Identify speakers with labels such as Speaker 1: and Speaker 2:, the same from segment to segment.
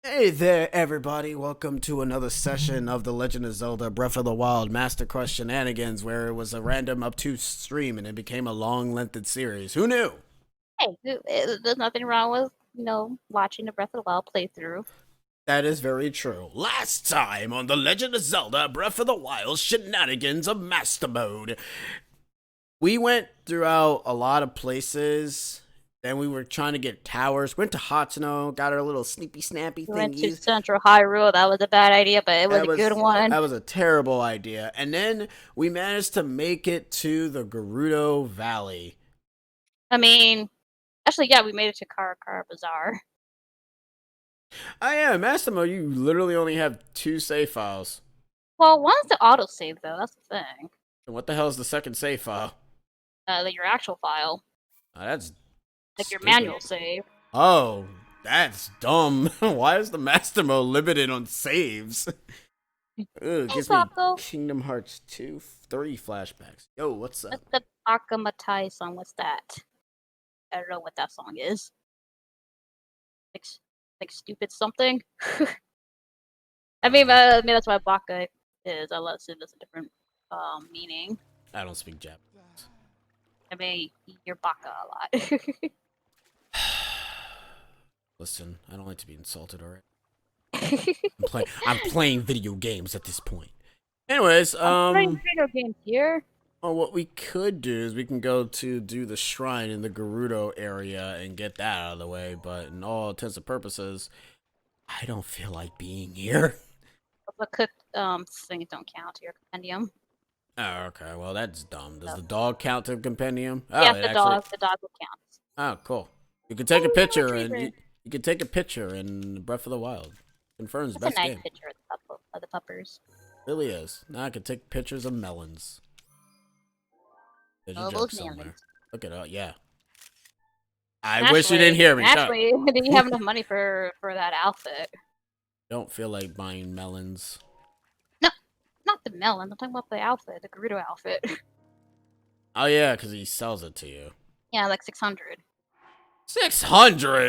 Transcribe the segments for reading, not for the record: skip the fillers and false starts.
Speaker 1: Hey there, everybody. Welcome to another session of The Legend of Zelda Breath of the Wild Master Quest Shenanigans, where it was a random obtuse stream and it became a long-lengthed series. Who knew?
Speaker 2: Hey, there's nothing wrong with, watching the Breath of the Wild playthrough.
Speaker 1: That is very true. Last time on The Legend of Zelda Breath of the Wild Shenanigans of Master Mode, we went throughout a lot of places. Then we were trying to get towers. Went to Hatsuno, got our little sneaky snappy
Speaker 2: We went to
Speaker 1: thingies.
Speaker 2: Central Hyrule. That was a bad idea, but it was
Speaker 1: That
Speaker 2: a good
Speaker 1: was
Speaker 2: one.
Speaker 1: that was a terrible idea. And then we managed to make it to the Gerudo Valley.
Speaker 2: I mean, actually, yeah, we made it to Karakara Bazaar.
Speaker 1: Oh yeah, Massimo, you literally only have two save files.
Speaker 2: Well, one's the autosave, though. That's the thing.
Speaker 1: And what the hell is the second save file?
Speaker 2: Like your actual file,
Speaker 1: Oh, that's
Speaker 2: like your
Speaker 1: stupid.
Speaker 2: manual save.
Speaker 1: Oh, that's dumb. Why is the Massimo limited on saves? Ugh,
Speaker 2: Hey,
Speaker 1: gives me
Speaker 2: Sako.
Speaker 1: Kingdom Hearts 2, 3 flashbacks. Yo, what's up?
Speaker 2: That's the Akamatai song. What's that? I don't know what that song is. Like, like stupid something. I mean that's why Baka is. Unless it has a different meaning.
Speaker 1: I don't speak Japanese.
Speaker 2: I mean, you're Baka a lot.
Speaker 1: Listen, I don't like to be insulted, alright? I'm playing video games at this point. Anyways,
Speaker 2: I'm playing video games here.
Speaker 1: well, what we could do is we can go to do the shrine in the Gerudo area and get that out of the way, but in all intents and purposes, I don't feel like being here.
Speaker 2: The cooked things don't count to your compendium.
Speaker 1: Oh, okay. Well, that's dumb. Does
Speaker 2: So,
Speaker 1: the dog count to compendium? Oh,
Speaker 2: yeah,
Speaker 1: it actually.
Speaker 2: the dog will count.
Speaker 1: Oh, cool. You can take a picture and
Speaker 2: Retriever.
Speaker 1: you can take a picture in Breath of the Wild. Confirms
Speaker 2: That's a
Speaker 1: best
Speaker 2: nice
Speaker 1: game.
Speaker 2: picture of the puppers.
Speaker 1: Really is. Now I can take pictures of melons. There's a
Speaker 2: Oh,
Speaker 1: joke
Speaker 2: those
Speaker 1: somewhere.
Speaker 2: melons.
Speaker 1: Look at it. Yeah. I wish you
Speaker 2: Actually,
Speaker 1: didn't hear me. Shut up.
Speaker 2: do you have enough money for that outfit?
Speaker 1: Don't feel like buying melons.
Speaker 2: No, not the melon. I'm talking about the outfit, the Gerudo outfit.
Speaker 1: Oh yeah, because he sells it to you.
Speaker 2: Yeah, like 600.
Speaker 1: 600.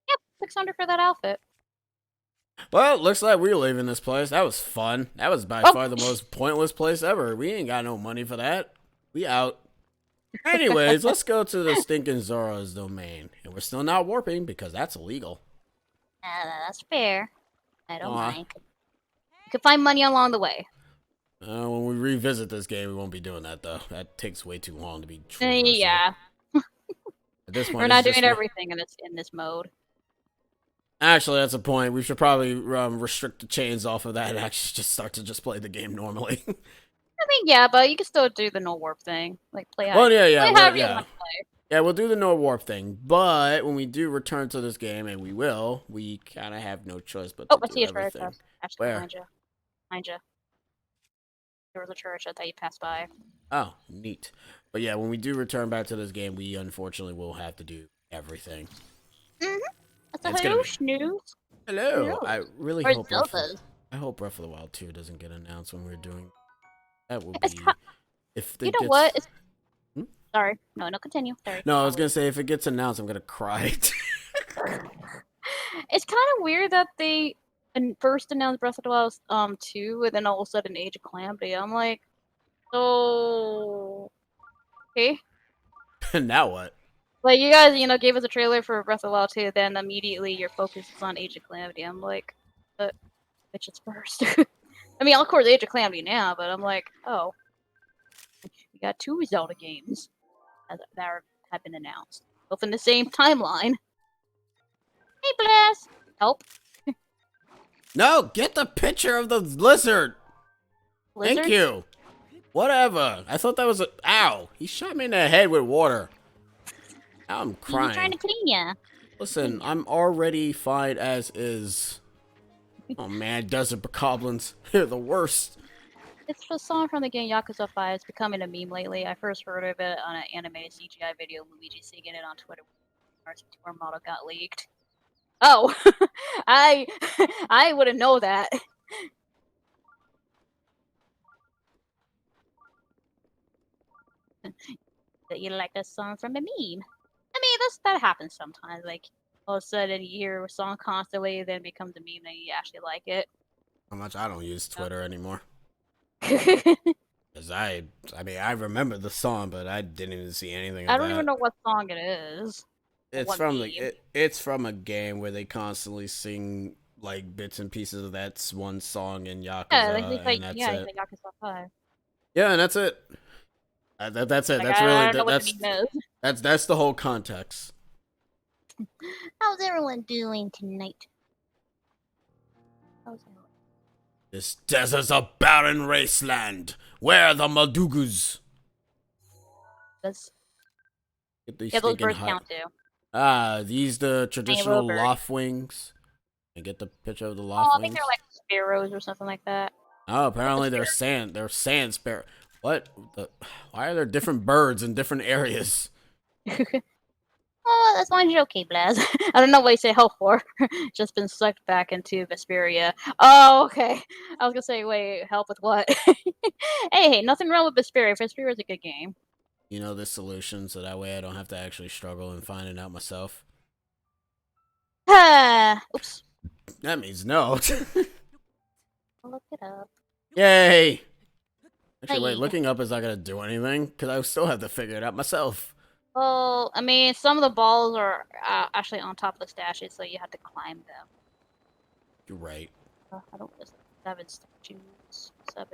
Speaker 2: Yep, 600 for that outfit.
Speaker 1: Well, looks like we're leaving this place. That was fun. That was by
Speaker 2: Oh,
Speaker 1: far the most pointless place ever. We ain't got no money for that. We out. Anyways, let's go to the stinking Zora's domain. And we're still not warping because that's illegal.
Speaker 2: that's fair. I don't
Speaker 1: Aw.
Speaker 2: mind. You can find money along the way.
Speaker 1: When we revisit this game, we won't be doing that though. That takes way too long to be traversing.
Speaker 2: Yeah,
Speaker 1: At this point,
Speaker 2: we're
Speaker 1: it's
Speaker 2: not
Speaker 1: just
Speaker 2: doing everything in this mode.
Speaker 1: Actually, that's a point. We should probably restrict the chains off of that and actually just start to just play the game normally.
Speaker 2: I mean, yeah, but you can still do the no warp thing. Like, play
Speaker 1: Well, yeah,
Speaker 2: play
Speaker 1: well,
Speaker 2: however you
Speaker 1: yeah.
Speaker 2: want to play.
Speaker 1: Yeah, we'll do the no warp thing, but when we do return to this game, and we will, we kind of have no choice but to
Speaker 2: Oh, I
Speaker 1: do
Speaker 2: see a church.
Speaker 1: everything.
Speaker 2: Actually,
Speaker 1: Where?
Speaker 2: behind you. Behind you. There was a church that you passed by.
Speaker 1: Oh, neat. But yeah, when we do return back to this game, we unfortunately will have to do everything.
Speaker 2: Mm-hmm. That's a
Speaker 1: It's gonna
Speaker 2: hello,
Speaker 1: be
Speaker 2: snooze.
Speaker 1: hello.
Speaker 2: Hello.
Speaker 1: I really
Speaker 2: Or
Speaker 1: hope
Speaker 2: Zelda's.
Speaker 1: I hope Breath of the Wild 2 doesn't get announced when we're doing. That will
Speaker 2: It's
Speaker 1: be
Speaker 2: kind,
Speaker 1: if
Speaker 2: you
Speaker 1: it
Speaker 2: know what?
Speaker 1: gets.
Speaker 2: It's sorry. No, continue. Sorry.
Speaker 1: No, I was gonna say if it gets announced, I'm gonna cry.
Speaker 2: It's kind of weird that they first announced Breath of the Wild 2, and then all of a sudden Age of Calamity. I'm like, so okay.
Speaker 1: Now what?
Speaker 2: Like, you guys, gave us a trailer for Breath of the Wild 2, then immediately your focus is on Age of Calamity. I'm like, but which is first? I mean, of course, Age of Calamity now, but I'm like, oh, we got two Zelda games have been announced, both in the same timeline. Hey, Bless! Help.
Speaker 1: No, get the picture of the lizard.
Speaker 2: Lizard?
Speaker 1: Thank you. Whatever. I thought that was a. Ow! He shot me in the head with water. Now I'm
Speaker 2: He's trying
Speaker 1: crying.
Speaker 2: to clean ya.
Speaker 1: Listen, I'm already fine as is. Oh man, desert bokoblins. They're the worst.
Speaker 2: It's a song from the game Yakuza 5. It's becoming a meme lately. I first heard of it on an animated CGI video, Luigi singing it on Twitter. Our model got leaked. Oh, I I wouldn't know that. That you like that song from a meme. I mean, that happens sometimes. Like, all of a sudden you hear a song constantly, then it becomes a meme and you actually like it.
Speaker 1: How much I don't use
Speaker 2: Yeah.
Speaker 1: Twitter anymore. Cause I mean, I remember the song, but I didn't even see anything
Speaker 2: I
Speaker 1: of
Speaker 2: don't even
Speaker 1: that.
Speaker 2: know what song it is or
Speaker 1: It's
Speaker 2: what
Speaker 1: from
Speaker 2: meme.
Speaker 1: it's from a game where they constantly sing like bits and pieces of that one song in
Speaker 2: Yeah, like he's
Speaker 1: Yakuza,
Speaker 2: like
Speaker 1: and that's
Speaker 2: yeah, he's
Speaker 1: it.
Speaker 2: like Yakuza 5.
Speaker 1: Yeah, and that's it. That's it.
Speaker 2: Like
Speaker 1: That's really
Speaker 2: I don't know what the meme is.
Speaker 1: that's the whole context.
Speaker 2: How's everyone doing tonight? How's everyone?
Speaker 1: This desert's a barren wasteland. Where are the Madugus?
Speaker 2: This-
Speaker 1: Get these
Speaker 2: Yeah, those
Speaker 1: stinking
Speaker 2: birds
Speaker 1: hut.
Speaker 2: count too.
Speaker 1: Ah, these the
Speaker 2: Tiny little
Speaker 1: traditional
Speaker 2: bird.
Speaker 1: loft wings. And get the picture of the
Speaker 2: Oh,
Speaker 1: loft
Speaker 2: I think they're
Speaker 1: wings.
Speaker 2: like sparrows or something like that.
Speaker 1: Oh,
Speaker 2: What's a
Speaker 1: apparently they're
Speaker 2: sparrow?
Speaker 1: sand. They're sand sparrow. What? The? Why are there different birds in different areas?
Speaker 2: Oh, that's one joke, Blaz. I don't know what you say help for. Just been sucked back into Vesperia. Oh, okay. I was gonna say, wait, help with what? Hey, nothing wrong with Vesperia. Vesperia's a good game.
Speaker 1: You know the solution, so that way I don't have to actually struggle in finding out myself.
Speaker 2: Oops.
Speaker 1: That means no.
Speaker 2: I'll look it up.
Speaker 1: Yay! Actually, wait.
Speaker 2: Hey.
Speaker 1: Looking up is not gonna do anything because I still have to figure it out myself.
Speaker 2: Well, I mean, some of the balls are actually on top of the statues, so you have to climb them.
Speaker 1: You're right.
Speaker 2: I don't know. 7 statues. 7.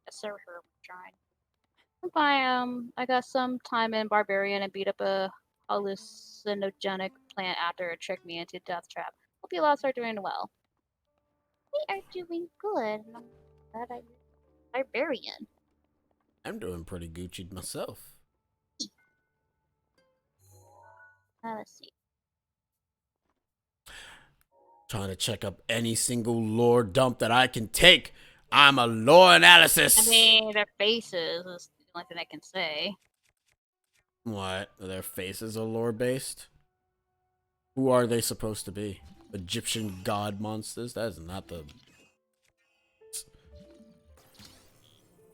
Speaker 2: Yes, sir, I'm trying. I got some time in Barbarian and beat up a hallucinogenic plant after it tricked me into death trap. Hope you lots are doing well. We are doing good. I'm glad I Barbarian.
Speaker 1: I'm doing pretty Gucci myself.
Speaker 2: Let's see.
Speaker 1: Trying to check up any single lore dump that I can take. I'm a lore
Speaker 2: I
Speaker 1: analysis.
Speaker 2: mean, their faces is the only thing I can say.
Speaker 1: What? Their faces are lore based? Who are they supposed to be? Egyptian god monsters? That is not the.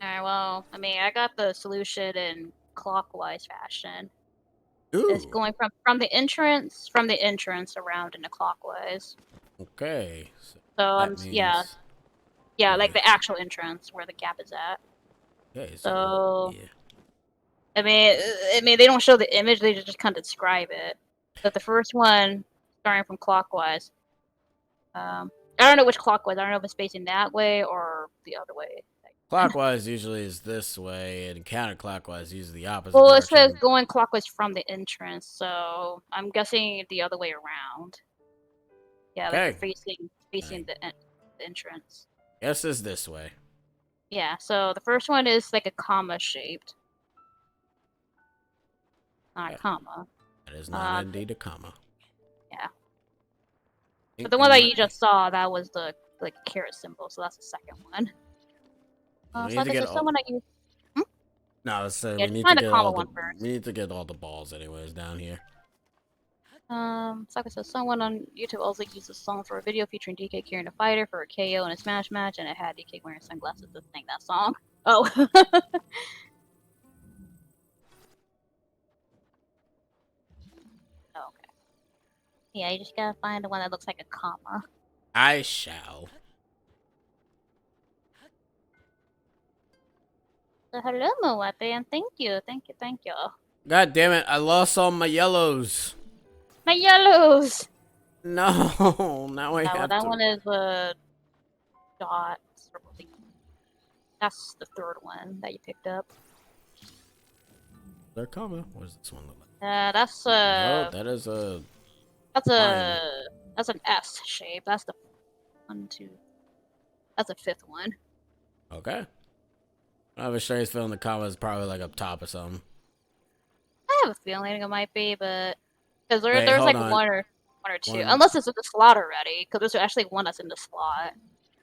Speaker 2: Alright, well, I mean, I got the solution in clockwise fashion. It's
Speaker 1: Ooh.
Speaker 2: going from the entrance around in a clockwise.
Speaker 1: Okay. So
Speaker 2: So
Speaker 1: that
Speaker 2: yeah,
Speaker 1: means.
Speaker 2: yeah, like
Speaker 1: Wait.
Speaker 2: the actual entrance where the gap is at.
Speaker 1: Okay. So
Speaker 2: So
Speaker 1: yeah.
Speaker 2: I mean, they don't show the image; they just kind of describe it. But the first one, starting from clockwise, I don't know which clockwise. I don't know if it's facing that way or the other way.
Speaker 1: Clockwise usually is this way, and counterclockwise usually the opposite
Speaker 2: Well, it says
Speaker 1: direction.
Speaker 2: going clockwise from the entrance, so I'm guessing the other way around. Yeah, like you're
Speaker 1: Okay.
Speaker 2: facing
Speaker 1: I
Speaker 2: the entrance.
Speaker 1: guess it's this way.
Speaker 2: Yeah, so the first one is like a comma shaped, not a
Speaker 1: Okay.
Speaker 2: comma.
Speaker 1: That is not
Speaker 2: Um,
Speaker 1: indeed a comma.
Speaker 2: yeah,
Speaker 1: I
Speaker 2: but
Speaker 1: think
Speaker 2: the
Speaker 1: we
Speaker 2: one that you
Speaker 1: might be.
Speaker 2: just saw, that was the like caret symbol, so that's the second one.
Speaker 1: We
Speaker 2: So
Speaker 1: need
Speaker 2: like
Speaker 1: to
Speaker 2: I
Speaker 1: get
Speaker 2: said,
Speaker 1: all.
Speaker 2: someone that you
Speaker 1: No, so
Speaker 2: yeah,
Speaker 1: we
Speaker 2: just
Speaker 1: need to
Speaker 2: find the
Speaker 1: get
Speaker 2: comma
Speaker 1: all the.
Speaker 2: one first.
Speaker 1: We need to get all the balls, anyways, down here.
Speaker 2: So like I said, someone on YouTube also used this song for a video featuring DK carrying a fighter for a KO in a Smash match, and it had DK wearing sunglasses to sing that song. Oh. Okay. Yeah, you just gotta find the one that looks like a comma.
Speaker 1: I shall.
Speaker 2: So hello, Moepe, and thank you, thank you, thank you.
Speaker 1: God damn it! I lost all my yellows.
Speaker 2: My yellows!
Speaker 1: No, now I
Speaker 2: Yeah, well,
Speaker 1: have
Speaker 2: that
Speaker 1: to.
Speaker 2: one is a dot circle thing. That's the third one that you picked up.
Speaker 1: Their comma. What does this one look like?
Speaker 2: That's
Speaker 1: No, that is a
Speaker 2: that's
Speaker 1: line.
Speaker 2: a that's an S shape. That's the one, two. That's a fifth one.
Speaker 1: Okay. I have a strange feeling the comma is probably like up top or something.
Speaker 2: I have a feeling it might be, but because
Speaker 1: Wait,
Speaker 2: there's
Speaker 1: hold
Speaker 2: like
Speaker 1: on.
Speaker 2: one or two,
Speaker 1: One.
Speaker 2: unless it's in the slot already. Because there's actually one that's in the slot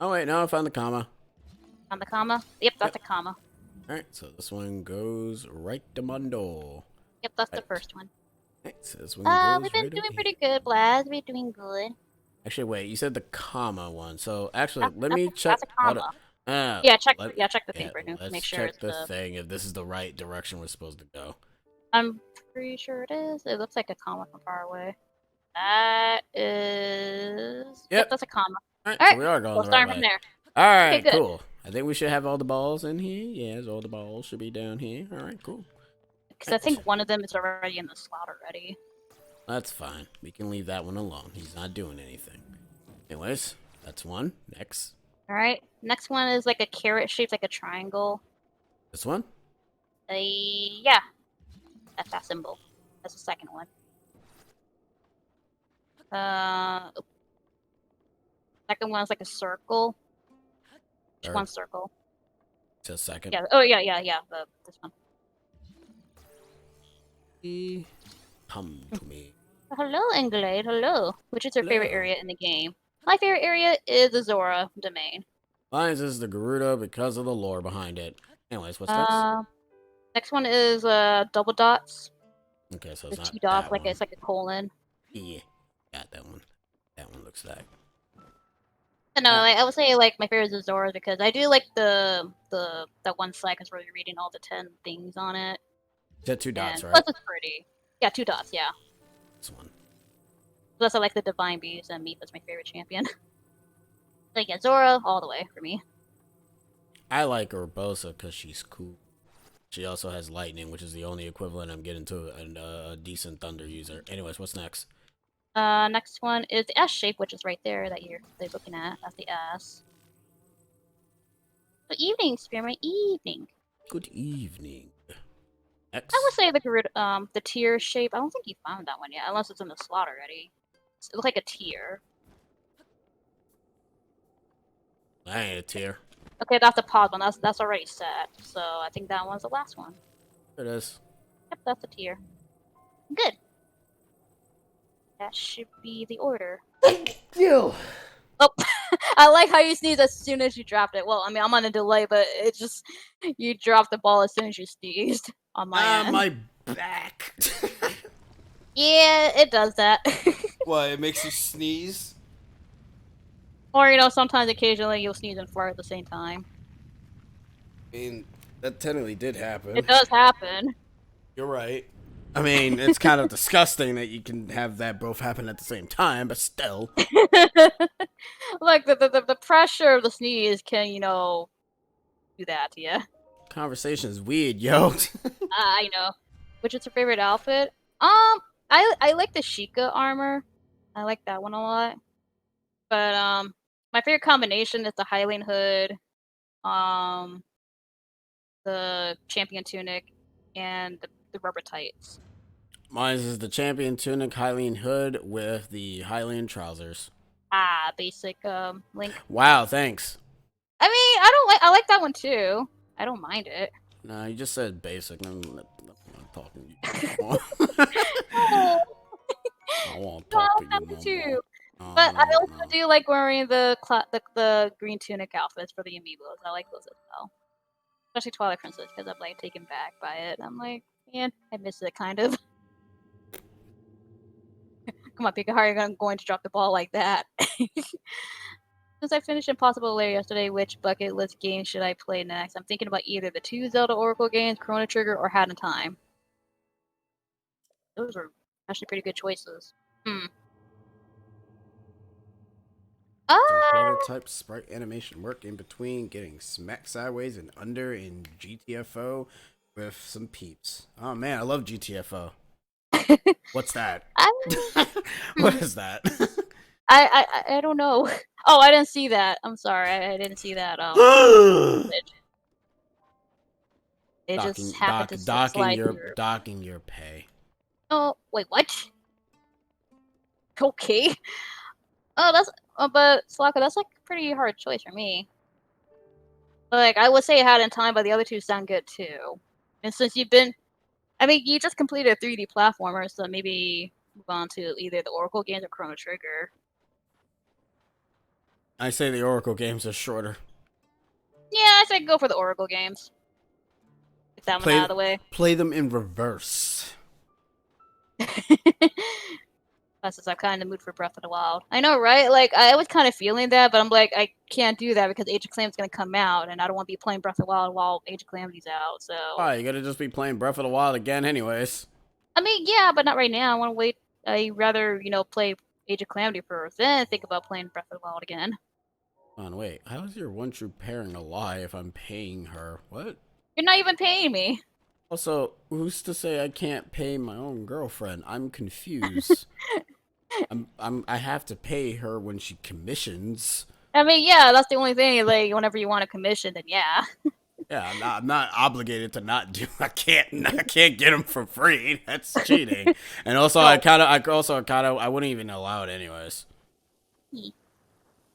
Speaker 1: Oh wait, no, I found the comma.
Speaker 2: on the comma. Yep, that's
Speaker 1: Yep.
Speaker 2: a comma.
Speaker 1: All right, so this one goes right to Mundo.
Speaker 2: Yep, that's the
Speaker 1: Right.
Speaker 2: first one.
Speaker 1: Right, so this one
Speaker 2: We've
Speaker 1: goes
Speaker 2: been
Speaker 1: right over
Speaker 2: doing
Speaker 1: here.
Speaker 2: pretty good, Blaz. We're doing good.
Speaker 1: Actually, wait, you said the comma one. So actually, let me check.
Speaker 2: That's a
Speaker 1: Hold up.
Speaker 2: comma. Yeah, check the
Speaker 1: Yeah,
Speaker 2: paper to make
Speaker 1: let's
Speaker 2: sure
Speaker 1: check
Speaker 2: it's
Speaker 1: the
Speaker 2: the.
Speaker 1: thing if this is the right direction we're supposed to go.
Speaker 2: I'm pretty sure it is. It looks like a comma from far away. That is. Yep,
Speaker 1: Yep.
Speaker 2: that's a comma.
Speaker 1: All right,
Speaker 2: All
Speaker 1: so
Speaker 2: right,
Speaker 1: we are going
Speaker 2: we'll
Speaker 1: the right
Speaker 2: start from
Speaker 1: way.
Speaker 2: there.
Speaker 1: All
Speaker 2: Okay,
Speaker 1: right,
Speaker 2: good.
Speaker 1: cool. I think we should have all the balls in here. Yes, all the balls should be down here. All right, cool.
Speaker 2: Because I
Speaker 1: Right.
Speaker 2: think one of them is already in the slot already.
Speaker 1: That's fine. We can leave that one alone. He's not doing anything. Anyways, that's one. Next.
Speaker 2: All right. Next one is like a carrot shaped like a triangle.
Speaker 1: This one?
Speaker 2: Yeah, that's that symbol. That's the second one. Uh, Second one is like a circle. Just
Speaker 1: Third.
Speaker 2: one circle.
Speaker 1: To second.
Speaker 2: Yeah. Oh, yeah. This one.
Speaker 1: Come to me.
Speaker 2: Hello, Englade. Hello. Which is your favorite
Speaker 1: Hello.
Speaker 2: area in the game? My favorite area is the Zora domain.
Speaker 1: Mine is the Garuda because of the lore behind it. Anyways, what's next?
Speaker 2: Uh, Next one is double dots.
Speaker 1: Okay, so
Speaker 2: The
Speaker 1: it's not
Speaker 2: two dots,
Speaker 1: that
Speaker 2: like
Speaker 1: one.
Speaker 2: it's like a colon.
Speaker 1: Yeah, got that one. That one looks like.
Speaker 2: But no,
Speaker 1: Ah,
Speaker 2: like, I would say like my favorite is Zora because I do like the that one side because where you're reading all the 10 things on it,
Speaker 1: you said two dots,
Speaker 2: and
Speaker 1: right?
Speaker 2: plus it's pretty. Yeah, two dots. Yeah.
Speaker 1: This one.
Speaker 2: Plus I like the Divine Beast and Mifa's my favorite champion. Like yeah, Zora all the way for me.
Speaker 1: I like Urbosa because she's cool. She also has lightning, which is the only equivalent I'm getting to a decent thunder user. Anyways, what's next?
Speaker 2: Next one is the S shape, which is right there that they're looking at. That's the S. Good evening, Spearmint. Evening.
Speaker 1: Good evening. X.
Speaker 2: I would say the tier shape. I don't think you found that one yet, unless it's in the slot already. It looks like a tier.
Speaker 1: I ain't a tier.
Speaker 2: Okay, that's the pause one. That's already set. So I think that one's the last one.
Speaker 1: There it is.
Speaker 2: Yep, that's a tier. Good. That should be the order.
Speaker 1: You.
Speaker 2: Oh, I like how you sneeze as soon as you dropped it. Well, I mean, I'm on a delay, but it just you dropped the ball as soon as you sneezed on my end.
Speaker 1: My back.
Speaker 2: Yeah, it does that.
Speaker 1: What? It makes you sneeze?
Speaker 2: Or sometimes occasionally you'll sneeze and fart at the same time.
Speaker 1: I mean, that technically did happen.
Speaker 2: It does happen.
Speaker 1: You're right. I mean, it's kind of disgusting that you can have that both happen at the same time, but still.
Speaker 2: Like the pressure of the sneeze can do that to you.
Speaker 1: Conversation is weird, yo.
Speaker 2: I know. Which is your favorite outfit? I like the Sheikah armor. I like that one a lot. But my favorite combination is the Hylian hood, um, the champion tunic, and the rubber tights.
Speaker 1: Mine is the champion tunic Hylian hood with the Hylian trousers.
Speaker 2: Ah, basic link.
Speaker 1: Wow, thanks.
Speaker 2: I mean, I like that one too. I don't mind it.
Speaker 1: No, you just said basic. I'm not talking to you no
Speaker 2: Oh,
Speaker 1: I won't
Speaker 2: no, I
Speaker 1: talk to
Speaker 2: like
Speaker 1: you
Speaker 2: that
Speaker 1: no
Speaker 2: one
Speaker 1: more.
Speaker 2: too.
Speaker 1: No,
Speaker 2: But I
Speaker 1: no,
Speaker 2: also
Speaker 1: no.
Speaker 2: do like wearing the green tunic outfits for the amiibos. I like those as well. Especially Twilight Princess, because I'm like taken back by it. I'm like, man, I miss it kind of. Come on, Pika, how are you going to drop the ball like that? Since I finished Impossible Lair yesterday, which bucket list game should I play next? I'm thinking about either the two Zelda Oracle games, Chrono Trigger, or Hat in Time. Those are actually pretty good choices. Hmm.
Speaker 1: Some
Speaker 2: Ah,
Speaker 1: prototype sprite animation work in between getting smacked sideways and under in GTFO with some peeps. Oh man, I love GTFO. What's that?
Speaker 2: I,
Speaker 1: What
Speaker 2: hmm.
Speaker 1: is that?
Speaker 2: I don't know. Oh, I didn't see that. I'm sorry, I didn't see that. It just happened to slide through.
Speaker 1: Docking your pay.
Speaker 2: Oh, wait, what? Okay. Oh, but Slaka, that's like a pretty hard choice for me. Like, I would say Hat in Time, but the other two sound good too. And since you just completed a 3D platformer, so maybe move on to either the Oracle games or Chrono Trigger.
Speaker 1: I say the Oracle games are shorter.
Speaker 2: Yeah, I say go for the Oracle games. Get that one out
Speaker 1: Play
Speaker 2: of the way.
Speaker 1: play them in reverse.
Speaker 2: That's just I'm kind of in the mood for Breath of the Wild. I know, right? Like, I was kind of feeling that, but I'm like, I can't do that because Age of Calamity's gonna come out, and I don't want to be playing Breath of the Wild while Age of Calamity's out. So,
Speaker 1: Why, you gotta just be playing Breath of the Wild again anyways.
Speaker 2: I mean, yeah, but not right now. I want to wait I rather play Age of Calamity first, then think about playing Breath of the Wild again.
Speaker 1: On, wait. How is your one true pairing a lie if I'm paying her? What?
Speaker 2: You're not even paying me.
Speaker 1: Also, who's to say I can't pay my own girlfriend? I'm confused. I have to pay her when she commissions.
Speaker 2: I mean, yeah, that's the only thing. Like, whenever you want a commission, then yeah.
Speaker 1: Yeah, I'm not obligated to not do. I can't get them for free. That's cheating. And also,
Speaker 2: No.
Speaker 1: I wouldn't even allow it anyways.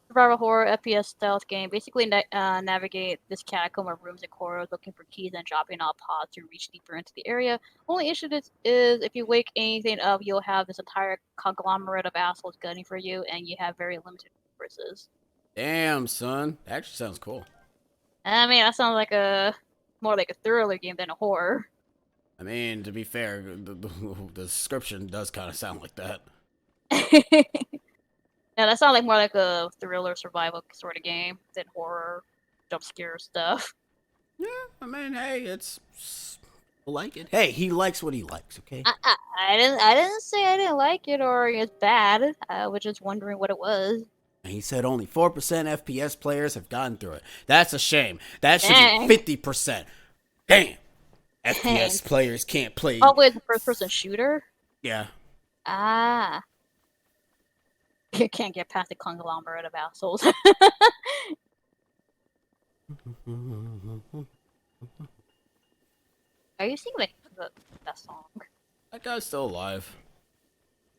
Speaker 2: Survival horror FPS stealth game. Basically, navigate this catacomb of rooms and corridors, looking for keys and dropping off pods to reach deeper into the area. Only issue is if you wake anything up, you'll have this entire conglomerate of assholes gunning for you, and you have very limited resources.
Speaker 1: Damn, son, that actually sounds cool.
Speaker 2: I mean, that sounds like more like a thriller game than a horror.
Speaker 1: I mean, to be fair, the description does kind of sound like that.
Speaker 2: Yeah, that sounds like more like a thriller survival sort of game than horror jump scare stuff.
Speaker 1: Yeah, I mean, hey, it's like it. Hey, he likes what he likes. Okay.
Speaker 2: I didn't say I didn't like it or it's bad. I was just wondering what it was.
Speaker 1: And he said only 4% FPS players have gotten through it. That's a shame. That should
Speaker 2: Dang.
Speaker 1: be 50%. Damn. FPS players can't play.
Speaker 2: Oh, wait, it's a first-person shooter?
Speaker 1: Yeah.
Speaker 2: Ah. You can't get past the conglomerate of assholes. Are you singing like that song?
Speaker 1: That guy's still alive.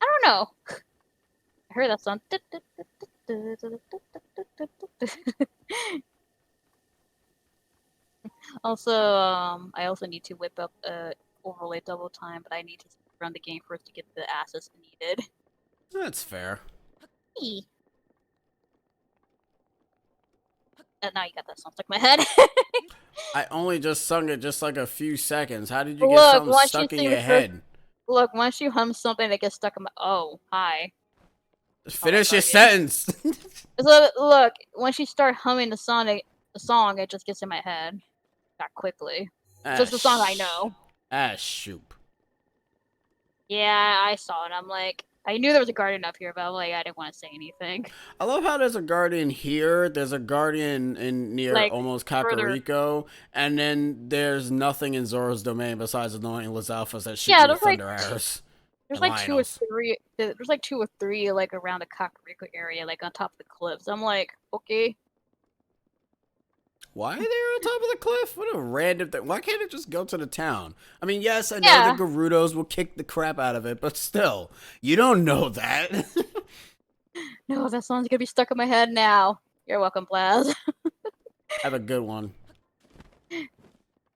Speaker 2: I don't know. I heard that song. Also, I also need to whip up overlay double time, but I need to run the game first to get the assets needed.
Speaker 1: That's fair.
Speaker 2: Now you got that song stuck in my head.
Speaker 1: I only just sung it just like a few seconds. How did you get
Speaker 2: Look,
Speaker 1: something
Speaker 2: once
Speaker 1: stuck
Speaker 2: you
Speaker 1: in
Speaker 2: sing
Speaker 1: your
Speaker 2: the first,
Speaker 1: head?
Speaker 2: look, once you hum something that gets stuck in my, oh, hi.
Speaker 1: Finish your sentence.
Speaker 2: Look, once you start humming the song, it just gets in my head. That quickly. Just the song I know.
Speaker 1: Shoot.
Speaker 2: Yeah, I saw it. I'm like, I knew there was a guardian up here, but I'm like, I didn't want to say anything.
Speaker 1: I love how there's a guardian here. There's a guardian in near
Speaker 2: Like,
Speaker 1: almost
Speaker 2: further.
Speaker 1: Kakariko, and then there's nothing in Zoro's domain besides annoying Lizalfas that shoot
Speaker 2: Yeah,
Speaker 1: you
Speaker 2: there's
Speaker 1: with thunder arrows.
Speaker 2: There's
Speaker 1: And
Speaker 2: like
Speaker 1: Lionels.
Speaker 2: there's like 2 or 3 like around the Kakariko area, like on top of the cliffs. I'm like, okay.
Speaker 1: Why are they on top of the cliff? What a random thing. Why can't it just go to the town? I mean, yes, I know
Speaker 2: Yeah.
Speaker 1: the Gerudos will kick the crap out of it, but still, you don't know that.
Speaker 2: No, that song's gonna be stuck in my head now. You're welcome, Blaz.
Speaker 1: Have a good one.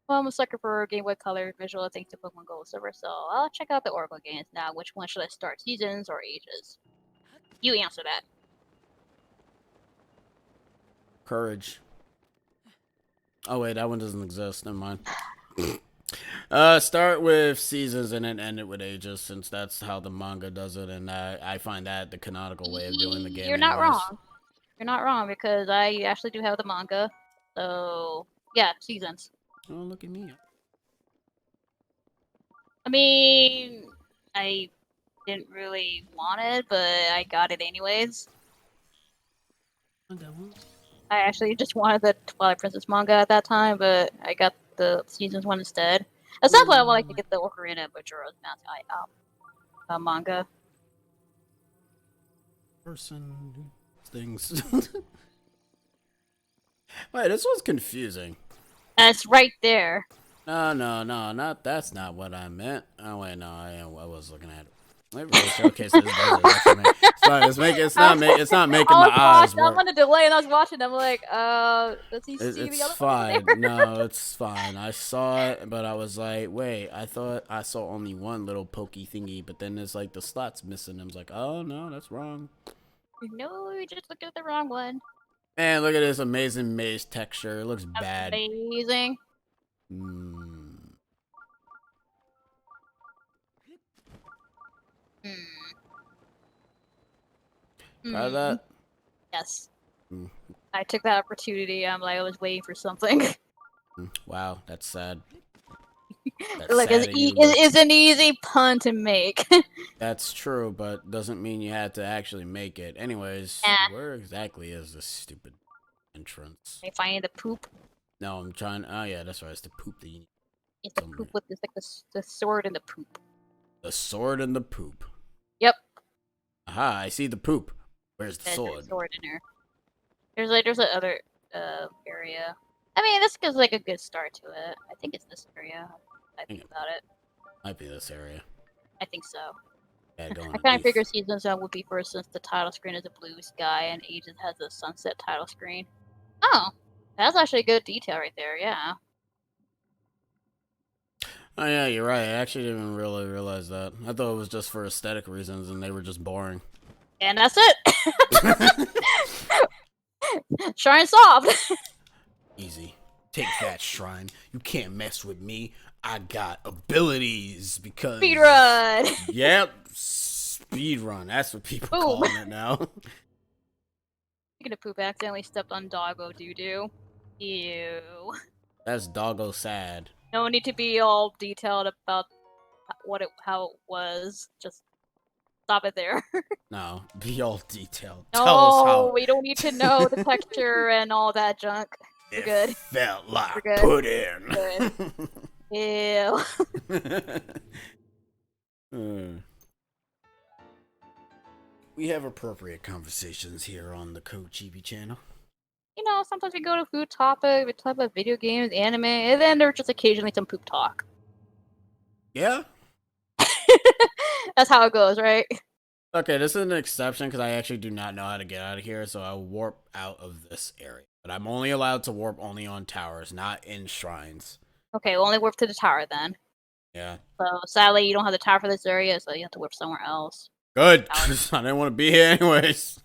Speaker 2: Well, I'm a sucker for Game Boy Color visual thanks to Pokemon Go server, so I'll check out the Oracle games now. Which one should I start? Seasons or ages? You answer that.
Speaker 1: Courage. Oh wait, that one doesn't exist. Never mind. Start with seasons and then end it with ages, since that's how the manga does it, and I find that the canonical way of doing the game.
Speaker 2: You're not wrong. You're not wrong because I actually do have the manga. So yeah, seasons.
Speaker 1: Oh, look at me.
Speaker 2: I mean, I didn't really want it, but I got it anyways. I actually just wanted the Twilight Princess manga at that time, but I got the seasons one instead. At some point, I would like to get the Ocarina of Majora's Mask manga.
Speaker 1: Person things. Wait, this was confusing.
Speaker 2: It's right there.
Speaker 1: No, not that's not what I meant. Oh wait, no, I was looking at it. It really showcases this desert. It's not making my eyes work.
Speaker 2: I'm on a delay, and I was watching. I'm like, does he see the other
Speaker 1: fine.
Speaker 2: one?
Speaker 1: No, it's fine. I saw it, but I was like, wait, I thought I saw only one little pokey thingy, but then there's like the slots missing. I was like, oh no, that's wrong.
Speaker 2: No, you just looked at the wrong one.
Speaker 1: Man, look at this amazing maze texture. It looks bad.
Speaker 2: Amazing.
Speaker 1: Try that?
Speaker 2: Yes. I took that opportunity. I'm like, I was waiting for something.
Speaker 1: Wow, that's sad. That's
Speaker 2: Look,
Speaker 1: sad of you, but
Speaker 2: it's an easy pun to make.
Speaker 1: that's true, but doesn't mean you had to actually make it. Anyways,
Speaker 2: Eh,
Speaker 1: where exactly is this stupid entrance?
Speaker 2: I find the poop.
Speaker 1: No, I'm trying. Oh yeah, that's right. It's the poop that you need.
Speaker 2: It's the poop with it's like the sword and the poop.
Speaker 1: The sword and the poop.
Speaker 2: Yep.
Speaker 1: Aha! I see the poop. Where's the
Speaker 2: There's
Speaker 1: sword?
Speaker 2: a sword in there. There's another area. I mean, this gives like a good start to it. I think it's this area. I think about it.
Speaker 1: Might be this area.
Speaker 2: I think so.
Speaker 1: Yeah,
Speaker 2: I kind of figure Season Zone would be first since the title screen is a blue sky and Ages has a sunset title screen. Oh, that's actually a good detail right there. Yeah.
Speaker 1: Oh yeah, you're right. I actually didn't even really realize that. I thought it was just for aesthetic reasons, and they were just boring.
Speaker 2: And that's it. Shrine solved.
Speaker 1: Easy. Take that, Shrine. You can't mess with me. I got abilities because
Speaker 2: Speedrun.
Speaker 1: Yep, speedrun. That's what people
Speaker 2: Boom.
Speaker 1: calling it now.
Speaker 2: Speaking of poop, I accidentally stepped on doggo doo doo. Ew.
Speaker 1: That's doggo sad.
Speaker 2: No need to be all detailed about how it was. Just stop it there.
Speaker 1: No, be all detailed.
Speaker 2: No,
Speaker 1: Tell us how
Speaker 2: we don't need to know the texture and all that junk. We're
Speaker 1: it
Speaker 2: good.
Speaker 1: felt like
Speaker 2: We're good.
Speaker 1: pudding.
Speaker 2: Ew.
Speaker 1: We have appropriate conversations here on the Code Chibi channel.
Speaker 2: You know, sometimes we go to food topic, we talk about video games, anime, and then there's just occasionally some poop talk.
Speaker 1: Yeah?
Speaker 2: That's how it goes, right?
Speaker 1: Okay, this is an exception because I actually do not know how to get out of here, so I'll warp out of this area. But I'm only allowed to warp only on towers, not in shrines.
Speaker 2: Okay, we'll only warp to the tower then.
Speaker 1: Yeah.
Speaker 2: So sadly, you don't have the tower for this area, so you have to warp somewhere else.
Speaker 1: Good. I didn't want to be here anyways.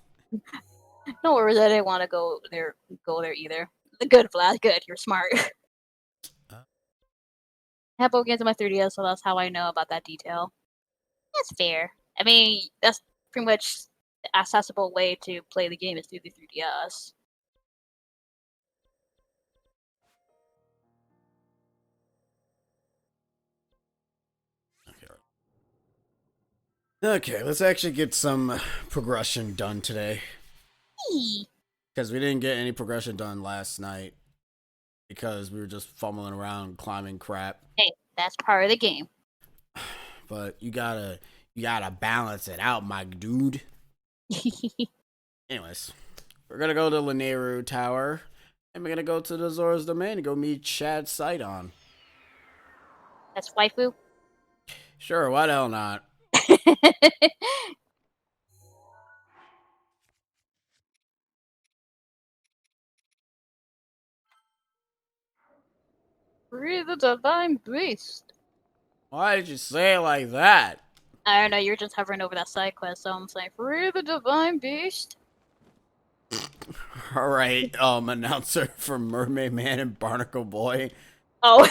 Speaker 2: No worries, I didn't want to go there either. Good, Vlad. Good, you're smart. I have both games on my 3DS, so that's how I know about that detail. That's fair. I mean, that's pretty much the accessible way to play the game is through the 3DS.
Speaker 1: Okay, let's actually get some progression done today. Because we didn't get any progression done last night. Because we were just fumbling around climbing crap.
Speaker 2: Hey, that's part of the game.
Speaker 1: But you gotta balance it out, my dude. Anyways, we're gonna go to Lineru Tower. And we're gonna go to the Zora's Domain and go meet Chad Sidon.
Speaker 2: That's waifu?
Speaker 1: Sure, why the hell not?
Speaker 2: Free the divine beast.
Speaker 1: Why did you say it like that?
Speaker 2: I don't know, you're just hovering over that side quest, so I'm saying, free the divine beast.
Speaker 1: Alright, announcer from Mermaid Man and Barnacle Boy.
Speaker 2: Oh.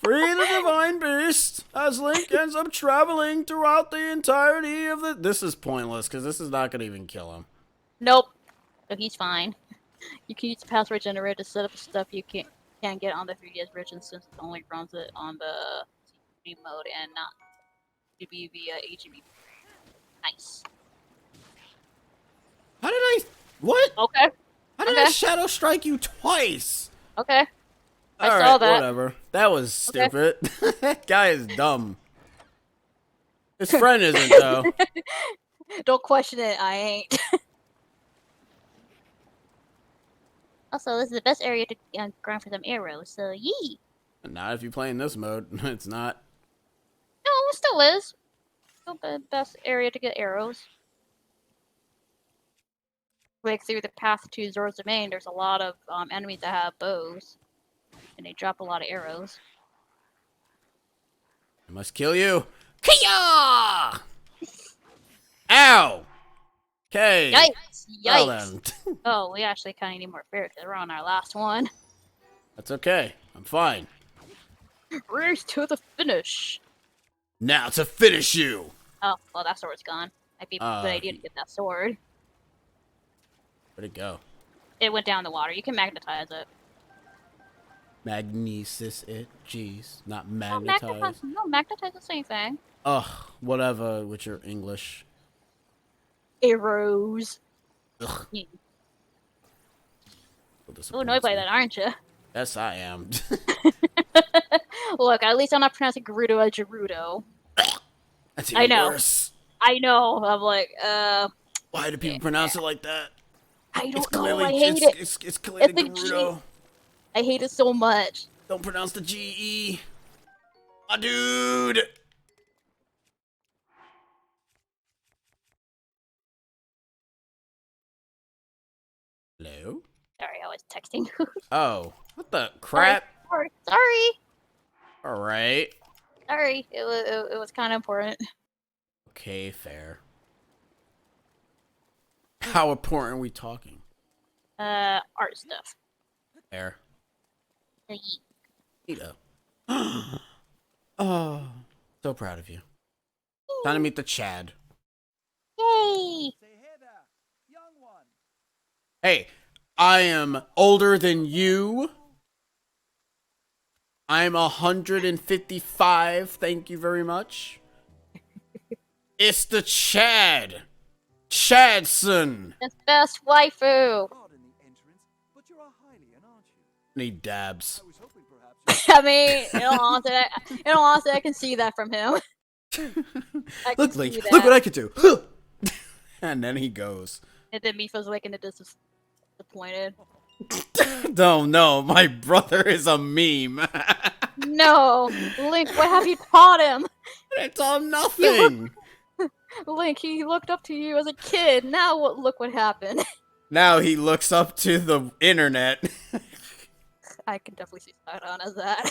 Speaker 1: Free the divine beast as Link ends up traveling throughout the entirety of the... This is pointless, because this is not going to even kill him.
Speaker 2: Nope. So he's fine. You can use the password generator to set up stuff you can't get on the 3DS version since it only runs it on the CD mode and not to be via HB. Nice.
Speaker 1: How did I... What?
Speaker 2: Okay.
Speaker 1: How did I Shadow Strike you twice?
Speaker 2: Okay. I
Speaker 1: All
Speaker 2: saw
Speaker 1: right,
Speaker 2: that.
Speaker 1: whatever. That was stupid. That guy is dumb. His friend isn't, though.
Speaker 2: Don't question it, I ain't. Also, this is the best area to grind for some arrows, so yee!
Speaker 1: Not if you play in this mode. It's not.
Speaker 2: No, it still is. Still the best area to get arrows. Like, through the path to Zora's Domain, there's a lot of enemies that have bows. And they drop a lot of arrows.
Speaker 1: I must kill you. Kia! Ow! Okay.
Speaker 2: Yikes!
Speaker 1: Well
Speaker 2: Yikes!
Speaker 1: then.
Speaker 2: Oh, we actually kind of need more fair because we're on our last one.
Speaker 1: That's okay. I'm fine.
Speaker 2: Race to the finish!
Speaker 1: Now to finish you!
Speaker 2: Oh, well, that sword's gone. Might be a good idea to get that sword.
Speaker 1: Where'd it go?
Speaker 2: It went down the water. You can magnetize it.
Speaker 1: Magnesis it. Jeez. Not
Speaker 2: Oh, magnetize.
Speaker 1: magnetize.
Speaker 2: No, magnetize is the same thing.
Speaker 1: Ugh. Whatever with your English.
Speaker 2: Arrows.
Speaker 1: Ugh.
Speaker 2: Yeah.
Speaker 1: So
Speaker 2: Oh, annoyed by
Speaker 1: me.
Speaker 2: that, aren't you?
Speaker 1: Yes, I am.
Speaker 2: Look, at least I'm not pronouncing Gerudo as Gerudo.
Speaker 1: That's
Speaker 2: I
Speaker 1: even
Speaker 2: know.
Speaker 1: worse.
Speaker 2: I know. I'm like,
Speaker 1: Why do people pronounce it like that?
Speaker 2: I
Speaker 1: It's
Speaker 2: don't know.
Speaker 1: clearly
Speaker 2: I hate it.
Speaker 1: it's clearly
Speaker 2: It's a G.
Speaker 1: Gerudo.
Speaker 2: I hate it so much.
Speaker 1: Don't pronounce the GE. My dude. Hello?
Speaker 2: Sorry, I was texting.
Speaker 1: Oh, what the crap?
Speaker 2: Sorry.
Speaker 1: All right.
Speaker 2: Sorry. It was kind of important.
Speaker 1: Okay, fair. How important are we talking?
Speaker 2: Art stuff.
Speaker 1: Fair.
Speaker 2: Yay.
Speaker 1: Neato. Oh, so proud of you. Time to meet the Chad. Hey, I am older than you. I'm 155. Thank you very much. It's the Chad. Chadson.
Speaker 2: It's best waifu.
Speaker 1: Need dabs.
Speaker 2: I mean, in all honesty, I can see that from him.
Speaker 1: Look, Link, look what I could do. And then he goes.
Speaker 2: And then Mifa's like in a disappointed.
Speaker 1: No, my brother is a meme.
Speaker 2: No, Link, what have you taught him?
Speaker 1: I taught him nothing.
Speaker 2: Link, he looked up to you as a kid. Now look what happened.
Speaker 1: Now he looks up to the internet.
Speaker 2: I can definitely see Sidon as that.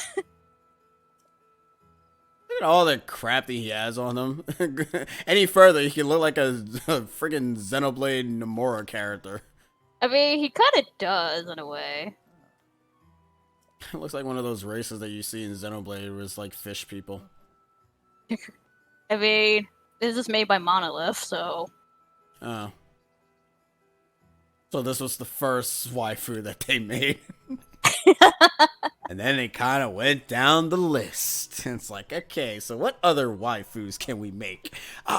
Speaker 1: Look at all the crap that he has on him. Any further, he can look like a friggin' Xenoblade Nomura character.
Speaker 2: I mean, he kind of does in a way.
Speaker 1: It looks like one of those races that you see in Xenoblade where it's like fish people.
Speaker 2: I mean, this is made by Monolith, so...
Speaker 1: Oh. So this was the first waifu that they made. And then it kind of went down the list. It's like, okay, so what other waifus can we make?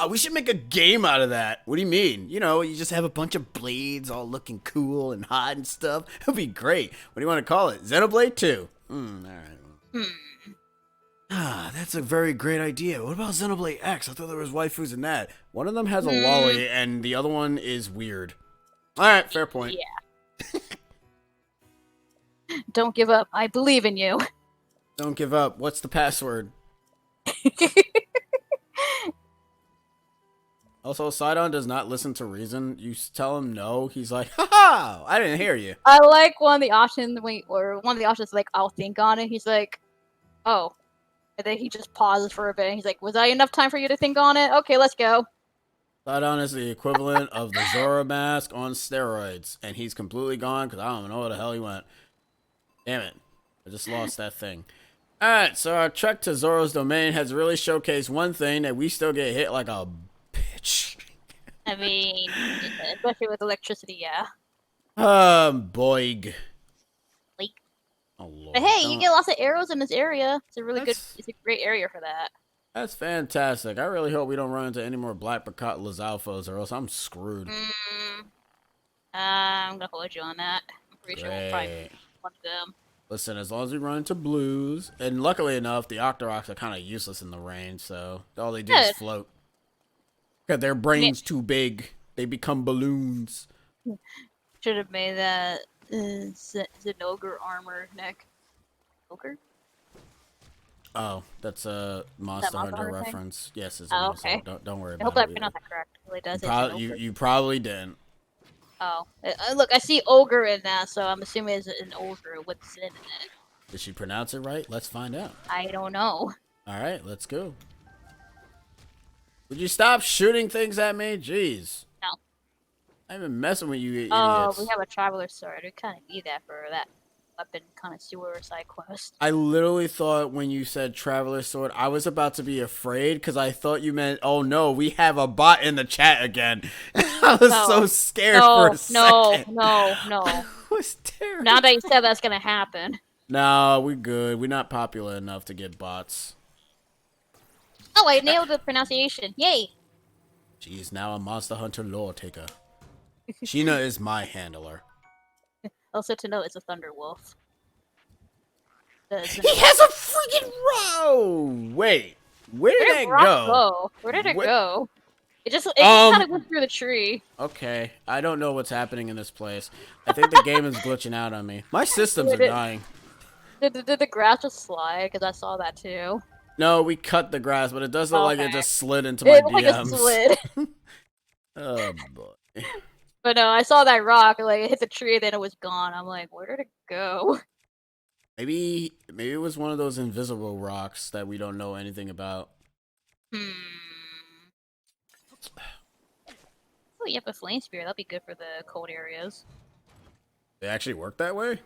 Speaker 1: We should make a game out of that. What do you mean? You know, you just have a bunch of blades all looking cool and hot and stuff. It'd be great. What do you want to call it? Xenoblade 2? Alright. That's a very great idea. What about Xenoblade X? I thought there was waifus in that. One of them has a lolly and the other one is weird. Alright, fair point.
Speaker 2: Yeah. Don't give up. I believe in you.
Speaker 1: Don't give up. What's the password? Also, Sidon does not listen to reason. You tell him no, he's like, haha, I didn't hear you.
Speaker 2: I like one of the options, like, I'll think on it. He's like, oh. And then he just pauses for a bit. And he's like, was that enough time for you to think on it? Okay, let's go.
Speaker 1: Sidon is the equivalent of the Zora mask on steroids. And he's completely gone because I don't know where the hell he went. Damn it. I just lost that thing. Alright, so our trek to Zoro's domain has really showcased one thing, that we still get hit like a bitch.
Speaker 2: I mean, especially with electricity, yeah.
Speaker 1: Boig.
Speaker 2: Like,
Speaker 1: Oh, Lord.
Speaker 2: but hey, you get lots of arrows in this area. It's a it's a great area for that.
Speaker 1: That's fantastic. I really hope we don't run into any more Black Picot Lizalfos or else I'm screwed.
Speaker 2: I'm gonna hold you on that. I'm pretty sure we'll probably one of them.
Speaker 1: Listen, as long as we run into blues, and luckily enough, the Octoroks are kind of useless in the rain, so all they do is float. Because their brain's too big. They become balloons.
Speaker 2: Should have made that Zenogre armor neck. Ogre?
Speaker 1: Oh, that's a Monster Hunter reference. Yes, it's a Monster Hunter. Don't worry about it.
Speaker 2: I hope I pronounced that correct. It really does.
Speaker 1: You probably didn't.
Speaker 2: Oh, look, I see ogre in that, so I'm assuming it's an ogre with sin in it.
Speaker 1: Did she pronounce it right? Let's find out.
Speaker 2: I don't know.
Speaker 1: All right, let's go. Would you stop shooting things at me? Jeez.
Speaker 2: No.
Speaker 1: I've been messing with you idiots.
Speaker 2: Oh, we have a traveler sword. We kind of need that for that weapon connoisseur side quest.
Speaker 1: I literally thought when you said traveler sword, I was about to be afraid because I thought you meant, oh no, we have a bot in the chat again. I was so scared for a second.
Speaker 2: No.
Speaker 1: I was terrible.
Speaker 2: Now that you said that's gonna happen.
Speaker 1: No, we good. We're not popular enough to get bots.
Speaker 2: Oh, I nailed the pronunciation. Yay!
Speaker 1: She's now a Monster Hunter lore taker. Sheena is my handler.
Speaker 2: Also to know it's a thunder wolf.
Speaker 1: He has a freaking row. Wait, where did that go?
Speaker 2: Where did it go? It just kind of went through the tree.
Speaker 1: Okay, I don't know what's happening in this place. I think the game is glitching out on me. My systems are dying.
Speaker 2: Did the grass just slide? Because I saw that too.
Speaker 1: No, we cut the grass, but it does look like it just slid into my
Speaker 2: DMs.
Speaker 1: Like
Speaker 2: it slid.
Speaker 1: Oh boy.
Speaker 2: But no, I saw that rock, like it hit the tree, then it was gone. I'm like, where did it go?
Speaker 1: Maybe it was one of those invisible rocks that we don't know anything about.
Speaker 2: Oh, you have a flame spear. That'd be good for the cold areas.
Speaker 1: They actually work that way?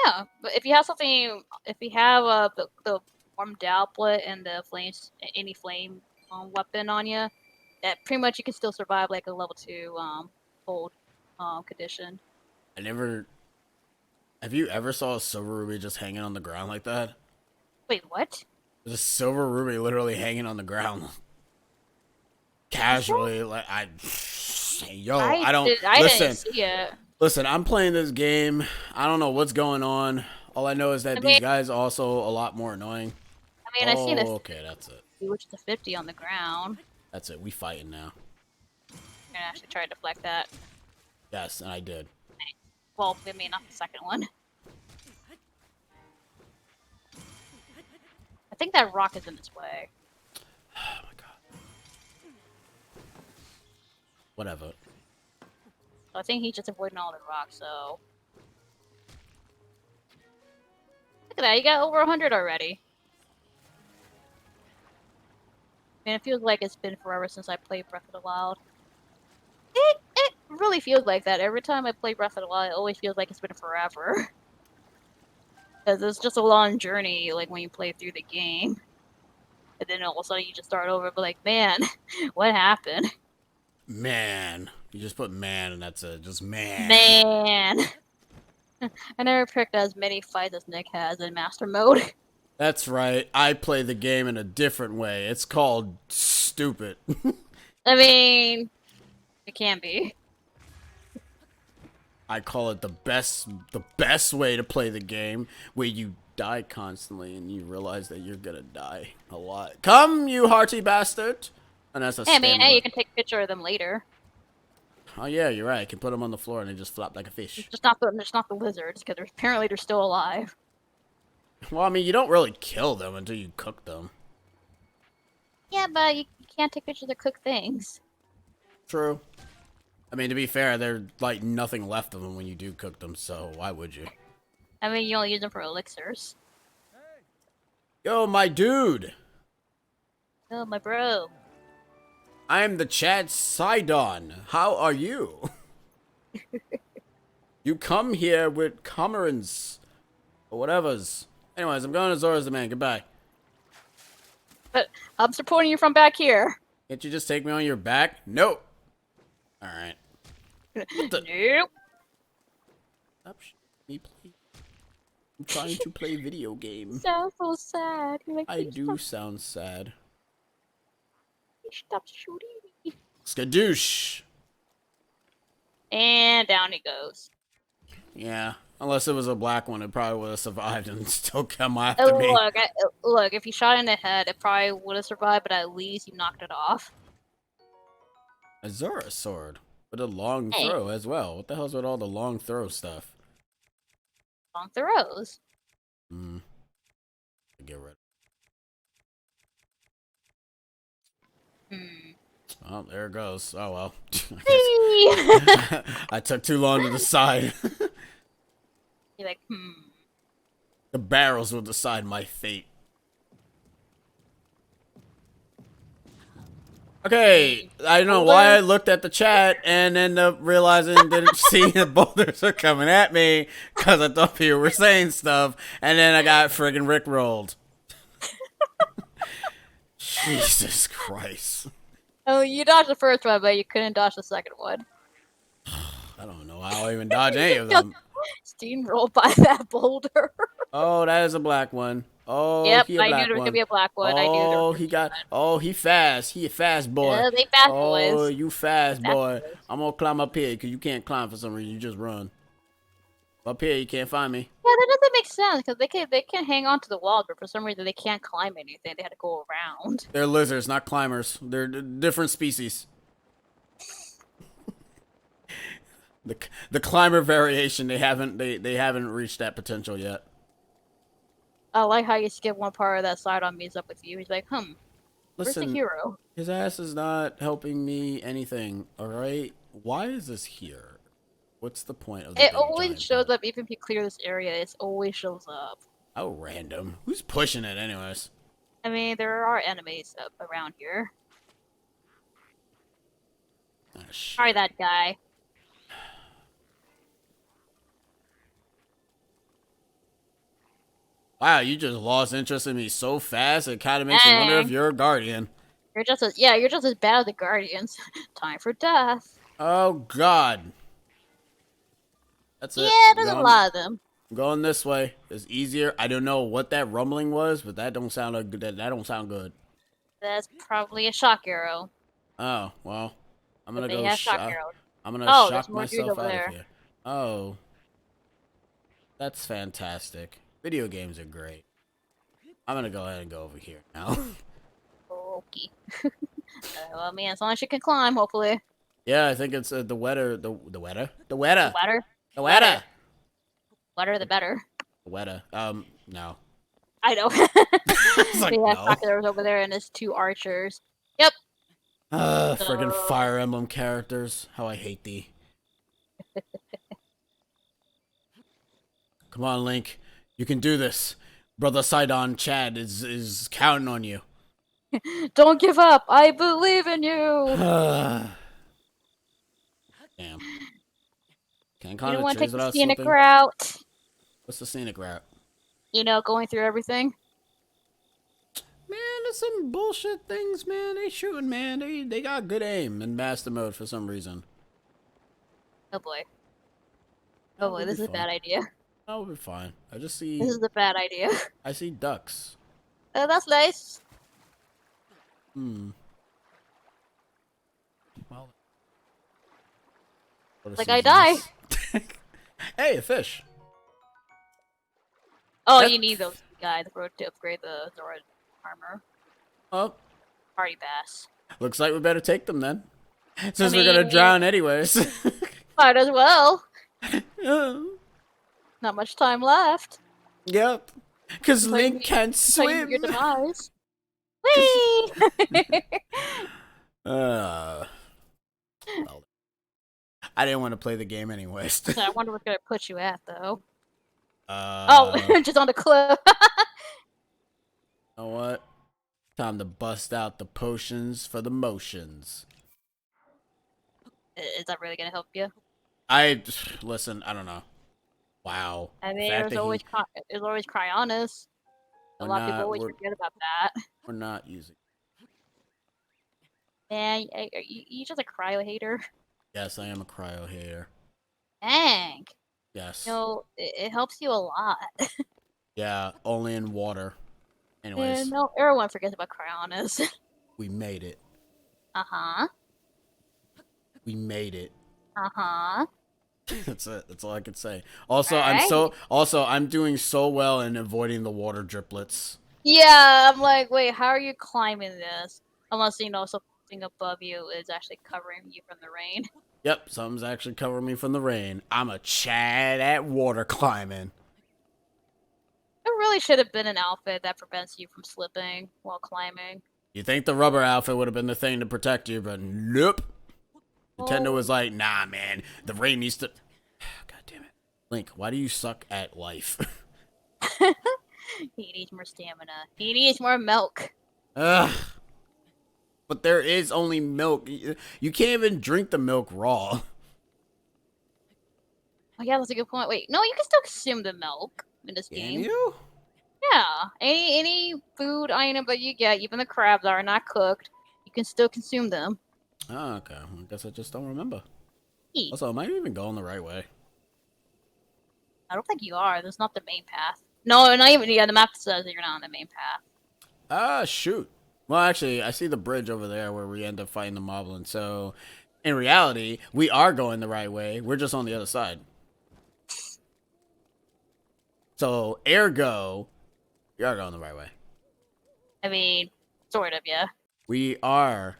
Speaker 2: Yeah, but if you have something, if you have the warm doublet and the flames, any flame weapon on you, that pretty much you can still survive like a level 2 cold condition.
Speaker 1: Have you ever saw a silver ruby just hanging on the ground like that?
Speaker 2: Wait, what?
Speaker 1: There's a silver ruby literally hanging on the ground. Casually, like I
Speaker 2: didn't see it.
Speaker 1: Listen, I'm playing this game. I don't know what's going on. All I know is that these guys are also a lot more annoying.
Speaker 2: I mean, I seen a
Speaker 1: okay, that's it.
Speaker 2: Which is a 50 on the ground.
Speaker 1: That's it. We fighting now.
Speaker 2: I'm gonna actually try to deflect that.
Speaker 1: Yes, and I did.
Speaker 2: Well, I mean, not the second one. I think that rock is in its way.
Speaker 1: Oh my god. Whatever.
Speaker 2: So I think he's just avoiding all the rocks, so... Look at that, you got over 100 already. Man, it feels like it's been forever since I played Breath of the Wild. It really feels like that. Every time I play Breath of the Wild, it always feels like it's been forever. Because it's just a long journey, like, when you play through the game. And then all of a sudden you just start over, but like, man, what happened?
Speaker 1: Man. You just put man and that's it. Just man.
Speaker 2: Man. I never picked as many fights as Nick has in Master Mode.
Speaker 1: That's right. I play the game in a different way. It's called stupid.
Speaker 2: I mean, it can be.
Speaker 1: I call it the best way to play the game, where you die constantly and you realize that you're gonna die a lot. Come, you hearty bastard! And that's a
Speaker 2: Hey, man, hey, you can take a picture of them later.
Speaker 1: Oh yeah, you're right. I can put them on the floor and they just flop like a fish.
Speaker 2: Just not the lizards, because apparently they're still alive.
Speaker 1: Well, I mean, you don't really kill them until you cook them.
Speaker 2: Yeah, but you can't take pictures of cooked things.
Speaker 1: True. I mean, to be fair, there's like nothing left of them when you do cook them, so why would you?
Speaker 2: I mean, you only use them for elixirs.
Speaker 1: Yo, my dude!
Speaker 2: Oh, my bro.
Speaker 1: I'm the Chad Sidon. How are you? You come here with comrades. Or whatever's. Anyways, I'm going to Zora's the Man. Goodbye.
Speaker 2: But I'm supporting you from back here.
Speaker 1: Can't you just take me on your back? Nope. Alright.
Speaker 2: Nope.
Speaker 1: Stop me, please. I'm trying to play video games.
Speaker 2: Sounds so sad. Like,
Speaker 1: I do sound sad.
Speaker 2: Stop shooting me.
Speaker 1: Skadoosh.
Speaker 2: And down he goes.
Speaker 1: Yeah. Unless it was a black one, it probably would have survived and still come after me.
Speaker 2: Look, if you shot in the head, it probably would have survived, but at least you knocked it off.
Speaker 1: A Zora sword. With a long throw as well. What the hell's with all the long throw stuff?
Speaker 2: Long throws.
Speaker 1: Get rid. Oh, there it goes. Oh well. I took too long to decide.
Speaker 2: You're like,
Speaker 1: The barrels will decide my fate. Okay, I don't know why I looked at the chat and ended up realizing didn't see the boulders are coming at me because I thought people were saying stuff, and then I got friggin' rickrolled. Jesus Christ.
Speaker 2: oh, you dodged the first one, but you couldn't dodge the second one.
Speaker 1: I don't know how I even dodge any of them.
Speaker 2: steamrolled by that boulder.
Speaker 1: Oh, that is a black one. Oh,
Speaker 2: Yep,
Speaker 1: he a
Speaker 2: I knew
Speaker 1: black
Speaker 2: there was gonna
Speaker 1: one.
Speaker 2: be a black one. I knew there was
Speaker 1: Oh,
Speaker 2: gonna
Speaker 1: he
Speaker 2: be
Speaker 1: got. Oh, he fast. He a fast
Speaker 2: one.
Speaker 1: boy.
Speaker 2: Yeah, they fast
Speaker 1: Oh,
Speaker 2: boys.
Speaker 1: you
Speaker 2: They
Speaker 1: fast
Speaker 2: fast
Speaker 1: boy.
Speaker 2: boys.
Speaker 1: I'm gonna climb up here because you can't climb for some reason. You just run. Up here, you can't find me.
Speaker 2: Yeah, that doesn't make sense because they can hang on to the wall, but for some reason they can't climb anything. They had to go around.
Speaker 1: They're lizards, not climbers. They're different species. The climber variation, they haven't reached that potential yet.
Speaker 2: I like how you skip one part of that side on meets up with you. He's like, where's the
Speaker 1: Listen,
Speaker 2: hero?
Speaker 1: his ass is not helping me anything. All right, why is this here? What's the point of the
Speaker 2: It
Speaker 1: big
Speaker 2: always
Speaker 1: giant
Speaker 2: shows
Speaker 1: pole?
Speaker 2: up, even if you clear this area, it always shows up.
Speaker 1: How random. Who's pushing it, anyways?
Speaker 2: I mean, there are enemies up around here.
Speaker 1: Ah, shit.
Speaker 2: Try that guy.
Speaker 1: Wow, you just lost interest in me so fast. It kind of makes me wonder if
Speaker 2: Dang.
Speaker 1: you're a guardian.
Speaker 2: You're just as bad as the Guardians. Time for death.
Speaker 1: Oh God. That's it.
Speaker 2: Yeah, there's a lot of them.
Speaker 1: Going this way is easier. I don't know what that rumbling was, but that don't sound like that don't sound good.
Speaker 2: That's probably a shock arrow.
Speaker 1: Oh well, I'm
Speaker 2: But
Speaker 1: gonna
Speaker 2: they
Speaker 1: go.
Speaker 2: have shock arrows.
Speaker 1: I'm gonna
Speaker 2: Oh, there's
Speaker 1: shock
Speaker 2: more dudes
Speaker 1: myself
Speaker 2: over
Speaker 1: out of
Speaker 2: there.
Speaker 1: here. Oh, that's fantastic. Video games are great. I'm gonna go ahead and go over here now.
Speaker 2: Okay. Well, I mean, as long as you can climb, hopefully.
Speaker 1: Yeah, I think it's the wetter, the wetter, the
Speaker 2: The
Speaker 1: wetter,
Speaker 2: wetter,
Speaker 1: the wetter,
Speaker 2: wetter the better.
Speaker 1: the wetter. No.
Speaker 2: I know.
Speaker 1: It's like
Speaker 2: Yeah,
Speaker 1: no.
Speaker 2: shock arrows over there, and there's two archers. Yep.
Speaker 1: Friggin'
Speaker 2: So,
Speaker 1: Fire Emblem characters. How I hate thee. Come on, Link. You can do this. Brother Sidon Chad is counting on you.
Speaker 2: don't give up. I believe in you.
Speaker 1: Damn. Can I
Speaker 2: You
Speaker 1: climb
Speaker 2: don't
Speaker 1: the
Speaker 2: want to
Speaker 1: trees
Speaker 2: take the
Speaker 1: without
Speaker 2: scenic
Speaker 1: slipping?
Speaker 2: route.
Speaker 1: What's the scenic route?
Speaker 2: You know, going through everything.
Speaker 1: Man, there's some bullshit things, man. They shooting, man. They got good aim in master mode for some reason.
Speaker 2: Oh boy.
Speaker 1: That
Speaker 2: Oh boy,
Speaker 1: would
Speaker 2: this
Speaker 1: be
Speaker 2: is a
Speaker 1: fun.
Speaker 2: bad idea.
Speaker 1: That would be fine. I just
Speaker 2: This
Speaker 1: see
Speaker 2: is a bad idea.
Speaker 1: I see ducks.
Speaker 2: That's nice.
Speaker 1: Hmm. Well,
Speaker 2: Like I die.
Speaker 1: Hey, a fish.
Speaker 2: Oh,
Speaker 1: That-
Speaker 2: you need those guys to upgrade the Zora armor.
Speaker 1: Oh,
Speaker 2: Party bass.
Speaker 1: looks like we better take them then. Since we're
Speaker 2: mean,
Speaker 1: gonna drown anyways.
Speaker 2: Might as well. Not much time left.
Speaker 1: Yep. Because
Speaker 2: Until
Speaker 1: Link
Speaker 2: you-
Speaker 1: can't
Speaker 2: until you meet
Speaker 1: swim.
Speaker 2: your demise. Whee!
Speaker 1: Well, I didn't want to play the game anyways.
Speaker 2: So I wonder what's gonna put you at though.
Speaker 1: You
Speaker 2: Oh, just on the cliff.
Speaker 1: know what? Time to bust out the potions for the motions.
Speaker 2: Is that really gonna help you?
Speaker 1: Listen, I don't know. Wow.
Speaker 2: I
Speaker 1: The
Speaker 2: mean,
Speaker 1: fact that
Speaker 2: there's always Cryonis. A lot of people always forget about that.
Speaker 1: we're not using.
Speaker 2: Man, you just a cryo hater.
Speaker 1: Yes, I am a cryo hater.
Speaker 2: Dang.
Speaker 1: Yes.
Speaker 2: You know, it helps you a lot.
Speaker 1: Yeah, only in water. Anyways,
Speaker 2: And no, everyone forgets about Cryonis.
Speaker 1: we made it.
Speaker 2: Uh-huh.
Speaker 1: We made it.
Speaker 2: Uh-huh.
Speaker 1: That's it. That's all I can say. Also,
Speaker 2: Alright.
Speaker 1: I'm doing so well in avoiding the water driplets.
Speaker 2: Yeah, I'm like, wait, how are you climbing this? Unless, you know, something above you is actually covering you from the rain.
Speaker 1: Yep, something's actually covering me from the rain. I'm a Chad at water climbing.
Speaker 2: There really should have been an outfit that prevents you from slipping while climbing.
Speaker 1: You think the rubber outfit would have been the thing to protect you, but nope. Nintendo
Speaker 2: Oh.
Speaker 1: was like, nah, man, the rain needs to. God damn it. Link, why do you suck at life?
Speaker 2: He needs more stamina. He needs more milk.
Speaker 1: Ugh. But there is only milk. You can't even drink the milk raw.
Speaker 2: Oh yeah, that's a good point. Wait, no, you can still consume the milk in this
Speaker 1: Can
Speaker 2: game.
Speaker 1: you?
Speaker 2: Yeah, any food item that you get, even the crabs are not cooked, you can still consume them.
Speaker 1: Oh, okay. I guess I just don't remember.
Speaker 2: Eat.
Speaker 1: Also, am I even going the right way?
Speaker 2: I don't think you are. That's not the main path. No, not even. Yeah, the map says that you're not on the main path.
Speaker 1: Ah, shoot. Well, actually, I see the bridge over there where we end up fighting the moblin. So, in reality, we are going the right way. We're just on the other side. So, ergo, we are going the right way.
Speaker 2: I mean, sort of, yeah.
Speaker 1: We are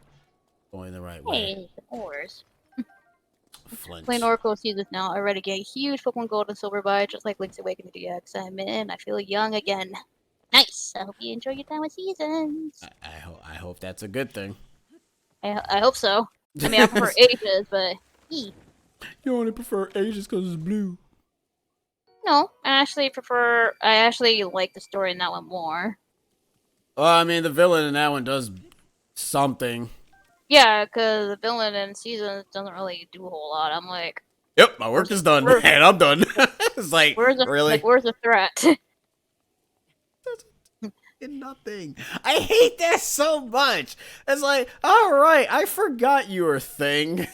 Speaker 1: going the right way.
Speaker 2: Hey, the ores.
Speaker 1: Flint.
Speaker 2: Playing Oracle seasons now. Already get huge Pokemon Gold and Silver by just like Link's Awakening DX. I'm in. I feel young again. Nice. I hope you enjoy your time with seasons.
Speaker 1: I hope that's a good thing.
Speaker 2: I hope so. I mean, I prefer ages, but
Speaker 1: you only prefer ages because it's blue.
Speaker 2: No, I actually like the story in that one more.
Speaker 1: Well, I mean, the villain in that one does something.
Speaker 2: Yeah, because the villain in seasons doesn't really do a whole lot. I'm like,
Speaker 1: yep, my work is done, and I'm done. It's like, really?
Speaker 2: Where's the threat?
Speaker 1: Nothing. I hate that so much. It's like, all right, I forgot you were a thing.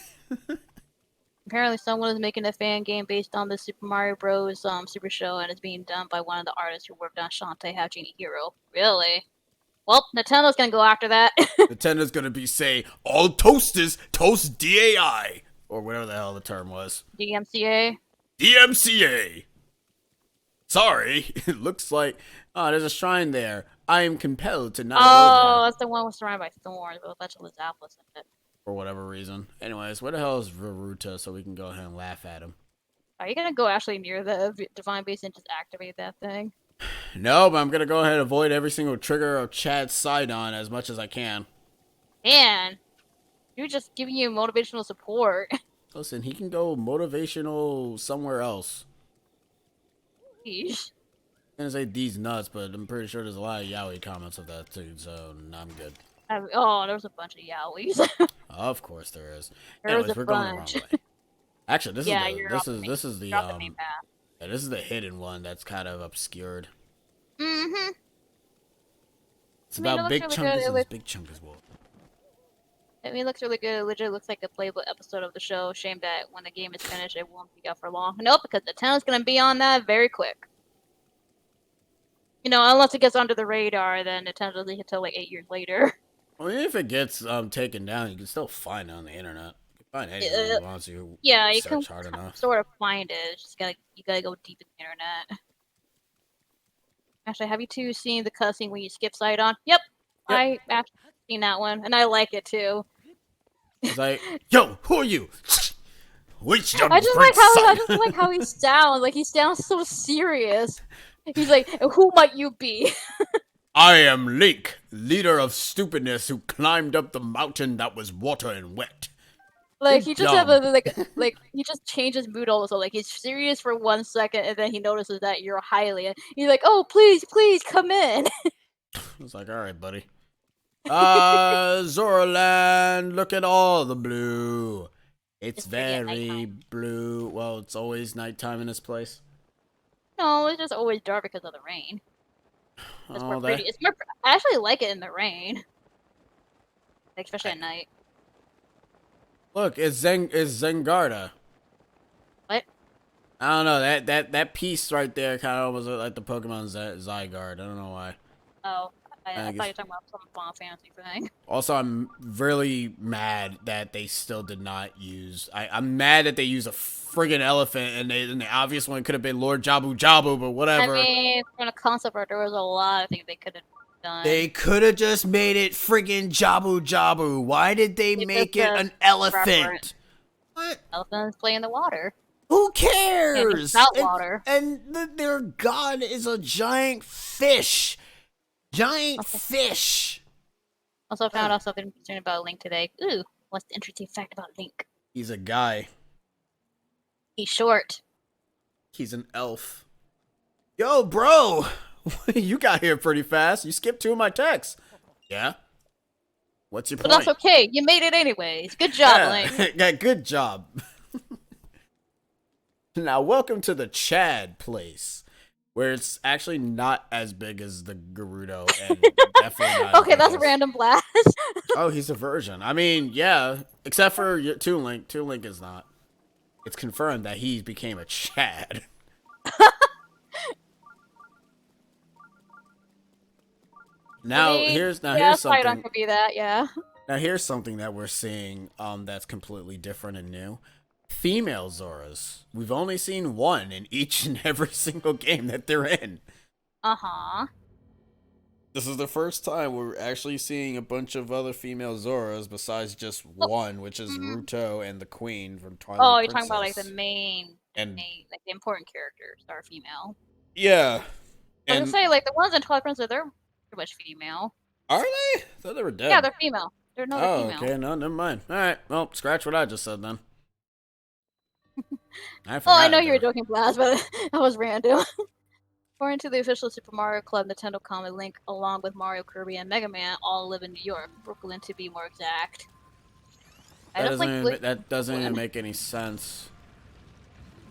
Speaker 2: Apparently, someone is making a fan game based on the Super Mario Bros. Super Show, and it's being done by one of the artists who worked on Shantae Have Genie Hero. Really? Well, Nintendo's gonna go after that.
Speaker 1: Nintendo's gonna be say, all toasters toast DAI, or whatever the hell the term was.
Speaker 2: DMCA.
Speaker 1: DMCA. Sorry, it looks like there's a shrine there. I am compelled to not go there.
Speaker 2: That's the one was surrounded by thorns with a bunch of Lizalfos in it.
Speaker 1: For whatever reason. Anyways, where the hell is Veruta so we can go ahead and laugh at him?
Speaker 2: Are you gonna go actually near the Divine Base and just activate that thing?
Speaker 1: No, but I'm gonna go ahead and avoid every single trigger of Chad's Sidon as much as I can.
Speaker 2: Man, you're just giving you motivational support.
Speaker 1: Listen, he can go motivational somewhere else.
Speaker 2: Yeesh.
Speaker 1: I'm gonna say these nuts, but I'm pretty sure there's a lot of yaoi comments of that too, so I'm good.
Speaker 2: There's a bunch of yaois.
Speaker 1: Of course there is.
Speaker 2: There's
Speaker 1: Anyways, we're going the wrong way. Actually, this is the this is the hidden one that's kind of obscured.
Speaker 2: Mm-hmm.
Speaker 1: It's about Big Chungus and Big Chungus Wolf.
Speaker 2: I mean, it looks really good. It legit looks like a playable episode of the show. Shame that when the game is finished, it won't be out for long. Nope, because the town's gonna be on that very quick. You know, unless it gets under the radar, then Nintendo doesn't hit until like 8 years later.
Speaker 1: Well, even if it gets taken down, you can still find it on the internet. You can find anything once you search hard enough.
Speaker 2: Sort of find it. It's just you gotta go deep in the internet. Actually, have you two seen the cutscene when you skip Sidon? Yep. I actually seen that one, and I like it too.
Speaker 1: It's like, yo, who are you? Which
Speaker 2: I just like how he sounds. Like he sounds so serious. He's like, who might you be?
Speaker 1: I am Link, leader of stupidness who climbed up the mountain that was water and wet.
Speaker 2: Like he just he just changes mood also. Like he's serious for 1 second, and then he notices that you're Hylia. He's like, "Oh, please, come in."
Speaker 1: It's like, all right, buddy. Zoraland, look at all the blue. It's very blue. Well, it's always nighttime in this place.
Speaker 2: No, it's just always dark because of the rain. It's more pretty. I actually like it in the rain, especially at night.
Speaker 1: Look, it's Zengarda.
Speaker 2: What?
Speaker 1: I don't know. That piece right there kind of almost looked like the Pokemon Zygarde. I don't know why.
Speaker 2: Oh, I thought you were talking about some Final Fantasy thing.
Speaker 1: Also, I'm really mad that they still did not use. I'm mad that they used a friggin' elephant, and the obvious one could have been Lord Jabu Jabu, but whatever.
Speaker 2: I mean, from a concept art, there was a lot I think they could have done.
Speaker 1: They could have just made it friggin' Jabu Jabu. Why did they make it an elephant? What?
Speaker 2: Elephants play in the water.
Speaker 1: Who cares?
Speaker 2: Salt water.
Speaker 1: And their god is a giant fish. Fish.
Speaker 2: Also found out something interesting about Link today. Ooh, what's the interesting fact about Link?
Speaker 1: He's a guy.
Speaker 2: He's short.
Speaker 1: He's an elf. Yo, bro! You got here pretty fast. You skipped 2 of my texts. Yeah? What's your point?
Speaker 2: But that's okay. You made it anyways. Good job, Link.
Speaker 1: Yeah, good job. Now, welcome to the Chad place, where it's actually not as big as the Gerudo, and definitely not.
Speaker 2: Okay, that's a random blast.
Speaker 1: Oh, he's a version. I mean, yeah, except for Toon Link. Toon Link is not. It's confirmed that he became a Chad. Now here's
Speaker 2: Sidon
Speaker 1: something.
Speaker 2: could be that, yeah.
Speaker 1: Now here's something that we're seeing that's completely different and new. Female Zoras. We've only seen one in each and every single game that they're in.
Speaker 2: Uh-huh.
Speaker 1: This is the first time we're actually seeing a bunch of other female Zoras besides just
Speaker 2: Oh,
Speaker 1: one, which is
Speaker 2: mhm.
Speaker 1: Ruto and the Queen from
Speaker 2: Oh,
Speaker 1: Twilight
Speaker 2: you're talking about like the
Speaker 1: Princess.
Speaker 2: main,
Speaker 1: And
Speaker 2: like the important characters are female.
Speaker 1: yeah,
Speaker 2: I was gonna
Speaker 1: and
Speaker 2: say like the ones in Twilight Princess, they're pretty much female.
Speaker 1: are they? I thought they were
Speaker 2: Yeah,
Speaker 1: dead.
Speaker 2: they're female. They're
Speaker 1: Oh,
Speaker 2: female.
Speaker 1: okay, no, never mind. All right, well, scratch what I just said then. I
Speaker 2: Oh, I
Speaker 1: forgot
Speaker 2: know
Speaker 1: it.
Speaker 2: you were joking, Blast, but that was random. According to the official Super Mario Club Nintendo comic, Link, along with Mario, Kirby, and Mega Man, all live in New York, Brooklyn to be more exact. I don't like
Speaker 1: That doesn't even
Speaker 2: Brooklyn.
Speaker 1: make any sense.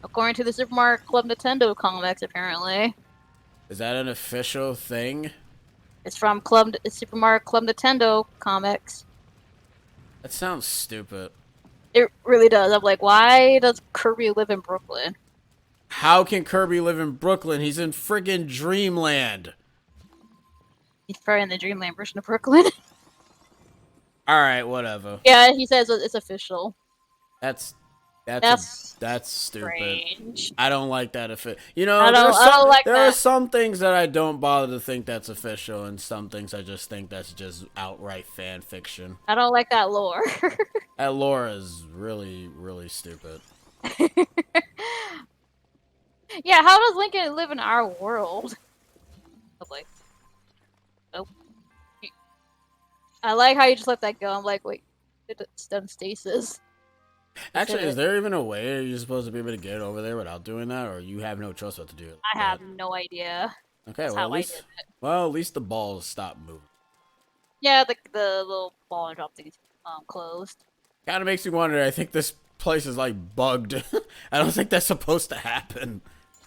Speaker 2: According to the Super Mario Club Nintendo comics, apparently.
Speaker 1: Is that an official thing?
Speaker 2: It's from Super Mario Club Nintendo comics.
Speaker 1: That sounds stupid.
Speaker 2: It really does. I'm like, why does Kirby live in Brooklyn?
Speaker 1: How can Kirby live in Brooklyn? He's in friggin' Dreamland.
Speaker 2: He's probably in the Dreamland version of Brooklyn.
Speaker 1: All right, whatever.
Speaker 2: Yeah, he says it's official.
Speaker 1: That's stupid.
Speaker 2: Strange.
Speaker 1: I don't like that.
Speaker 2: I don't like
Speaker 1: there are
Speaker 2: that.
Speaker 1: some things that I don't bother to think that's official, and some things I just think that's just outright fan fiction.
Speaker 2: I don't like that lore.
Speaker 1: That lore is really, really stupid.
Speaker 2: Yeah, how does Lincoln live in our world? I'm like, nope. I like how you just let that go. I'm like, wait, it's done stasis.
Speaker 1: Actually, is there even a way you're supposed to be able to get over there without doing that, or you have no choice but to do it?
Speaker 2: I have no idea.
Speaker 1: Okay,
Speaker 2: That's
Speaker 1: well
Speaker 2: how I did it.
Speaker 1: at least the balls stop moving.
Speaker 2: Yeah, the little ball and drop things closed.
Speaker 1: Kind of makes me wonder. I think this place is like bugged. I don't think that's supposed to happen.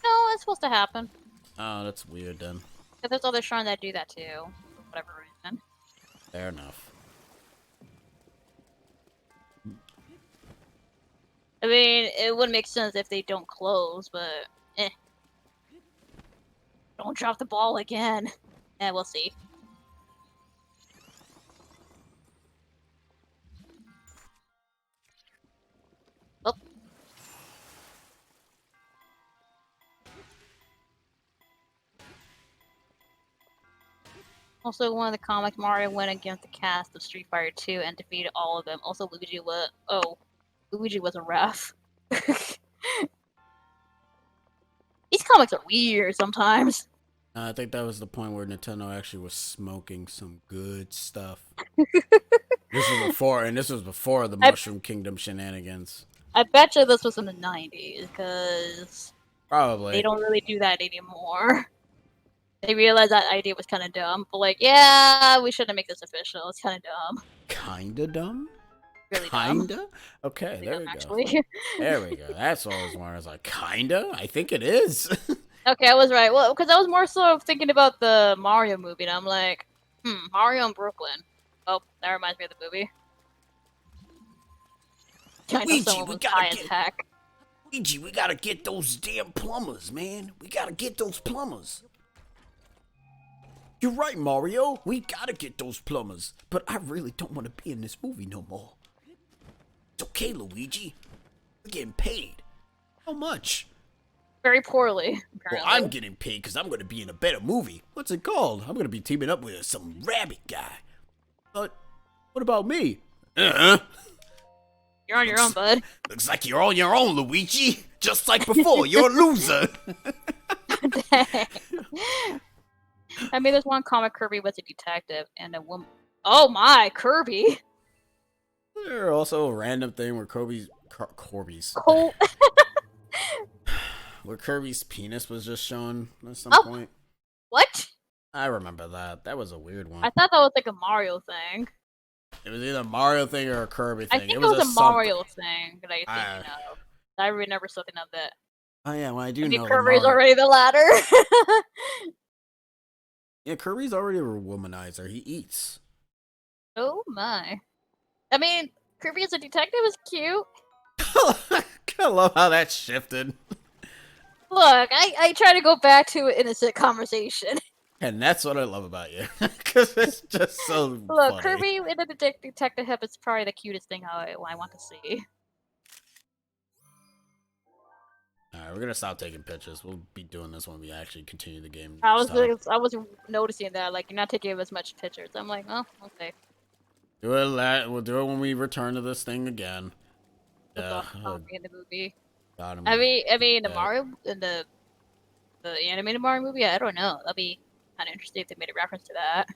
Speaker 2: No, it's supposed to happen.
Speaker 1: Oh, that's weird then.
Speaker 2: But there's other shrines that do that too, for whatever reason.
Speaker 1: Fair enough.
Speaker 2: I mean, it would make sense if they don't close, but eh. Don't drop the ball again. Yeah, we'll see. Oh. Also, one of the comics, Mario went against the cast of Street Fighter 2 and defeated all of them. Also, Luigi was a ref. These comics are weird sometimes.
Speaker 1: I think that was the point where Nintendo actually was smoking some good stuff. This was before the Mushroom Kingdom shenanigans.
Speaker 2: I bet you this was in the 90s, because
Speaker 1: Probably.
Speaker 2: they don't really do that anymore. They realized that idea was kind of dumb, but like, yeah, we shouldn't make this official. It's kind of dumb.
Speaker 1: Kinda dumb?
Speaker 2: Really
Speaker 1: Kinda?
Speaker 2: dumb.
Speaker 1: Okay,
Speaker 2: Really
Speaker 1: there
Speaker 2: dumb,
Speaker 1: we go.
Speaker 2: actually.
Speaker 1: There we go. That's what I was wondering. I was like, kinda? I think it is.
Speaker 2: Okay, I was right. Well, because I was more so thinking about the Mario movie, and I'm like, Mario in Brooklyn. Oh, that reminds me of the movie. I know someone was high as heck.
Speaker 1: Luigi, we gotta get those damn plumbers, man. We gotta get those plumbers. You're right, Mario. We gotta get those plumbers. But I really don't want to be in this movie no more. It's okay, Luigi. We're getting paid. How much?
Speaker 2: Very poorly, apparently.
Speaker 1: Well, I'm getting paid because I'm going to be in a better movie. What's it called? I'm going to be teaming up with some rabbit guy. But what about me?
Speaker 2: You're on your own, bud.
Speaker 1: Looks like you're on your own, Luigi. Just like before, you're a loser.
Speaker 2: Dang. I mean, there's one comic Kirby was a detective and a woman. Oh my, Kirby!
Speaker 1: There's also a random thing where Kirby's where Kirby's penis was just shown at some point.
Speaker 2: What?
Speaker 1: I remember that. That was a weird one.
Speaker 2: I thought that was like a Mario thing.
Speaker 1: It was either a Mario thing or a Kirby thing.
Speaker 2: I think it was a Mario thing that I thinking of. I remember something of that.
Speaker 1: Oh yeah, well I do know.
Speaker 2: Kirby's already the latter.
Speaker 1: Yeah, Kirby's already a womanizer. He eats.
Speaker 2: Oh my. I mean, Kirby as a detective is cute.
Speaker 1: I love how that shifted.
Speaker 2: Look, I try to go back to an innocent conversation.
Speaker 1: And that's what I love about you. Because it's just so
Speaker 2: Look,
Speaker 1: funny.
Speaker 2: Kirby in the Detective Hub is probably the cutest thing I want to see.
Speaker 1: Alright, we're gonna stop taking pictures. We'll be doing this when we actually continue the game.
Speaker 2: I was noticing that, like, you're not taking as much pictures. I'm like, oh, okay.
Speaker 1: We'll do it when we return to this thing again.
Speaker 2: The in the movie.
Speaker 1: God,
Speaker 2: I mean, the Mario in the animated Mario movie. I don't know. That'd be kind of interesting if they made a reference to that.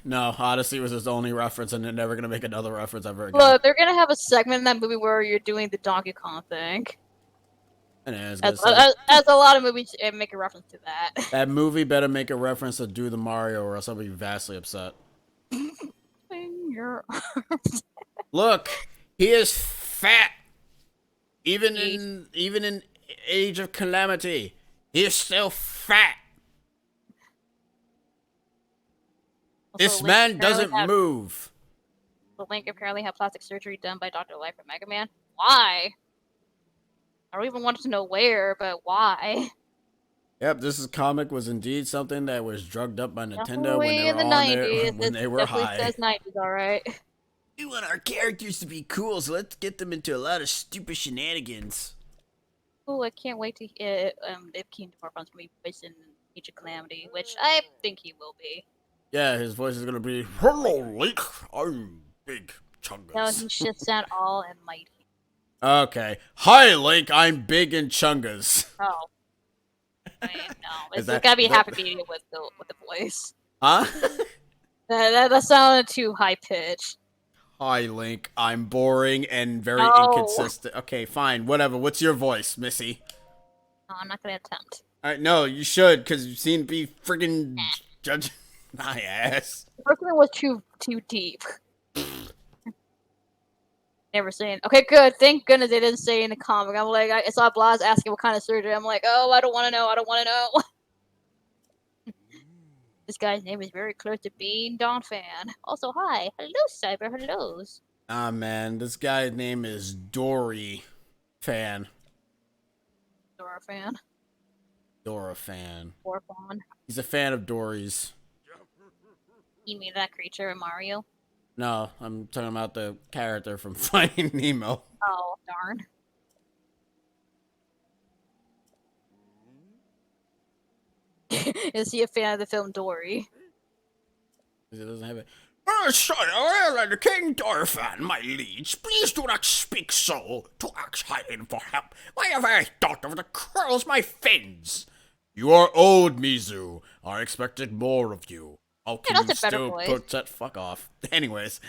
Speaker 1: No, Odyssey was his only reference, and they're never gonna make another reference ever again.
Speaker 2: Look, they're gonna have a segment in that movie where you're doing the Donkey Kong thing.
Speaker 1: And
Speaker 2: as a lot of movies make a reference to that.
Speaker 1: That movie better make a reference to Do the Mario, or else I'll be vastly upset. Look, he is fat. Even in Age of Calamity, he is still fat. Also, this man doesn't move.
Speaker 2: The Link apparently had plastic surgery done by Dr. Light for Mega Man. Why? I don't even want to know where, but why?
Speaker 1: Yep, this comic was indeed something that was drugged up by Nintendo when they were high.
Speaker 2: Says 90s, all right.
Speaker 1: We want our characters to be cool, so let's get them into a lot of stupid shenanigans.
Speaker 2: Oh, I can't wait to hear if Kingdom Hearts will be voiced in Age of Calamity, which I think he will be.
Speaker 1: Yeah, his voice is gonna be, "Hello, Link. I'm Big Chungus."
Speaker 2: No, he should sound all and mighty.
Speaker 1: Okay. Hi, Link. I'm Big and Chungus.
Speaker 2: Oh. Wait, no, it's gotta be Happy Meal with the voice.
Speaker 1: Huh?
Speaker 2: that sounded too high pitched.
Speaker 1: Hi, Link. I'm boring and very inconsistent. Okay, fine. Whatever. What's your voice, Missy?
Speaker 2: No, I'm not gonna attempt.
Speaker 1: Alright, no, you should, because you seem to be friggin' judging my ass.
Speaker 2: The first one was too deep. Never saying. Okay, good. Thank goodness they didn't say in the comic. I'm like, I saw Blas asking what kind of surgery. I'm like, oh, I don't want to know. I don't want to know. This guy's name is very close to being Don Fan. Also, hi. Hello, Cyber. Hellos.
Speaker 1: Ah, man. This guy's name is Dory Fan.
Speaker 2: Dora Fan.
Speaker 1: Dora Fan.
Speaker 2: Dora Fan.
Speaker 1: He's a fan of Dory's.
Speaker 2: You mean that creature in Mario?
Speaker 1: No, I'm talking about the character from Finding Nemo.
Speaker 2: Oh, darn. Is he a fan of the film Dory?
Speaker 1: He doesn't have it. Sire, King Dorphan, my liege, please do not speak so to ask Hylian for help. Why have I thought of the curls my fins? You are old, Mizu. I expected more of you. How can you still protect? Fuck off. Anyways,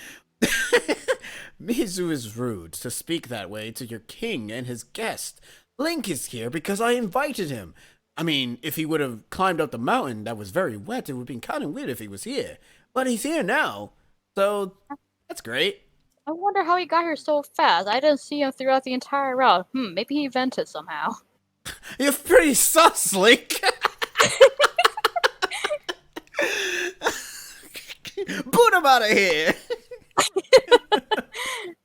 Speaker 1: Mizu is rude to speak that way to your king and his guest. Link is here because I invited him. I mean, if he would have climbed up the mountain that was very wet, it would have been kind of weird if he was here. But he's here now, so that's great.
Speaker 2: I wonder how he got here so fast. I didn't see him throughout the entire route. Maybe he vented somehow.
Speaker 1: You're pretty sus, Link. Boot him out of here.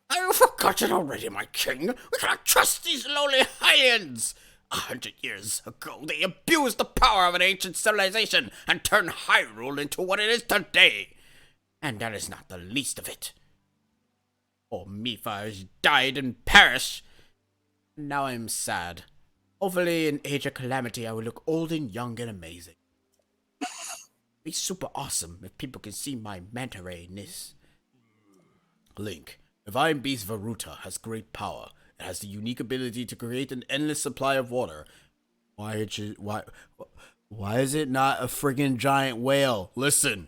Speaker 1: I've forgotten already, my king. We cannot trust these lowly Hylians. 100 years ago, they abused the power of an ancient civilization and turned Hyrule into what it is today. And that is not the least of it. Poor Mipha has died and perished. Now I'm sad. Hopefully in Age of Calamity I will look old and young and amazing. Be super awesome if people can see my manta ray-ness. Link, Divine Beast Varuta has great power. It has the unique ability to create an endless supply of water. Why is it not a friggin' giant whale? Listen,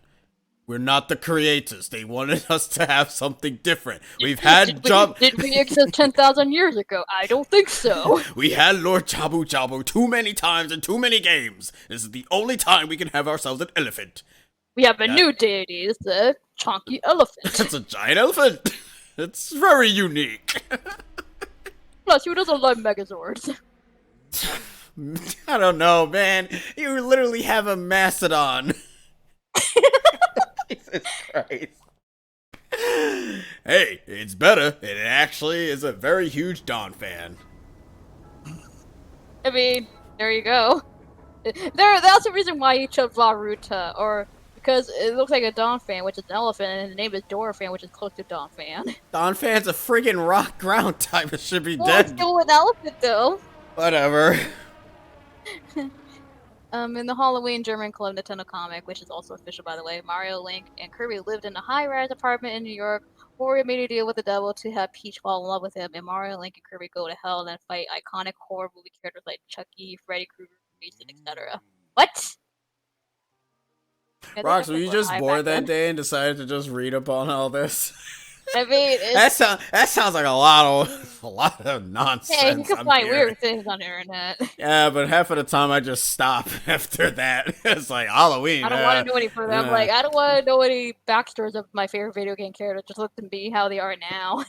Speaker 1: we're not the creators. They wanted us to have something different. We've had
Speaker 2: Did we exist 10,000 years ago? I don't think so.
Speaker 1: We had Lord Jabu Jabu too many times in too many games. This is the only time we can have ourselves an elephant.
Speaker 2: We have a new deity. It's a chunky elephant.
Speaker 1: It's a giant elephant. It's very unique.
Speaker 2: Plus, who doesn't love Megazords?
Speaker 1: I don't know, man. You literally have a mastodon. Jesus Christ. Hey, it's better. It actually is a very huge Dawn fan.
Speaker 2: I mean, there you go. That's the reason why you chose Varuta, or because it looks like a Donphan, which is an elephant, and the name is Dorphan, which is close to Donphan.
Speaker 1: Donphan's a friggin' rock ground type. It should be
Speaker 2: Well, it's
Speaker 1: dead.
Speaker 2: still an elephant though.
Speaker 1: Whatever.
Speaker 2: In the Halloween German Club Nintendo comic, which is also official by the way, Mario, Link, and Kirby lived in a high-rise apartment in New York. Wario made a deal with the devil to have Peach fall in love with him, and Mario, Link, and Kirby go to hell and then fight iconic horror movie characters like Chucky, Freddy Krueger, Mason, etc. What? Yeah,
Speaker 1: Rox, were you just bored that day and decided to just read up on all this?
Speaker 2: I mean,
Speaker 1: that sounds like a lot of nonsense.
Speaker 2: Hey, you can find weird things on the internet.
Speaker 1: Yeah, but half of the time I just stop after that. It's like Halloween.
Speaker 2: I don't want to know any further. I'm like, I don't want to know any backstories of my favorite video game characters. Just let them be how they are now.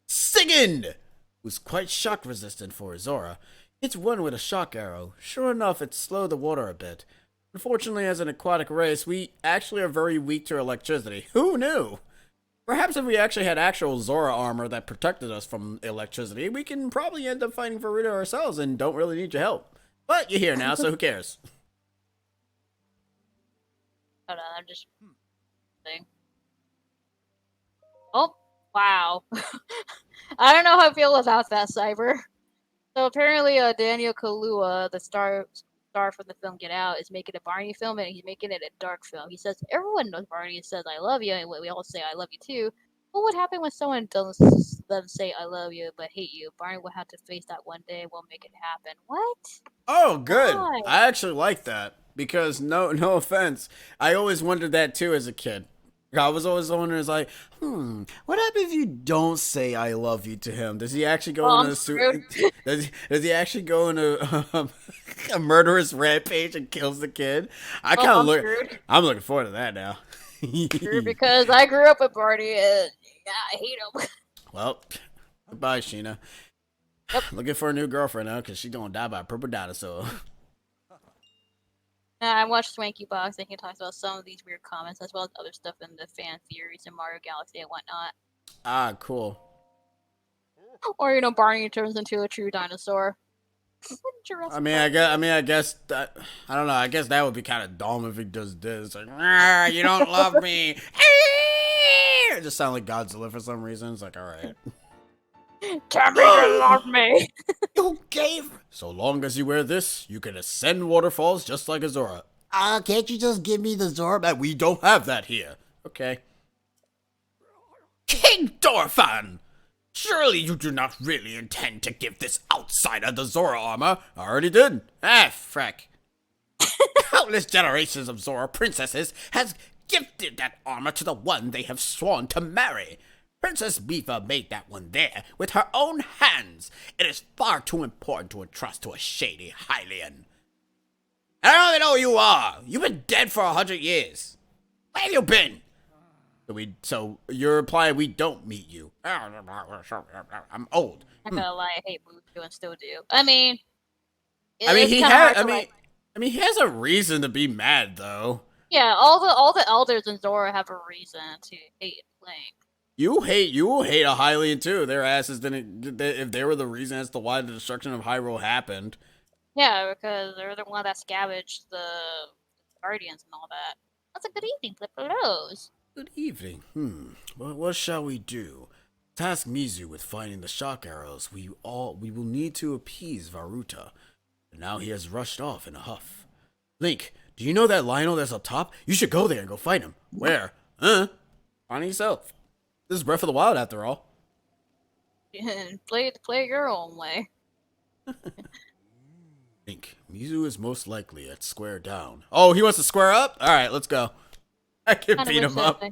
Speaker 1: Sigyn was quite shock resistant for Zora. Hits one with a shock arrow. Sure enough, it slowed the water a bit. Unfortunately, as an aquatic race, we actually are very weak to electricity. Who knew? Perhaps if we actually had actual Zora armor that protected us from electricity, we can probably end up fighting Varuta ourselves and don't really need your help. But you're here now, so who cares?
Speaker 2: Hold on, I'm just... Oh, wow. I don't know how I feel about that, Cyber. So apparently, Daniel Kaluuya, the star for the film Get Out, is making a Barney film, and he's making it a dark film. He says everyone knows Barney says "I love you," and we all say "I love you" too. What would happen when someone doesn't say "I love you" but hate you? Barney will have to face that one day. We'll make it happen. What?
Speaker 1: Oh, good.
Speaker 2: Why?
Speaker 1: I actually like that because no offense, I always wondered that too as a kid. I was always wondering, like, what happens if you don't say "I love you" to him? Does he actually go into does he actually go into a murderous rampage and kills the kid? I'm looking forward to that now.
Speaker 2: Because I grew up with Barney and I hate him.
Speaker 1: Well, goodbye, Sheena. Yep. Looking for a new girlfriend now because she's gonna die by a purple dinosaur.
Speaker 2: I watched Swanky Box and he talks about some of these weird comments as well as other stuff in the fan theories in Mario Galaxy and whatnot.
Speaker 1: Ah, cool.
Speaker 2: Or Barney turns into a true dinosaur.
Speaker 1: I guess that I don't know. I guess that would be kind of dumb if he does this. Like, you don't love me. It just sounds like Godzilla for some reason. It's like, all right.
Speaker 2: Tell me you love me.
Speaker 1: You gave. So long as you wear this, you can ascend waterfalls just like a Zora. Can't you just give me the Zora? We don't have that here. Okay. King Dorphan! Surely you do not really intend to give this outsider the Zora armor. I already did. Ah, frack. Countless generations of Zora princesses has gifted that armor to the one they have sworn to marry. Princess Mifa made that one there with her own hands. It is far too important to entrust to a shady Hylian. I don't even know who you are. You've been dead for 100 years. Where have you been? So your reply, we don't meet you. I'm old.
Speaker 2: I'm not gonna lie, I hate Mushu and still do. I mean,
Speaker 1: he has a reason to be mad though.
Speaker 2: Yeah, all the elders in Zora have a reason to hate Link.
Speaker 1: You will hate a Hylian too. Their asses if they were the reason as to why the destruction of Hyrule happened.
Speaker 2: Yeah, because they're the one that scavenged the Guardians and all that. That's a good evening, Flipperos.
Speaker 1: Good evening. What shall we do? Task Mizu with finding the shock arrows. We will need to appease Varuta. But now he has rushed off in a huff. Link, do you know that Lionel that's up top? You should go there and go fight him. Where? Find yourself. This is Breath of the Wild, after all.
Speaker 2: Play your own way.
Speaker 1: Link, Mizu is most likely at square down. Oh, he wants to square up? Alright, let's go. I can beat him up.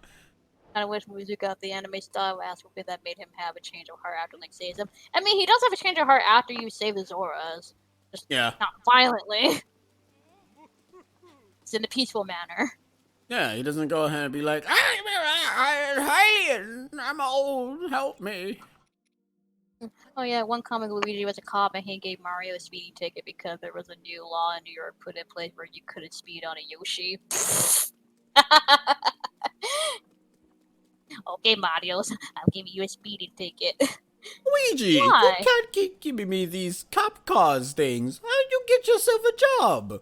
Speaker 2: I wish Mizu got the anime style ass whooping that made him have a change of heart after Link saves him. I mean, he does have a change of heart after you save the Zoras. Just not violently. It's in a peaceful manner.
Speaker 1: Yeah, he doesn't go ahead and be like, I'm Hylian, I'm old, help me.
Speaker 2: Oh yeah, one comic Luigi was a cop and he gave Mario a speeding ticket because there was a new law in New York put in place where you couldn't speed on a Yoshi. Okay, Mario, I'm giving you a speeding ticket.
Speaker 1: Luigi, you can't keep giving me these cop cars things. How did you get get yourself a job.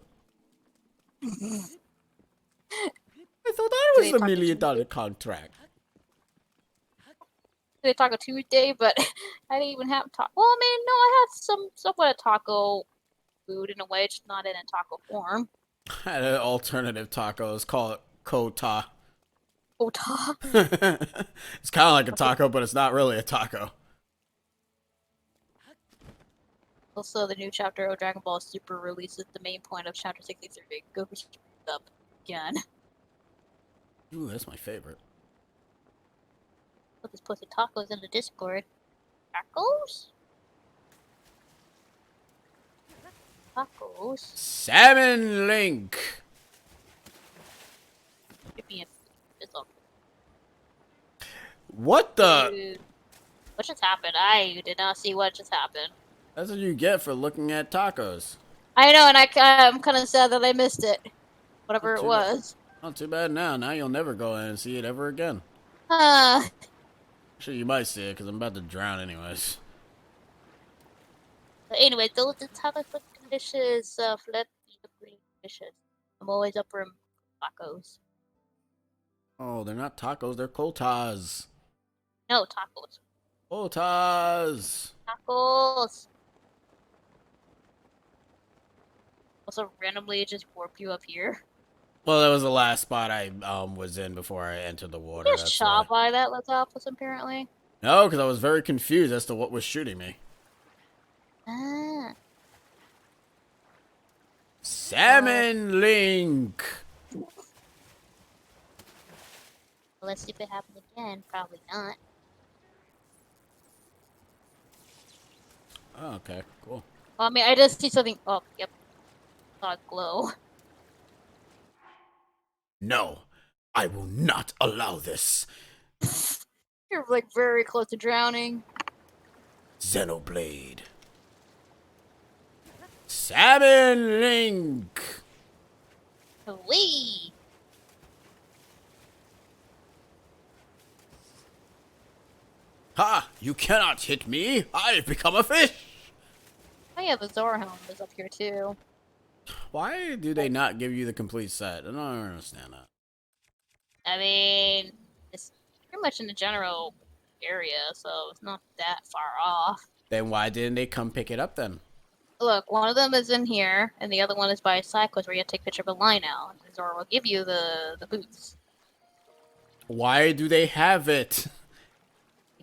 Speaker 1: I thought that
Speaker 2: Do
Speaker 1: was
Speaker 2: they
Speaker 1: the
Speaker 2: Taco
Speaker 1: $1 million
Speaker 2: Tuesday?
Speaker 1: contract.
Speaker 2: They Taco Tuesday, but I didn't even have taco. Well, I mean, no, I had somewhat of taco food in a way, just not in a taco form.
Speaker 1: I had an alternative taco. It's called Kota.
Speaker 2: Ota.
Speaker 1: It's kind of like a taco, but it's not really a taco.
Speaker 2: Also, the new chapter of Dragon Ball Super releases the main point of Chapter 63. Goku screws up again.
Speaker 1: Ooh, that's my favorite.
Speaker 2: Put this pussy tacos in the Discord. Tacos? Tacos?
Speaker 1: Salmon Link.
Speaker 2: Should be in fizzle.
Speaker 1: What the?
Speaker 2: Dude. What just happened? I did not see what just happened.
Speaker 1: That's what you get for looking at tacos.
Speaker 2: I know, and I'm kind of sad that I missed it. Whatever it was.
Speaker 1: Not too bad now. Now you'll never go in and see it ever again.
Speaker 2: Huh.
Speaker 1: Actually, you might see it because I'm about to drown anyways.
Speaker 2: But anyway, those are taco dishes, flip dishes. I'm always up for tacos.
Speaker 1: Oh, they're not tacos. They're kotas.
Speaker 2: No, tacos.
Speaker 1: Kotas.
Speaker 2: Tacos! Also, randomly just warp you up here.
Speaker 1: Well, that was the last spot I was in before I entered the water.
Speaker 2: You just
Speaker 1: That's
Speaker 2: shot
Speaker 1: why.
Speaker 2: by that Latopus, apparently.
Speaker 1: No, because I was very confused as to what was shooting me.
Speaker 2: Ah.
Speaker 1: Salmon Link.
Speaker 2: Well, let's see if it happens again. Probably not.
Speaker 1: Oh, okay, cool.
Speaker 2: Well, I mean, I just see something. Oh, yep. Saw it glow.
Speaker 1: No, I will not allow this.
Speaker 2: You're like very close to drowning.
Speaker 1: Xenoblade. Salmon Link.
Speaker 2: Wee!
Speaker 1: Ha! You cannot hit me. I've become a fish.
Speaker 2: Oh yeah, the Zora helm is up here too.
Speaker 1: Why do they not give you the complete set? I don't understand that.
Speaker 2: I mean, it's pretty much in the general area, so it's not that far off.
Speaker 1: Then why didn't they come pick it up then?
Speaker 2: Look, one of them is in here, and the other one is by a side quest where you have to take a picture of a line out. And Zora will give you the boots.
Speaker 1: Why do they have it?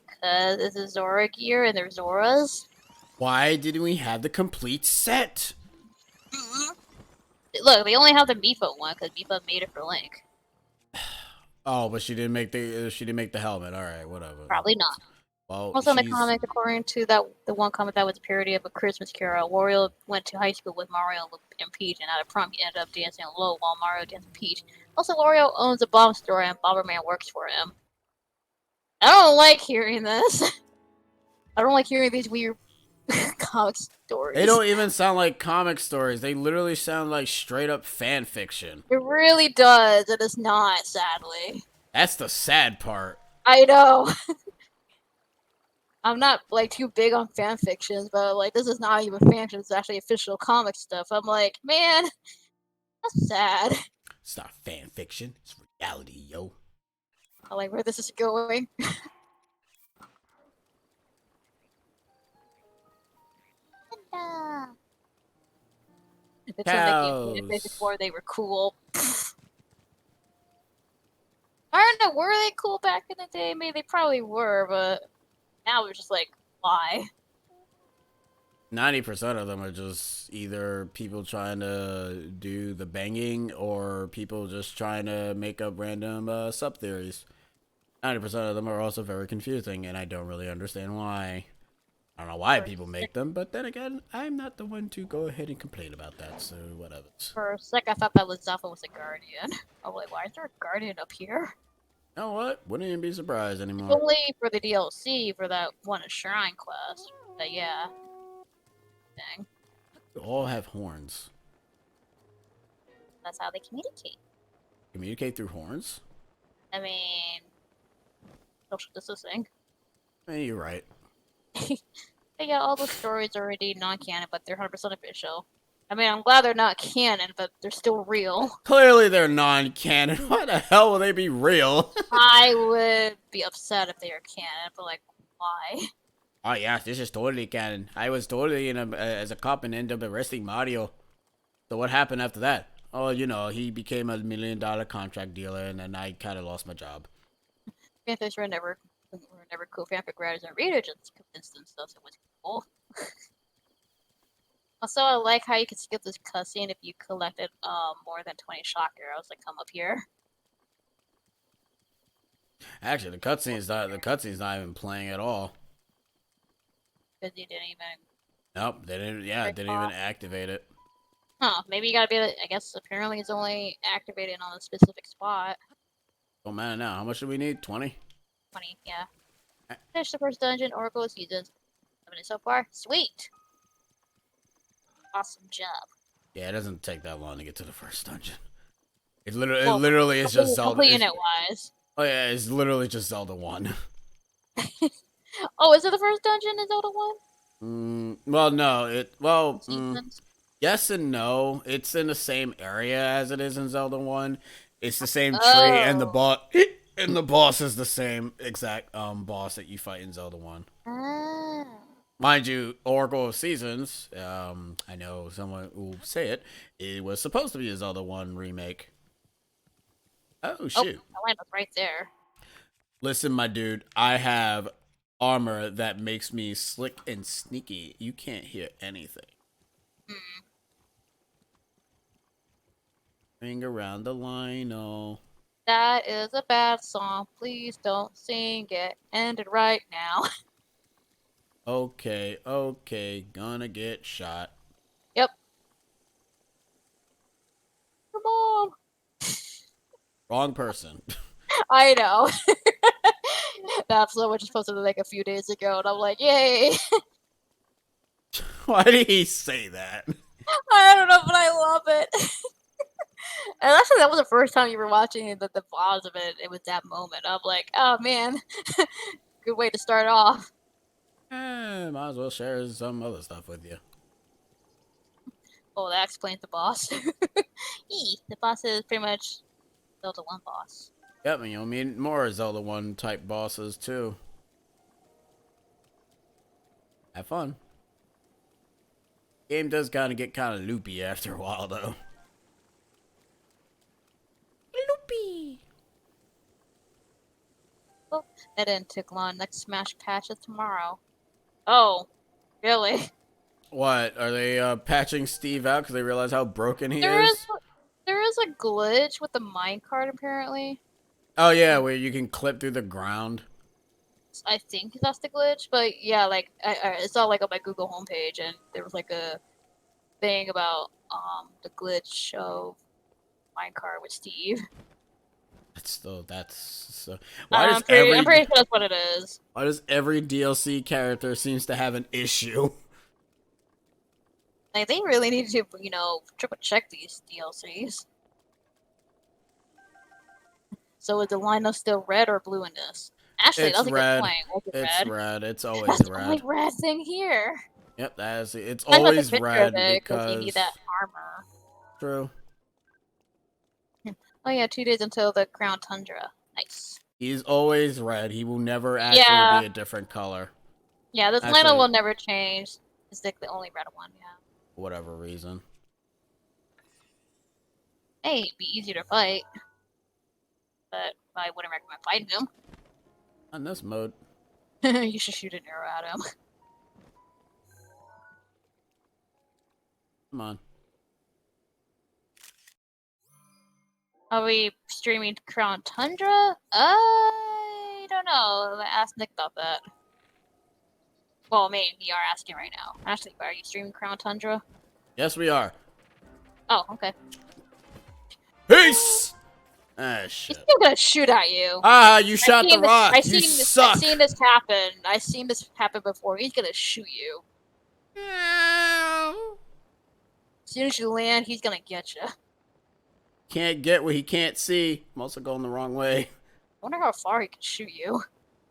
Speaker 2: Because this is Zora gear and they're Zoras.
Speaker 1: Why didn't we have the complete set?
Speaker 2: Look, they only have the Mifa one because Mifa made it for Link.
Speaker 1: Oh, but she didn't make the helmet. All right, whatever.
Speaker 2: Probably not.
Speaker 1: Well,
Speaker 2: Also, in the comic, according to the one comic that was a parody of A Christmas Carol, Wario went to high school with Mario and Peach, and at a prom he ended up dancing low while Mario danced with Peach. Also, Wario owns a bomb store, and Bomberman works for him. I don't like hearing this. I don't like hearing these weird comic stories.
Speaker 1: They don't even sound like comic stories. They literally sound like straight up fan fiction.
Speaker 2: It really does, and it's not, sadly.
Speaker 1: That's the sad part.
Speaker 2: I know. I'm not like too big on fan fictions, but like this is not even fan fiction, it's actually official comic stuff. I'm like, man, that's sad.
Speaker 1: It's not fan fiction. It's reality, yo.
Speaker 2: I like where this is going. It's when they came to before they were cool. I don't know, were they cool back in the day? Maybe they probably were, but now we're just like, why?
Speaker 1: 90% of them are just either people trying to do the banging or people just trying to make up random sub theories. 90% of them are also very confusing, and I don't really understand why. I don't know why people make them, but then again, I'm not the one to go ahead and complain about that, so whatever.
Speaker 2: For a sec, I thought that Zaffa was a guardian. I was like, why is there a guardian up here?
Speaker 1: You know what? Wouldn't even be surprised anymore.
Speaker 2: Only for the DLC for that one shrine quest. But yeah. Dang.
Speaker 1: They all have horns.
Speaker 2: That's how they communicate.
Speaker 1: Communicate through horns?
Speaker 2: I mean, social distancing.
Speaker 1: Hey, you're right.
Speaker 2: But yeah, all the stories are already non-canon, but they're 100% official. I mean, I'm glad they're not canon, but they're still real.
Speaker 1: Clearly they're non-canon. Why the hell will they be real?
Speaker 2: I would be upset if they were canon, but like, why?
Speaker 1: Oh yeah, this is totally canon. I was totally in as a cop and ended up arresting Mario. So what happened after that? Oh, he became $1 million contract dealer, and then I kind of lost my job.
Speaker 2: Fanfics were never cool. Fanfic writers and readers just convinced themselves it was cool. Also, I like how you can skip this cutscene if you collected more than 20 shock arrows that come up here.
Speaker 1: Actually, the cutscene's not even playing at all.
Speaker 2: Because you didn't even.
Speaker 1: Nope, they didn't. Yeah, didn't even activate it.
Speaker 2: Huh? Maybe you gotta be. I guess apparently it's only activated on a specific spot.
Speaker 1: Don't matter now. How much do we need? 20.
Speaker 2: 20, yeah. Finish the first dungeon, Oracle of Seasons. 7 minutes so far. Sweet. Awesome job.
Speaker 1: Yeah, it doesn't take that long to get to the first dungeon. It literally is just Zelda.
Speaker 2: Completing it wise.
Speaker 1: Oh yeah, it's literally just Zelda 1.
Speaker 2: Oh, is it the first dungeon in Zelda 1?
Speaker 1: Well, no. Yes and no. It's in the same area as it is in Zelda 1. It's the same tree, and the boss is the same exact boss that you fight in Zelda 1.
Speaker 2: Ah.
Speaker 1: Mind you, Oracle of Seasons, I know someone will say it was supposed to be a Zelda 1 remake. Oh, shoot.
Speaker 2: I landed right there.
Speaker 1: Listen, my dude, I have armor that makes me slick and sneaky. You can't hear anything. Ring around the lino.
Speaker 2: That is a bad song. Please don't sing it. End it right now.
Speaker 1: Okay, gonna get shot.
Speaker 2: Yep. Come on.
Speaker 1: Wrong person.
Speaker 2: I know. That episode was just posted like a few days ago, and I'm like, yay.
Speaker 1: Why did he say that?
Speaker 2: I don't know, but I love it. And actually, that was the first time you were watching the pause of it. It was that moment. I'm like, oh man, good way to start off.
Speaker 1: Might as well share some other stuff with you.
Speaker 2: Oh, that explains the boss. The boss is pretty much Zelda 1 boss.
Speaker 1: Yep, and you'll meet more Zelda 1 type bosses too. Have fun. Game does kind of get loopy after a while though. Loopy.
Speaker 2: Oh, that didn't take long. Next Smash patch is tomorrow. Oh, really?
Speaker 1: What? Are they patching Steve out because they realize how broken he
Speaker 2: There
Speaker 1: is?
Speaker 2: there is a glitch with the minecart apparently.
Speaker 1: Oh yeah, where you can clip through the ground.
Speaker 2: I think that's the glitch, but yeah, like it's all like on my Google homepage, and there was like a thing about the glitch of minecart with Steve.
Speaker 1: Why
Speaker 2: I'm pretty sure that's what it is.
Speaker 1: Why does every DLC character seems to have an issue?
Speaker 2: Like they really need to, triple check these DLCs. So is the lineup still red or blue in this? Actually,
Speaker 1: It's
Speaker 2: that's a
Speaker 1: red.
Speaker 2: good point.
Speaker 1: It's red. It's always
Speaker 2: That's the
Speaker 1: red.
Speaker 2: only red thing here.
Speaker 1: Yep, it's
Speaker 2: I like
Speaker 1: always
Speaker 2: the picture
Speaker 1: red
Speaker 2: of it
Speaker 1: because
Speaker 2: you need that armor.
Speaker 1: True.
Speaker 2: Oh yeah, 2 days until the Crown Tundra. Nice.
Speaker 1: He's always red. He will never actually be a different color.
Speaker 2: Yeah, this lineup will never change. It's like the only red one, yeah.
Speaker 1: For whatever reason.
Speaker 2: Hey, it'd be easier to fight. But I wouldn't recommend fighting him.
Speaker 1: On this mode.
Speaker 2: You should shoot an arrow at him.
Speaker 1: Come on.
Speaker 2: Are we streaming Crown Tundra? I don't know. Ask Nick about that. Well, me, we are asking right now. Ashley, are you streaming Crown Tundra?
Speaker 1: Yes, we are.
Speaker 2: Oh, okay.
Speaker 1: Peace! Ah, shit.
Speaker 2: He's still gonna shoot at you.
Speaker 1: Ah, you shot the rock. You suck.
Speaker 2: I've seen this happen. I've seen this happen before. He's gonna shoot you. As soon as you land, he's gonna get you.
Speaker 1: Can't get what he can't see. I'm also going the wrong way.
Speaker 2: I wonder how far he can shoot you.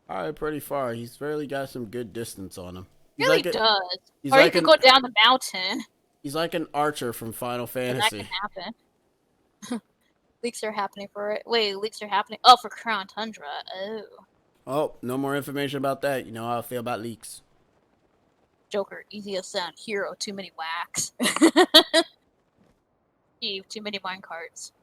Speaker 1: Alright, pretty far. He's really got some good distance on him.
Speaker 2: He really does.
Speaker 1: He's
Speaker 2: Or
Speaker 1: like
Speaker 2: he can go down the mountain.
Speaker 1: He's like an archer from Final
Speaker 2: And that can
Speaker 1: Fantasy.
Speaker 2: happen. Leaks are happening for it. Wait, leaks are happening. Oh, for Crown Tundra. Oh.
Speaker 1: Oh, no more information about that. You know how I feel about leaks.
Speaker 2: Joker, easy ascent. Hero, too many whacks. Eve, too many mine carts.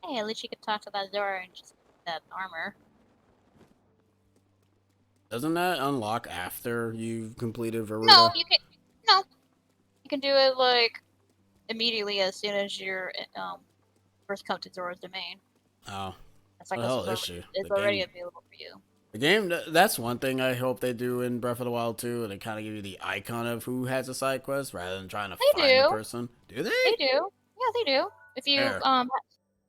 Speaker 2: Hey, at least you could talk to that Zora and just that armor.
Speaker 1: Doesn't that unlock after you've completed
Speaker 2: No,
Speaker 1: Veruda?
Speaker 2: you can. No, you can do it like immediately as soon as you're first come to Zora's domain.
Speaker 1: Oh,
Speaker 2: It's
Speaker 1: what
Speaker 2: like
Speaker 1: the hell
Speaker 2: it's
Speaker 1: is she?
Speaker 2: already available for you.
Speaker 1: The game, that's one thing I hope they do in Breath of the Wild too. They kind of give you the icon of who has a side quest rather than trying to
Speaker 2: They
Speaker 1: find the
Speaker 2: do.
Speaker 1: person. Do
Speaker 2: They
Speaker 1: they?
Speaker 2: do. Yeah, they do.
Speaker 1: Where?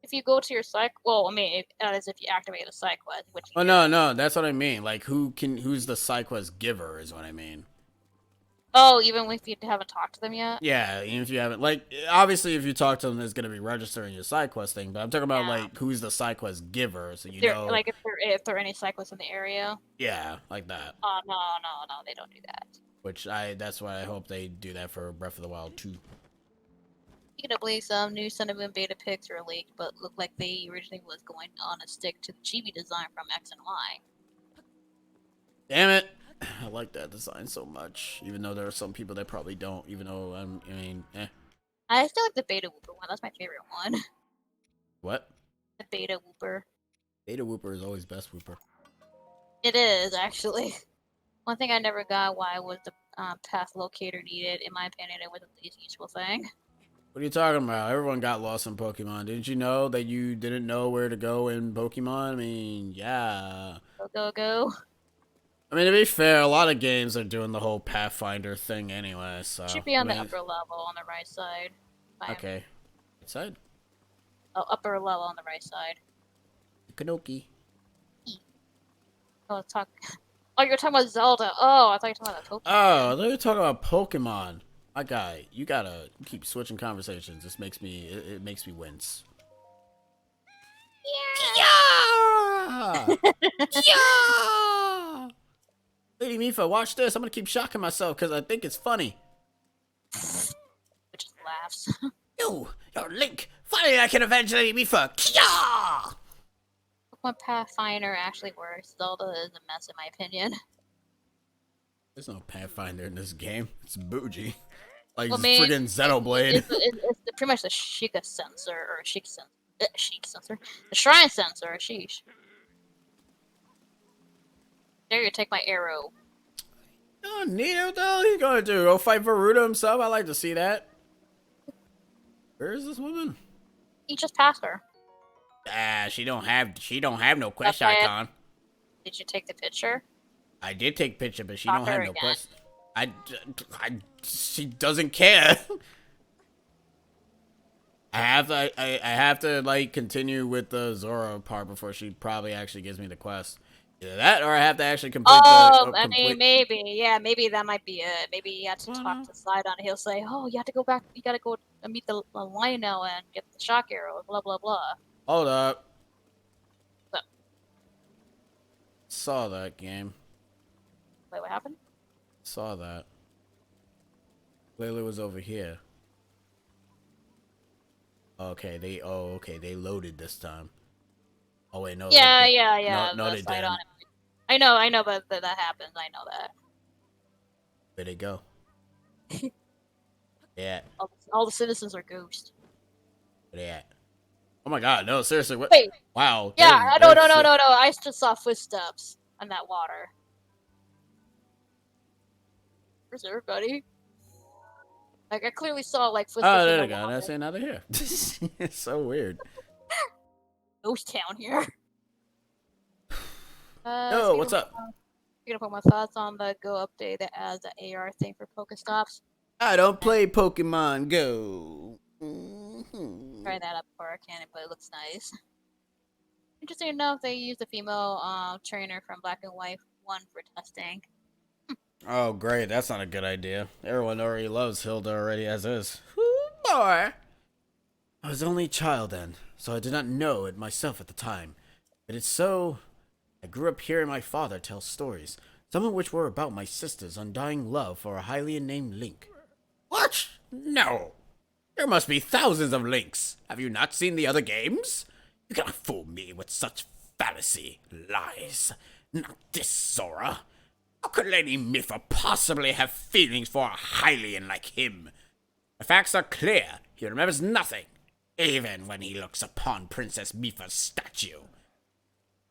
Speaker 2: If you go to your side, well, I mean, that is if you activate a side quest, which
Speaker 1: Oh
Speaker 2: you
Speaker 1: no,
Speaker 2: do.
Speaker 1: no, that's what I mean. Like who's the side quest giver is what I mean.
Speaker 2: Oh, even if you haven't talked to them yet.
Speaker 1: Yeah, even if you haven't, like, obviously if you talk to them, it's gonna be registering your side quest thing. But I'm talking about
Speaker 2: Yeah.
Speaker 1: like who's the side quest giver, so you
Speaker 2: They're
Speaker 1: know.
Speaker 2: like if there are any side quests in the area.
Speaker 1: Yeah, like that.
Speaker 2: Oh no, they don't do that.
Speaker 1: Which that's why I hope they do that for Breath of the Wild 2.
Speaker 2: Speaking of leaks, some new Sun and Moon beta pics are leaked, but look like they originally was going on a stick to the chibi design from X and Y.
Speaker 1: Damn it! I like that design so much, even though there are some people that probably don't. Even though I mean,
Speaker 2: I still like the beta whooper one. That's my favorite one.
Speaker 1: what?
Speaker 2: The beta whooper.
Speaker 1: Beta Whooper is always best Whooper.
Speaker 2: It is actually. One thing I never got why was the path locator needed. In my opinion, it was the least useful thing.
Speaker 1: What are you talking about? Everyone got lost in Pokemon. Didn't you know that you didn't know where to go in Pokemon? I mean, yeah.
Speaker 2: Go.
Speaker 1: I mean, to be fair, a lot of games are doing the whole Pathfinder thing anyway, so.
Speaker 2: Should be
Speaker 1: I
Speaker 2: on the
Speaker 1: mean,
Speaker 2: upper level on the right side.
Speaker 1: okay. What side?
Speaker 2: Oh, upper level on the right side.
Speaker 1: Kanoki.
Speaker 2: Oh, talk. Oh, you're talking about Zelda. Oh, I thought you were talking about Pokemon.
Speaker 1: Oh, they're talking about Pokemon. My guy, you gotta keep switching conversations. This makes me, it makes me wince. Yeah! Yeah! Lady Mifa, watch this. I'm gonna keep shocking myself because I think it's funny.
Speaker 2: It just laughs.
Speaker 1: You're Link. Finally, I can avenge Lady Mifa. Kia!
Speaker 2: Pokemon Pathfinder actually works. Zelda is a mess in my opinion.
Speaker 1: There's no Pathfinder in this game. It's bougie. Like
Speaker 2: Well,
Speaker 1: friggin' Xenoblade.
Speaker 2: It's pretty much the Sheikah sensor or Sheik sensor, the Shrine sensor. Sheesh. Dare you take my arrow?
Speaker 1: Oh, neat. What the hell are you gonna do? Go fight Veruda himself? I like to see that. Where is this woman?
Speaker 2: He just passed her.
Speaker 1: She don't have no quest
Speaker 2: Okay.
Speaker 1: icon.
Speaker 2: Did you take the picture?
Speaker 1: I did take a picture, but she
Speaker 2: Talk
Speaker 1: don't
Speaker 2: to
Speaker 1: have
Speaker 2: her
Speaker 1: no
Speaker 2: again.
Speaker 1: quest. She doesn't care. I have to like continue with the Zora part before she probably actually gives me the quest. Either that, or I have to actually complete
Speaker 2: I
Speaker 1: complete.
Speaker 2: mean, maybe that might be it. Maybe you have to
Speaker 1: Well,
Speaker 2: talk
Speaker 1: no.
Speaker 2: to Sidon. He'll say, "Oh, you have to go back. You gotta go meet the Lionel and get the shock arrow." Blah blah blah.
Speaker 1: Hold up.
Speaker 2: So,
Speaker 1: Saw that game.
Speaker 2: wait, what happened?
Speaker 1: Saw that. Layla was over here. Okay, they loaded this time. Oh wait, no.
Speaker 2: Yeah.
Speaker 1: No,
Speaker 2: The
Speaker 1: they
Speaker 2: Sidon.
Speaker 1: didn't.
Speaker 2: I know, but that happens. I know that.
Speaker 1: Where'd they go? Yeah,
Speaker 2: All the citizens are ghosts.
Speaker 1: where they at? Oh my god, no, seriously, what?
Speaker 2: Wait.
Speaker 1: Wow.
Speaker 2: Yeah, no. I just saw footsteps on that water. Where's everybody? Like I clearly saw like footsteps.
Speaker 1: Oh,
Speaker 2: in
Speaker 1: there
Speaker 2: the
Speaker 1: they go.
Speaker 2: water.
Speaker 1: That's another here. It's so weird.
Speaker 2: Ghost town here.
Speaker 1: Yo, what's up?
Speaker 2: You're gonna put my thoughts on the Go update that adds the AR thing for Pokestops.
Speaker 1: I don't play Pokemon Go. Mm-hmm.
Speaker 2: Try that up before I can, but it looks nice. Interesting enough, they used a female trainer from Black and White 1 for testing.
Speaker 1: Oh, great. That's not a good idea. Everyone already loves Hilda already as is. Ooh, boy. I was only a child then, so I did not know it myself at the time. But it's so I grew up hearing my father tell stories, some of which were about my sister's undying love for a Hylian named Link. What? No. There must be thousands of Links. Have you not seen the other games? You cannot fool me with such fallacy. Lies. Not this, Zora. How could Lady Mipha possibly have feelings for a Hylian like him? The facts are clear. He remembers nothing, even when he looks upon Princess Mipha's statue.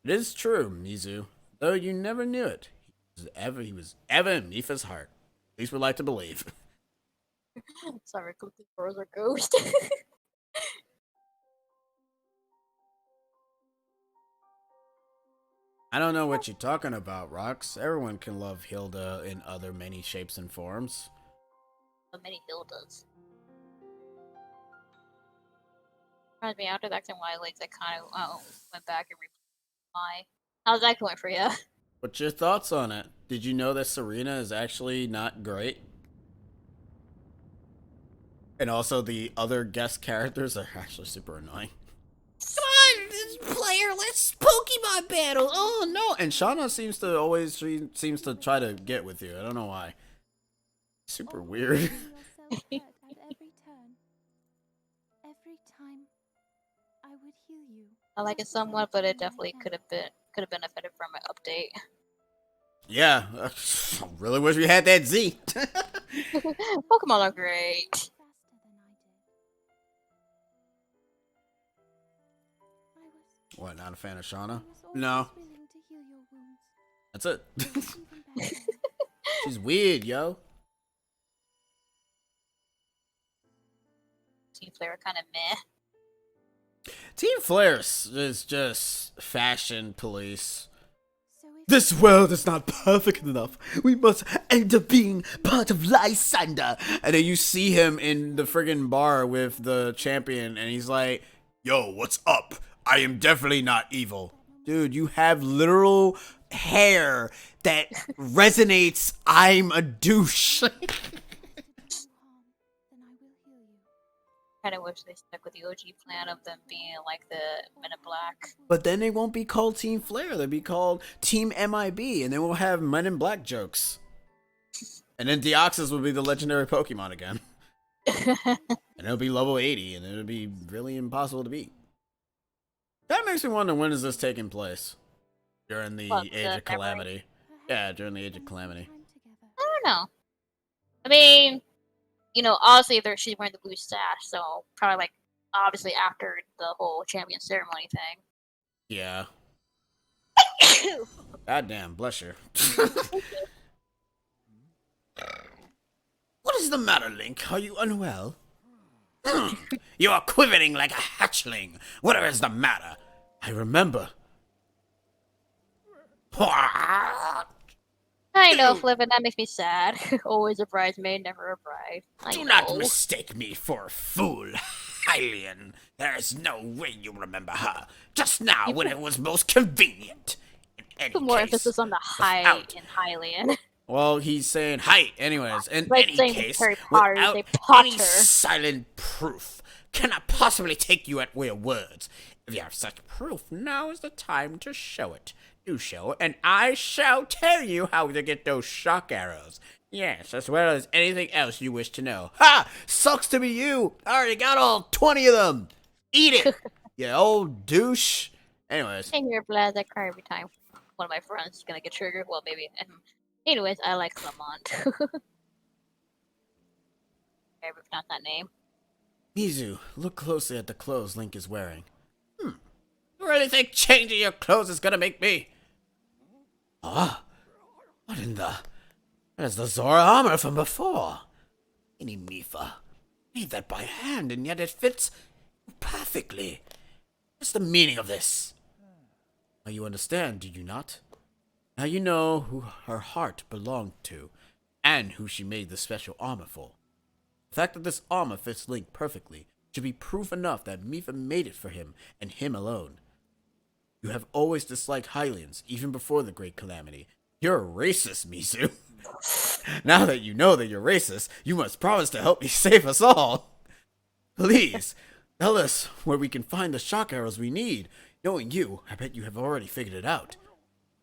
Speaker 1: It is true, Mizu, though you never knew it. He was ever in Mipha's heart. At least we like to believe.
Speaker 2: Sorry, cookie bros are ghost.
Speaker 1: I don't know what you're talking about, Rox. Everyone can love Hilda in other many shapes and forms.
Speaker 2: So many Hildas. Reminds me, after the X and Y leaks, I kind of went back and replayed. How's that going for you?
Speaker 1: What's your thoughts on it? Did you know that Serena is actually not great? And also the other guest characters are actually super annoying. Come on, this player, let's Pokemon battle. Oh no! And Shauna she seems to try to get with you. I don't know why. Super weird.
Speaker 3: Every time I would heal you.
Speaker 2: I like it somewhat, but it definitely could have benefited from an update.
Speaker 1: Yeah, I really wish we had that Z.
Speaker 2: Pokemon are great.
Speaker 1: What, not a fan of Shauna? No. That's it. She's weird, yo.
Speaker 2: Team Flare kind of meh.
Speaker 1: Team Flare is just fashion police. This world is not perfect enough. We must end up being part of Lysander. And then you see him in the friggin' bar with the champion, and he's like, yo, what's up? I am definitely not evil. Dude, you have literal hair that resonates, I'm a douche.
Speaker 2: Kind of wish they stuck with the OG plan of them being like the Men in Black.
Speaker 1: But then they won't be called Team Flare. They'll be called Team MIB, and then we'll have Men in Black jokes. And then Deoxys will be the legendary Pokemon again. And it'll be level 80, and it'll be really impossible to beat. That makes me wonder, when is this taking place? During the Age of Calamity. Yeah, during the Age of Calamity.
Speaker 2: I don't know. I mean, you know, obviously she's wearing the blue sash, so probably like obviously after the whole champion ceremony thing.
Speaker 1: Yeah. Goddamn, bless her. What is the matter, Link? Are you unwell? You are quivering like a hatchling. Whatever is the matter? I remember.
Speaker 2: I know, Flippin', that makes me sad. Always a bridesmaid, never a bride.
Speaker 1: Do not mistake me for a fool, Hylian. There is no way you remember her. Just now, when it was most convenient.
Speaker 2: Put more emphasis on the height in Hylian.
Speaker 1: Well, he's saying height, anyways. In
Speaker 2: like
Speaker 1: any case, without any silent proof, cannot possibly take you at your words. If you have such proof, now is the time to show it. Do show it, and I shall tell you how to get those shock arrows. Yes, as well as anything else you wish to know. Ha! Sucks to be you! I already got all 20 of them! Eat it! You old douche! Anyways.
Speaker 2: Same here, Blaz. I cry every time one of my friends is gonna get triggered. Well, maybe. Anyways, I like Clement. I pronounce that name.
Speaker 1: Mizu, look closely at the clothes Link is wearing. You really think changing your clothes is gonna make me... Ah, what in the... There's the Zora armor from before. Lady Mipha made that by hand, and yet it fits perfectly. What's the meaning of this? Now you understand, do you not? Now you know who her heart belonged to, and who she made the special armor for. The fact that this armor fits Link perfectly should be proof enough that Mipha made it for him, and him alone. You have always disliked Hylians, even before the Great Calamity. You're a racist, Mizu. Now that you know that you're racist, you must promise to help me save us all. Please, tell us where we can find the shock arrows we need. Knowing you, I bet you have already figured it out.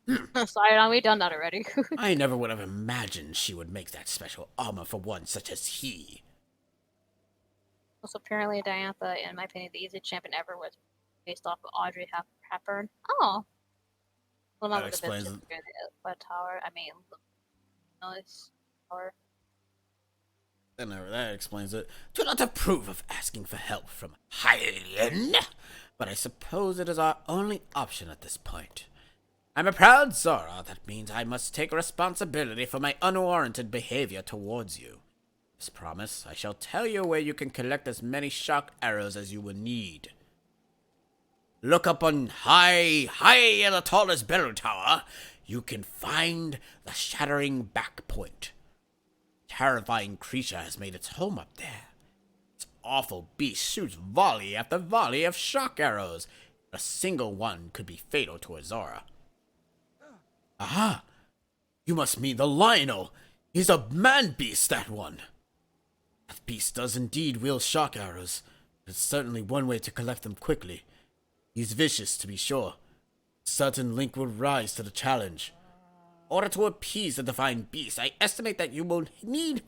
Speaker 2: Sidon, we done that already.
Speaker 1: I never would have imagined she would make that special armor for one such as he.
Speaker 2: Also, apparently, Diantha, in my opinion, the easiest champion ever was based off of Audrey Hepburn. Oh. Well, not
Speaker 1: That
Speaker 2: with the
Speaker 1: explains
Speaker 2: bitch,
Speaker 1: it.
Speaker 2: but tower. I mean, nice tower.
Speaker 1: That explains it. Do not approve of asking for help from Hylian, but I suppose it is our only option at this point. I'm a proud Zora. That means I must take responsibility for my unwarranted behavior towards you. As promised, I shall tell you where you can collect as many shock arrows as you will need. Look up on high in the tallest bell tower. You can find the shattering back point. Terrifying creature has made its home up there. This awful beast shoots volley after volley of shock arrows. A single one could be fatal to a Zora. Aha! You must mean the Lionel. He's a man-beast, that one. That beast does indeed wield shock arrows. It's certainly one way to collect them quickly. He's vicious, to be sure. Certain Link will rise to the challenge. In order to appease the divine beast, I estimate that you will need,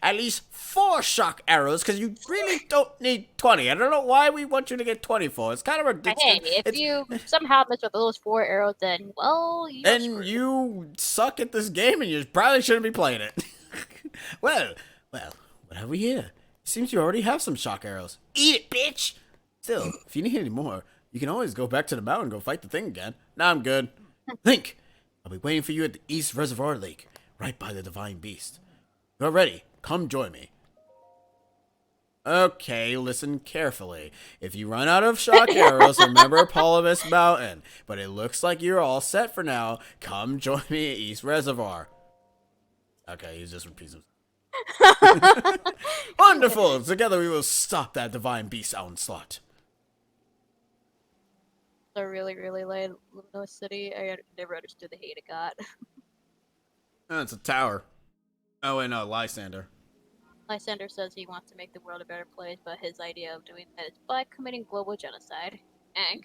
Speaker 1: at least 4 shock arrows, because you really don't need 20. I don't know why we want you to get 24. It's kind of ridiculous.
Speaker 2: Hey, if you somehow miss with those 4 arrows, then, well,
Speaker 1: you suck at this game, and you probably shouldn't be playing it. Well, what have we here? Seems you already have some shock arrows. Eat it, bitch! Still, if you need any more, you can always go back to the mountain and go fight the thing again. Nah, I'm good. Link! I'll be waiting for you at the East Reservoir Lake, right by the Divine Beast. You're ready. Come join me. Okay, listen carefully. If you run out of shock arrows, remember Polymus Mountain. But it looks like you're all set for now. Come join me at East Reservoir. Okay, he's just repeating himself. Wonderful! Together we will stop that Divine Beast onslaught.
Speaker 2: A really, really light luminous city. I never understood the hate it got.
Speaker 1: Oh, it's a tower. Oh, wait, no, Lysander.
Speaker 2: Lysander says he wants to make the world a better place, but his idea of doing that is by committing global genocide. Ang.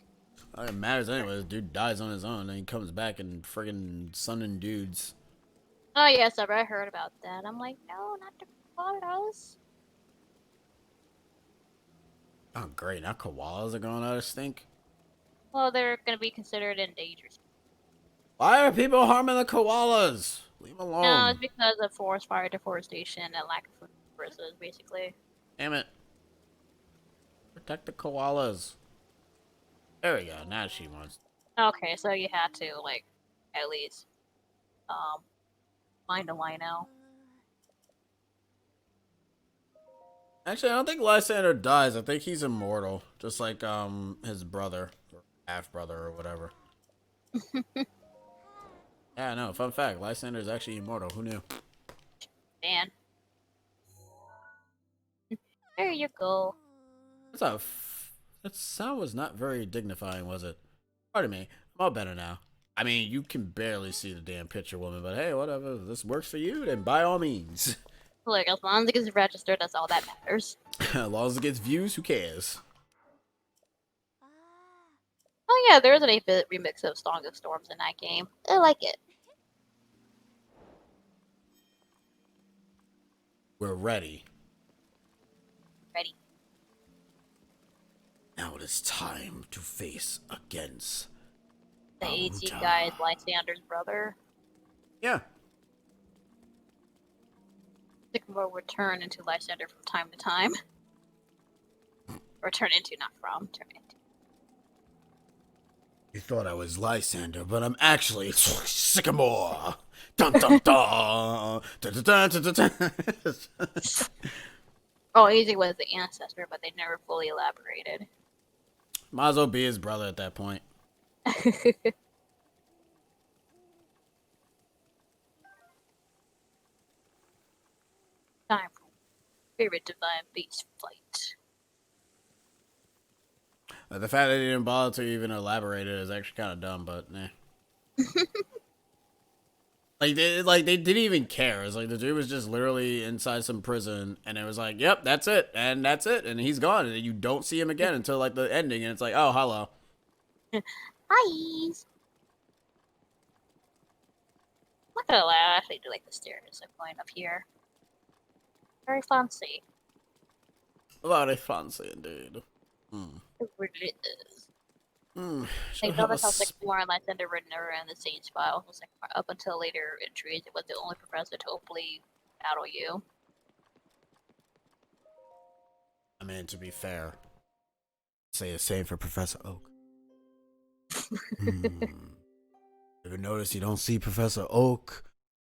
Speaker 1: Oh, it matters anyway. This dude dies on his own, and he comes back and friggin' sunning dudes.
Speaker 2: Oh, yes, I heard about that. I'm like, no, not the koalas.
Speaker 1: Oh, great. Now koalas are going out of stink?
Speaker 2: Well, they're going to be considered endangered.
Speaker 1: Why are people harming the koalas? Leave them alone.
Speaker 2: No, it's because of forest fire, deforestation, and lack of food resources, basically.
Speaker 1: Damn it. Protect the koalas. There we go. Now she wants.
Speaker 2: Okay, so you had to, like, at least, find a lino.
Speaker 1: Actually, I don't think Lysander dies. I think he's immortal. Just like, his brother. Or half-brother or whatever. Yeah, no, fun fact. Lysander is actually immortal. Who knew?
Speaker 2: Man. There you go.
Speaker 1: That sound was not very dignifying, was it? Pardon me. I'm all better now. I mean, you can barely see the damn picture woman, but hey, whatever. If this works for you, then by all means.
Speaker 2: Look, as long as it gets registered, that's all that matters.
Speaker 1: As long as it gets views, who cares?
Speaker 2: Oh yeah, there is an 8-bit remix of Song of Storms in that game. I like it.
Speaker 1: We're ready.
Speaker 2: Ready.
Speaker 1: Now it is time to face against
Speaker 2: The AZ
Speaker 1: Baruta.
Speaker 2: guy is Lysander's brother.
Speaker 1: Yeah.
Speaker 2: Sycamore would turn into Lysander from time to time. Or turn into, not from, turn into.
Speaker 1: You thought I was Lysander, but I'm actually Sycamore. Dun dun dun. Dun, dun, dun, dun, dun, dun.
Speaker 2: Oh, AZ was the ancestor, but they never fully elaborated.
Speaker 1: Might as well be his brother at that point.
Speaker 2: Time for favorite divine beast fight.
Speaker 1: The fact that they didn't bother to even elaborate it is actually kind of dumb, but eh. They didn't even care. It's like the dude was just literally inside some prison, and it was like, yep, that's it, and he's gone, and you don't see him again until like the ending, and it's like, oh, hello.
Speaker 2: Hi. gonna lie, I actually do like the stairs I'm going up here. Very fancy.
Speaker 1: Very fancy indeed.
Speaker 2: It really is.
Speaker 1: Should
Speaker 2: Like,
Speaker 1: have a
Speaker 2: notice how Sycamore and Lysander were never in the same spot. Up until later entries, it was the only professor to openly battle you.
Speaker 1: I mean, to be fair, say the same for Professor Oak. Ever notice you don't see Professor Oak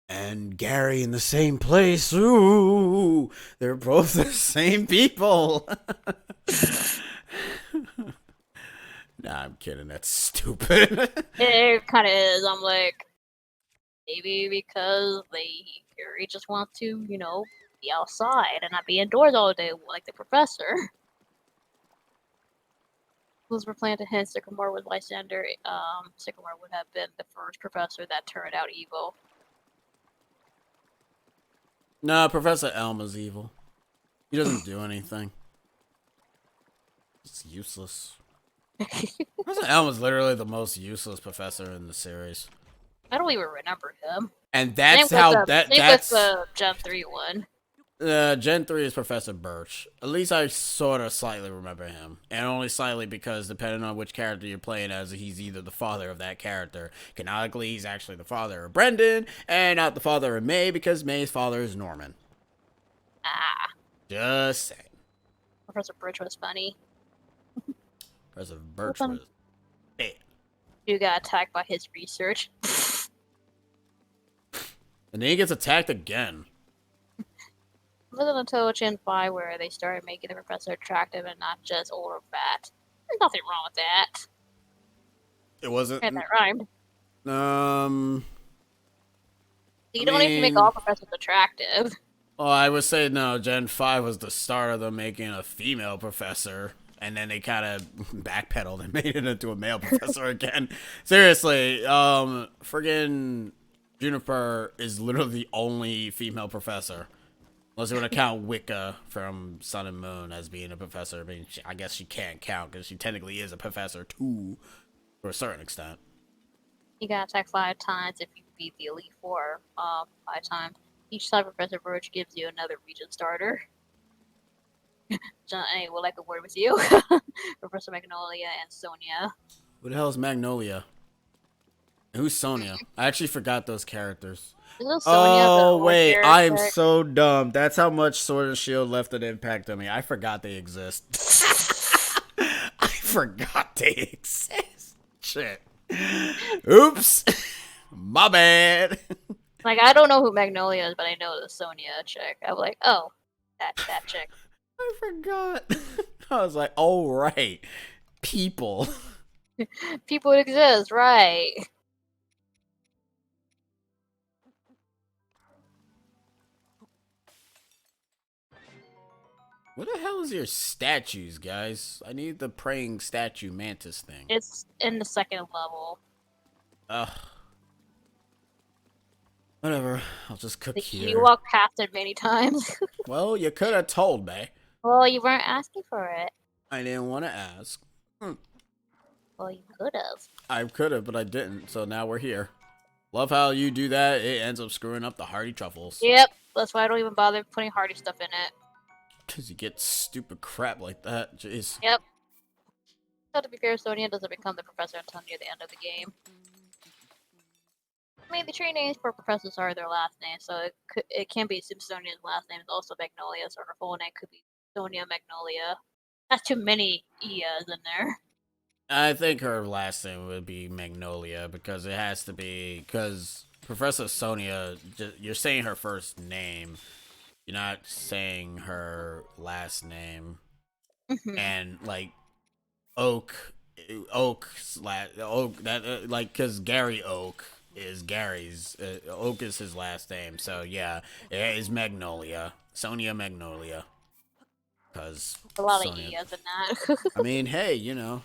Speaker 1: and Gary in the same place? Ooh, they're both the same people. Nah, I'm kidding. That's stupid.
Speaker 2: It kind of is. I'm like, maybe because Gary just wants to, be outside and not be indoors all day like the professor. Those were planned to hint Sycamore with Lysander. Sycamore would have been the first professor that turned out evil.
Speaker 1: Nah, Professor Elma's evil. He doesn't do anything. It's useless. Professor Elma's literally the most useless professor in the series.
Speaker 2: I don't even remember him.
Speaker 1: And that's
Speaker 2: Same
Speaker 1: how
Speaker 2: with
Speaker 1: that's
Speaker 2: the Gen 3 one.
Speaker 1: Gen 3 is Professor Birch. At least I sort of slightly remember him. And only slightly because depending on which character you're playing as, he's either the father of that character. Canonically, he's actually the father of Brendan, and not the father of May because May's father is Norman.
Speaker 2: Ah.
Speaker 1: Just saying.
Speaker 2: Professor Birch was funny.
Speaker 1: Professor Birch was bad.
Speaker 2: You got attacked by his research.
Speaker 1: And then he gets attacked again.
Speaker 2: It wasn't until Gen 5 where they started making the professor attractive and not just old or fat. There's nothing wrong with that.
Speaker 1: It wasn't.
Speaker 2: And that rhymed. You don't need to make all professors attractive.
Speaker 1: Well, I would say no. Gen 5 was the start of them making a female professor. And then they kind of backpedaled and made it into a male professor again. Seriously, friggin' Juniper is literally the only female professor. Unless you want to count Wicca from Sun and Moon as being a professor. I mean, I guess she can't count because she technically is a professor too, to a certain extent.
Speaker 2: You got attacked 5 times if you beat the Elite Four 5 times. Each time Professor Birch gives you another region starter. John, I would like a word with you. Professor Magnolia and Sonia.
Speaker 1: Who the hell is Magnolia? And who's Sonia? I actually forgot those characters.
Speaker 2: Oh,
Speaker 1: wait, I am so dumb. That's how much Sword and Shield left an impact on me. I forgot they exist. I forgot they exist. Shit. Oops. My bad.
Speaker 2: Like, I don't know who Magnolia is, but I know the Sonia chick. I'm like, oh, that chick.
Speaker 1: I forgot. I was like, oh, right. People.
Speaker 2: People exist, right.
Speaker 1: What the hell is your statues, guys? I need the praying statue mantis thing.
Speaker 2: It's in the 2nd level.
Speaker 1: Ugh. Whatever. I'll just cook here.
Speaker 2: You walked past it many times.
Speaker 1: Well, you could have told me.
Speaker 2: Well, you weren't asking for it.
Speaker 1: I didn't want to ask.
Speaker 2: Well, you could have.
Speaker 1: I could have, but I didn't. So now we're here. Love how you do that. It ends up screwing up the hearty truffles.
Speaker 2: Yep. That's why I don't even bother putting hearty stuff in it.
Speaker 1: Because you get stupid crap like that. Jeez.
Speaker 2: Yep. So to be fair, Sonia doesn't become the professor until near the end of the game. I mean, the tree names for professors are their last name, so it can be Sonia's last name is also Magnolia, so her full name could be Sonia Magnolia. That's too many Ias in there.
Speaker 1: I think her last name would be Magnolia because it has to be because Professor Sonia. You're saying her first name. You're not saying her last name. And like Oak that like because Gary Oak is Gary's Oak is his last name. So yeah, it is Magnolia. Sonia Magnolia. Because
Speaker 2: a lot of Ias in that.
Speaker 1: I mean, hey, you know.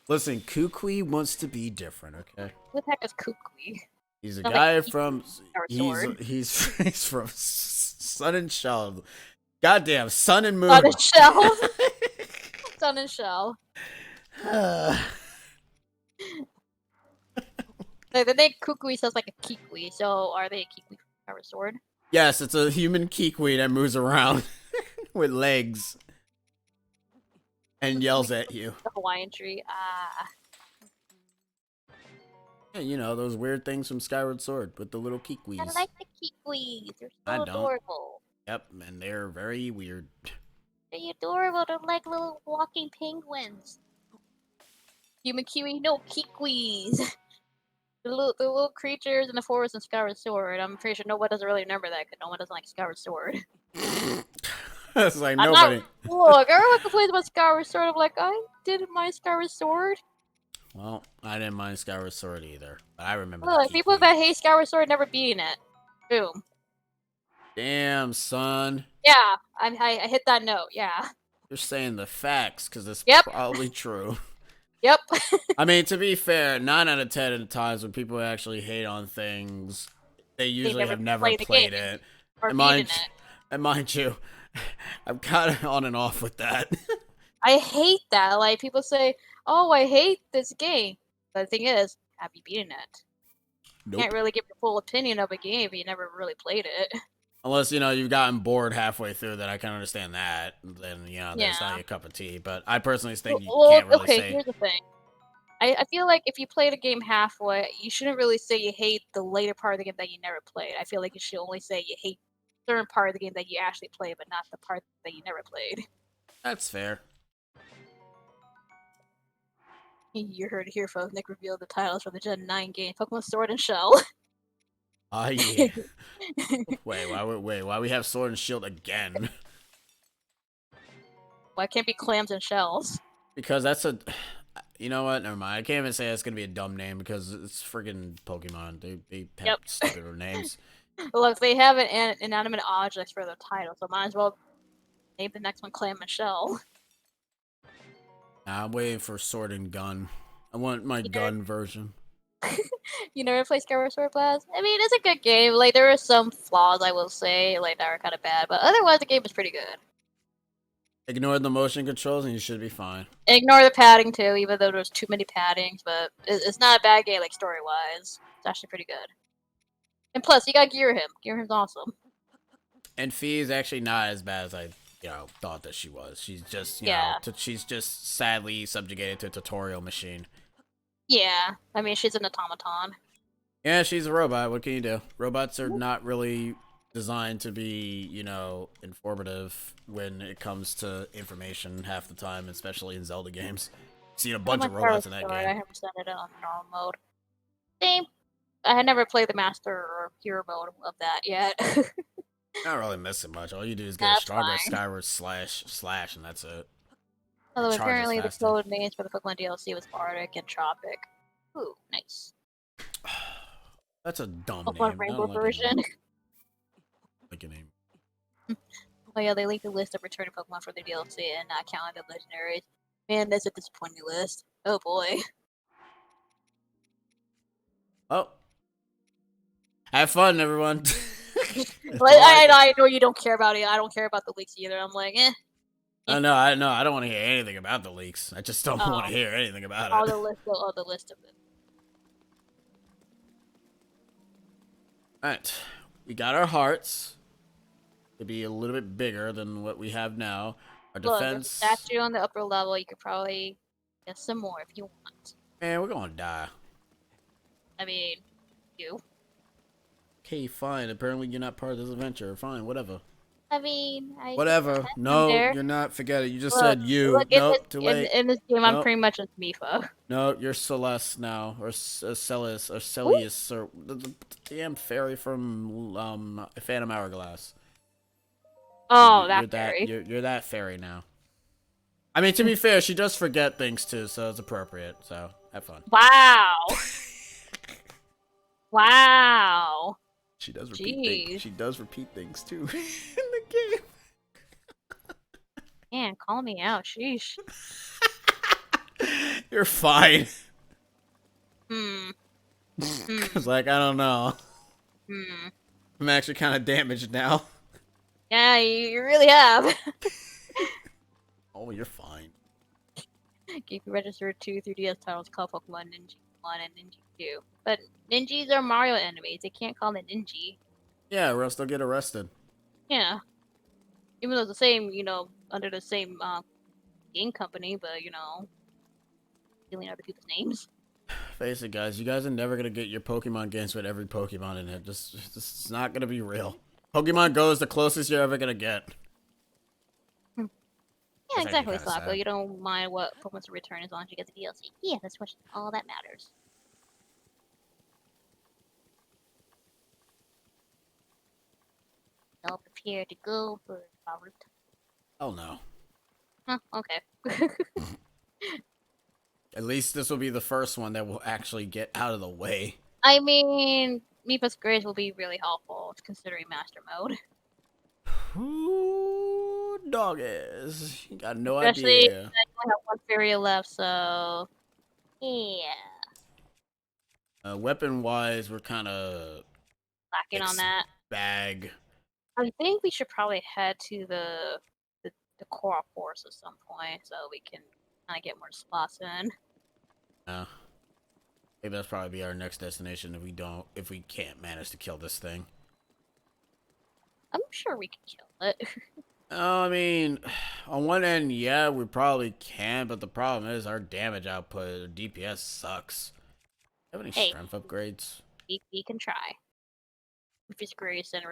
Speaker 1: Listen, Kukui wants to be different, okay?
Speaker 2: Who the heck is Kukui?
Speaker 1: He's a guy from he's from Sun and Shell. Goddamn, Sun and Moon.
Speaker 2: Sun and Shell. Sun and Shell. Like, the name Kukui sounds like a Kikui, so are they a Kikui from Skyward Sword?
Speaker 1: Yes, it's a human Kikui that moves around with legs and yells at you.
Speaker 2: The Hawaiian tree. Ah.
Speaker 1: Yeah, you know, those weird things from Skyward Sword with the little
Speaker 2: I
Speaker 1: Kikuis.
Speaker 2: like the Kikuis. They're
Speaker 1: I
Speaker 2: so
Speaker 1: don't.
Speaker 2: adorable.
Speaker 1: Yep, and they're very weird.
Speaker 2: They're adorable. They're like little walking penguins. Human kiwi? No, Kikuis. The little creatures in the forest in Skyward Sword. I'm pretty sure no one doesn't really remember that because no one doesn't like Skyward Sword.
Speaker 1: It's like
Speaker 2: I'm
Speaker 1: nobody.
Speaker 2: not. Look, everyone complains about Skyward Sword. I'm like, I didn't mind Skyward Sword.
Speaker 1: Well, I didn't mind Skyward Sword either, but I remember
Speaker 2: Look,
Speaker 1: the
Speaker 2: people
Speaker 1: Kikui.
Speaker 2: that hate Skyward Sword never beating it. Boom.
Speaker 1: Damn, son.
Speaker 2: Yeah, I hit that note. Yeah.
Speaker 1: You're saying the facts, because it's
Speaker 2: Yep.
Speaker 1: probably true.
Speaker 2: Yep.
Speaker 1: I mean, to be fair, 9 out of 10 of the times when people actually hate on things, they usually have never played it.
Speaker 2: Or
Speaker 1: And
Speaker 2: beaten
Speaker 1: mind,
Speaker 2: it.
Speaker 1: and mind you, I'm kind of on and off with that.
Speaker 2: I hate that. Like, people say, oh, I hate this game. But the thing is, have you beaten it? You can't really give your full opinion of a game if you never really played it.
Speaker 1: Unless, you know, you've gotten bored halfway through, that I can understand that. Then, you know, that's not
Speaker 2: Yeah.
Speaker 1: your cup of tea. But I personally think you
Speaker 2: Well,
Speaker 1: can't really
Speaker 2: okay,
Speaker 1: say.
Speaker 2: here's the thing. I feel like if you played a game halfway, you shouldn't really say you hate the later part of the game that you never played. I feel like you should only say you hate certain part of the game that you actually played, but not the part that you never played.
Speaker 1: That's fair.
Speaker 2: You heard it here, folks. Nick revealed the titles for the Gen 9 game, Pokemon Sword and Shell.
Speaker 1: Oh, yeah. Wait, why we have Sword and Shield again?
Speaker 2: Why can't be clams and shells?
Speaker 1: Because that's a... You know what? Never mind. I can't even say that's going to be a dumb name because it's friggin' Pokemon. They have stupider names.
Speaker 2: Look, they have an inanimate objects for their title, so might as well name the next one Clam and Shell.
Speaker 1: Nah, I'm waiting for Sword and Gun. I want my gun version.
Speaker 2: You never played Skyward Sword Blast? I mean, it's a good game. Like, there are some flaws, I will say, like, that are kind of bad, but otherwise, the game is pretty good.
Speaker 1: Ignore the motion controls and you should be fine.
Speaker 2: Ignore the padding, too, even though there's too many paddings, but it's not a bad game, like, story-wise. It's actually pretty good. And plus, you got Gear Him. Gear Him's awesome.
Speaker 1: And Fee is actually not as bad as I, thought that she was. She's just, she's just sadly subjugated to a tutorial machine.
Speaker 2: Yeah, I mean, she's an automaton.
Speaker 1: Yeah, she's a robot. What can you do? Robots are not really designed to be, informative when it comes to information half the time, especially in Zelda games. Seen a bunch of robots in that game.
Speaker 2: I haven't set it on normal mode. Same. I had never played the master or hero mode of that yet.
Speaker 1: Not really missing much. All you do is get a stronger Skyward slash, and that's it.
Speaker 2: Although apparently the code names for the Pokemon DLC was Arctic and Tropic. Ooh, nice.
Speaker 1: That's a dumb
Speaker 2: Pokemon
Speaker 1: name.
Speaker 2: Rainbow version.
Speaker 1: Like a name.
Speaker 2: Oh yeah, they linked the list of returning Pokemon for the DLC and not counting the legendaries. Man, that's a disappointing list. Oh boy.
Speaker 1: Oh. Have fun, everyone.
Speaker 2: I know you don't care about it. I don't care about the leaks either. I'm like, eh.
Speaker 1: No, I don't want to hear anything about the leaks. I just don't want to hear anything about it.
Speaker 2: The list of it.
Speaker 1: Alright. We got our hearts. To be a little bit bigger than what we have now. Our defense.
Speaker 2: Statue on the upper level. You could probably get some more if you want.
Speaker 1: Man, we're gonna die.
Speaker 2: I mean, you.
Speaker 1: Okay, fine. Apparently you're not part of this adventure. Fine, whatever.
Speaker 2: I mean,
Speaker 1: whatever. No, you're not. Forget it. You just said you. Nope, too late.
Speaker 2: In this game, I'm pretty much a Mifa.
Speaker 1: No, you're Celeste now, or Celis, or Celius, or the damn fairy from Phantom Hourglass.
Speaker 2: Oh, that fairy.
Speaker 1: You're that fairy now. I mean, to be fair, she does forget things too, so it's appropriate. So have fun.
Speaker 2: Wow. Wow.
Speaker 1: She does repeat things. She does repeat things too in the game.
Speaker 2: Man, call me out. Sheesh.
Speaker 1: You're fine.
Speaker 2: It's
Speaker 1: like, I don't know.
Speaker 2: Hmm.
Speaker 1: I'm actually kind of damaged now.
Speaker 2: Yeah, you really have.
Speaker 1: Oh, you're fine.
Speaker 2: Game registered 2 3DS titles called Pokemon Ninja. 1 and Ninja 2. But Ninjas are Mario enemies. They can't call it Ninja.
Speaker 1: Yeah, or else they'll get arrested.
Speaker 2: Yeah. Even though it's the same, under the same game company, but, stealing other people's names.
Speaker 1: Face it, guys. You guys are never gonna get your Pokemon games with every Pokemon in it. Just it's not gonna be real. Pokemon Go is the closest you're ever gonna get.
Speaker 2: Yeah,
Speaker 1: That's
Speaker 2: exactly,
Speaker 1: actually kinda
Speaker 2: Slacko.
Speaker 1: sad.
Speaker 2: You don't mind what Pokemon's Return as long as you get the DLC. Yeah, that's all that matters. All prepare to go for Robert.
Speaker 1: Oh no.
Speaker 2: Huh, okay.
Speaker 1: At least this will be the first one that will actually get out of the way.
Speaker 2: I mean, Mipa's Grace will be really helpful considering Master Mode.
Speaker 1: Ooh, doggies. You got no
Speaker 2: Especially
Speaker 1: idea.
Speaker 2: I only have one fairy left, so yeah.
Speaker 1: Weapon wise, we're kind of
Speaker 2: Lacking on that.
Speaker 1: bag.
Speaker 2: I think we should probably head to the core force at some point so we can kind of get more spots in.
Speaker 1: I think that's probably be our next destination if we can't manage to kill this thing.
Speaker 2: I'm sure we can kill it.
Speaker 1: I mean, on one end, yeah, we probably can, but the problem is our damage output, DPS sucks. Do you have any
Speaker 2: Hey.
Speaker 1: strength upgrades?
Speaker 2: We can try. If it's Grace and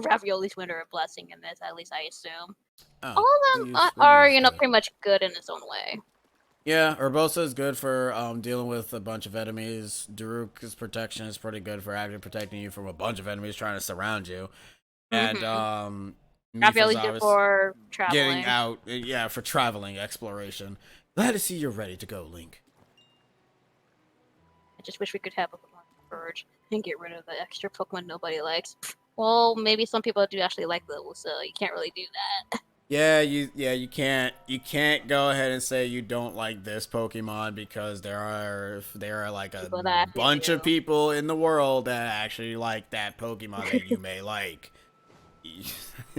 Speaker 2: Ravioli's Winter of Blessing in this, at least I assume.
Speaker 1: Oh,
Speaker 2: All of them are, pretty much good in its own way.
Speaker 1: Yeah, Urbosa is good for dealing with a bunch of enemies. Daruk's protection is pretty good for actually protecting you from a bunch of enemies trying to surround you. And
Speaker 2: Ravioli's
Speaker 1: Mifa's
Speaker 2: good for traveling.
Speaker 1: getting out, yeah, for traveling exploration. Glad to see you're ready to go, Link.
Speaker 2: I just wish we could have a Pokemon Purge and get rid of the extra Pokemon nobody likes. Well, maybe some people do actually like those, so you can't really do that.
Speaker 1: Yeah, you can't go ahead and say you don't like this Pokemon because there are like a bunch of people in the world that actually like that Pokemon that you may like.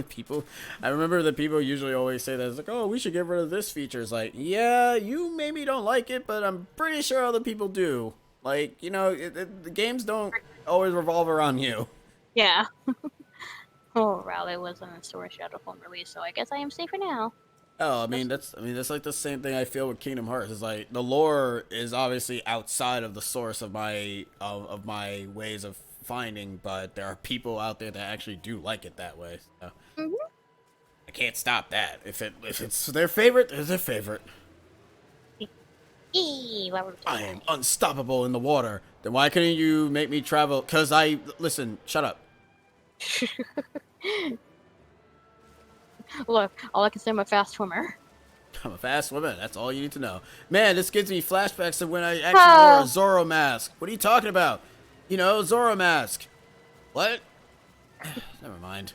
Speaker 1: People, I remember that people usually always say that it's like, oh, we should get rid of this feature. It's like, yeah, you maybe don't like it, but I'm pretty sure other people do. Like, the games don't always revolve around you.
Speaker 2: Yeah. Oh, Rowley was on the Sword and Shadow phone release, so I guess I am safer now.
Speaker 1: Oh, that's like the same thing I feel with Kingdom Hearts. It's like the lore is obviously outside of the source of my ways of finding, but there are people out there that actually do like it that way. So I can't stop that. If it's their favorite, it's their favorite. I am unstoppable in the water. Then why couldn't you make me travel? Listen, shut up.
Speaker 2: Look, all I can say, I'm a fast swimmer.
Speaker 1: I'm a fast swimmer. That's all you need to know. Man, this gives me flashbacks of when I actually wore a Zoro mask. What are you talking about? Zoro mask. What? Never mind.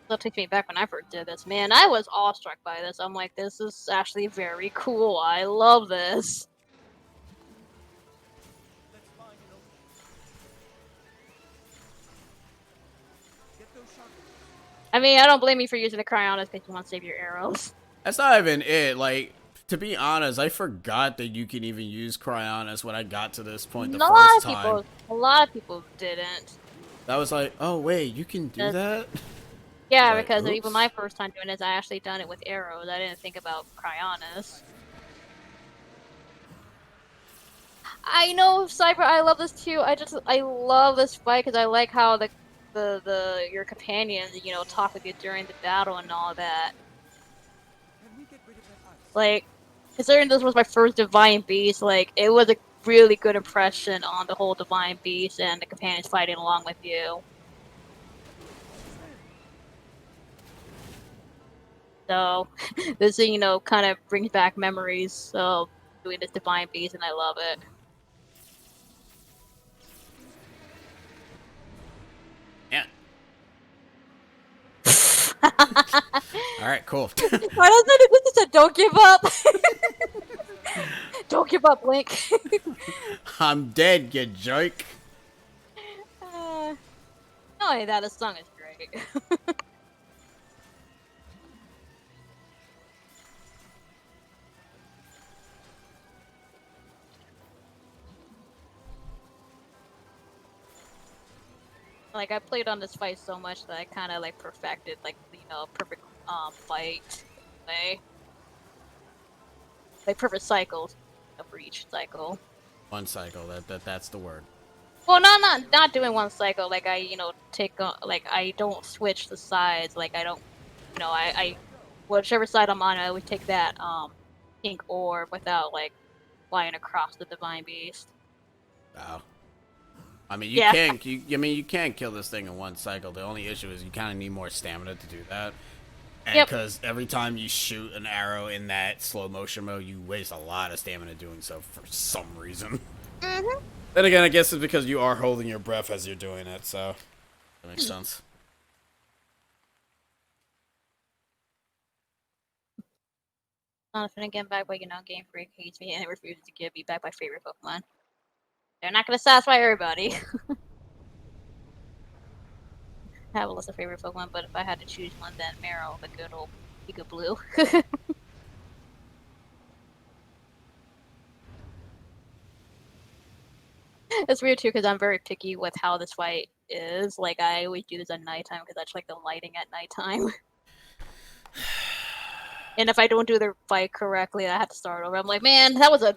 Speaker 2: That takes me back when I first did this. Man, I was awestruck by this. I'm like, this is actually very cool. I love this. I mean, I don't blame you for using the Cryonis because you want to save your arrows.
Speaker 1: That's not even it. Like, to be honest, I forgot that you can even use Cryonis when I got to this point the first time.
Speaker 2: A lot of people didn't.
Speaker 1: That was like, oh wait, you can do that?
Speaker 2: Yeah,
Speaker 1: like,
Speaker 2: because
Speaker 1: oops.
Speaker 2: even my first time doing this, I actually done it with arrows. I didn't think about Cryonis. I know, Cyber, I love this too. I love this fight because I like how your companions, talk with you during the battle and all that. Like, considering this was my first Divine Beast, like, it was a really good impression on the whole Divine Beast and the companions fighting along with you. So, this, kind of brings back memories of doing this Divine Beast, and I love it.
Speaker 1: Yeah. Alright, cool.
Speaker 2: Why doesn't it say don't give up? Don't give up, Link.
Speaker 1: I'm dead, you jerk.
Speaker 2: Not only that, the song is great. Like I played on this fight so much that I kind of like perfected like perfect fight way, like perfect cycles for each cycle.
Speaker 1: One cycle. That's the word.
Speaker 2: Well, not doing one cycle. Like I take like I don't switch the sides. Like I don't I whichever side I'm on, I always take that pink orb without like flying across the divine beast.
Speaker 1: Wow. I mean,
Speaker 2: Yeah.
Speaker 1: you can't kill this thing in one cycle. The only issue is you kind of need more stamina to do that. And
Speaker 2: Yep.
Speaker 1: because every time you shoot an arrow in that slow motion mode, you waste a lot of stamina doing so for some reason.
Speaker 2: Mhm.
Speaker 1: Then again, I guess it's because you are holding your breath as you're doing it, so that makes sense.
Speaker 2: Not finna get back, but Game Freak hates me and refuses to give me back my favorite Pokemon. They're not gonna satisfy everybody. I have a list of favorite Pokemon, but if I had to choose one, then Meryl, the good old Pika Blue. It's weird too because I'm very picky with how this fight is. Like I always do this at nighttime because I just like the lighting at nighttime. And if I don't do the fight correctly, I have to start over. I'm like, man, that was a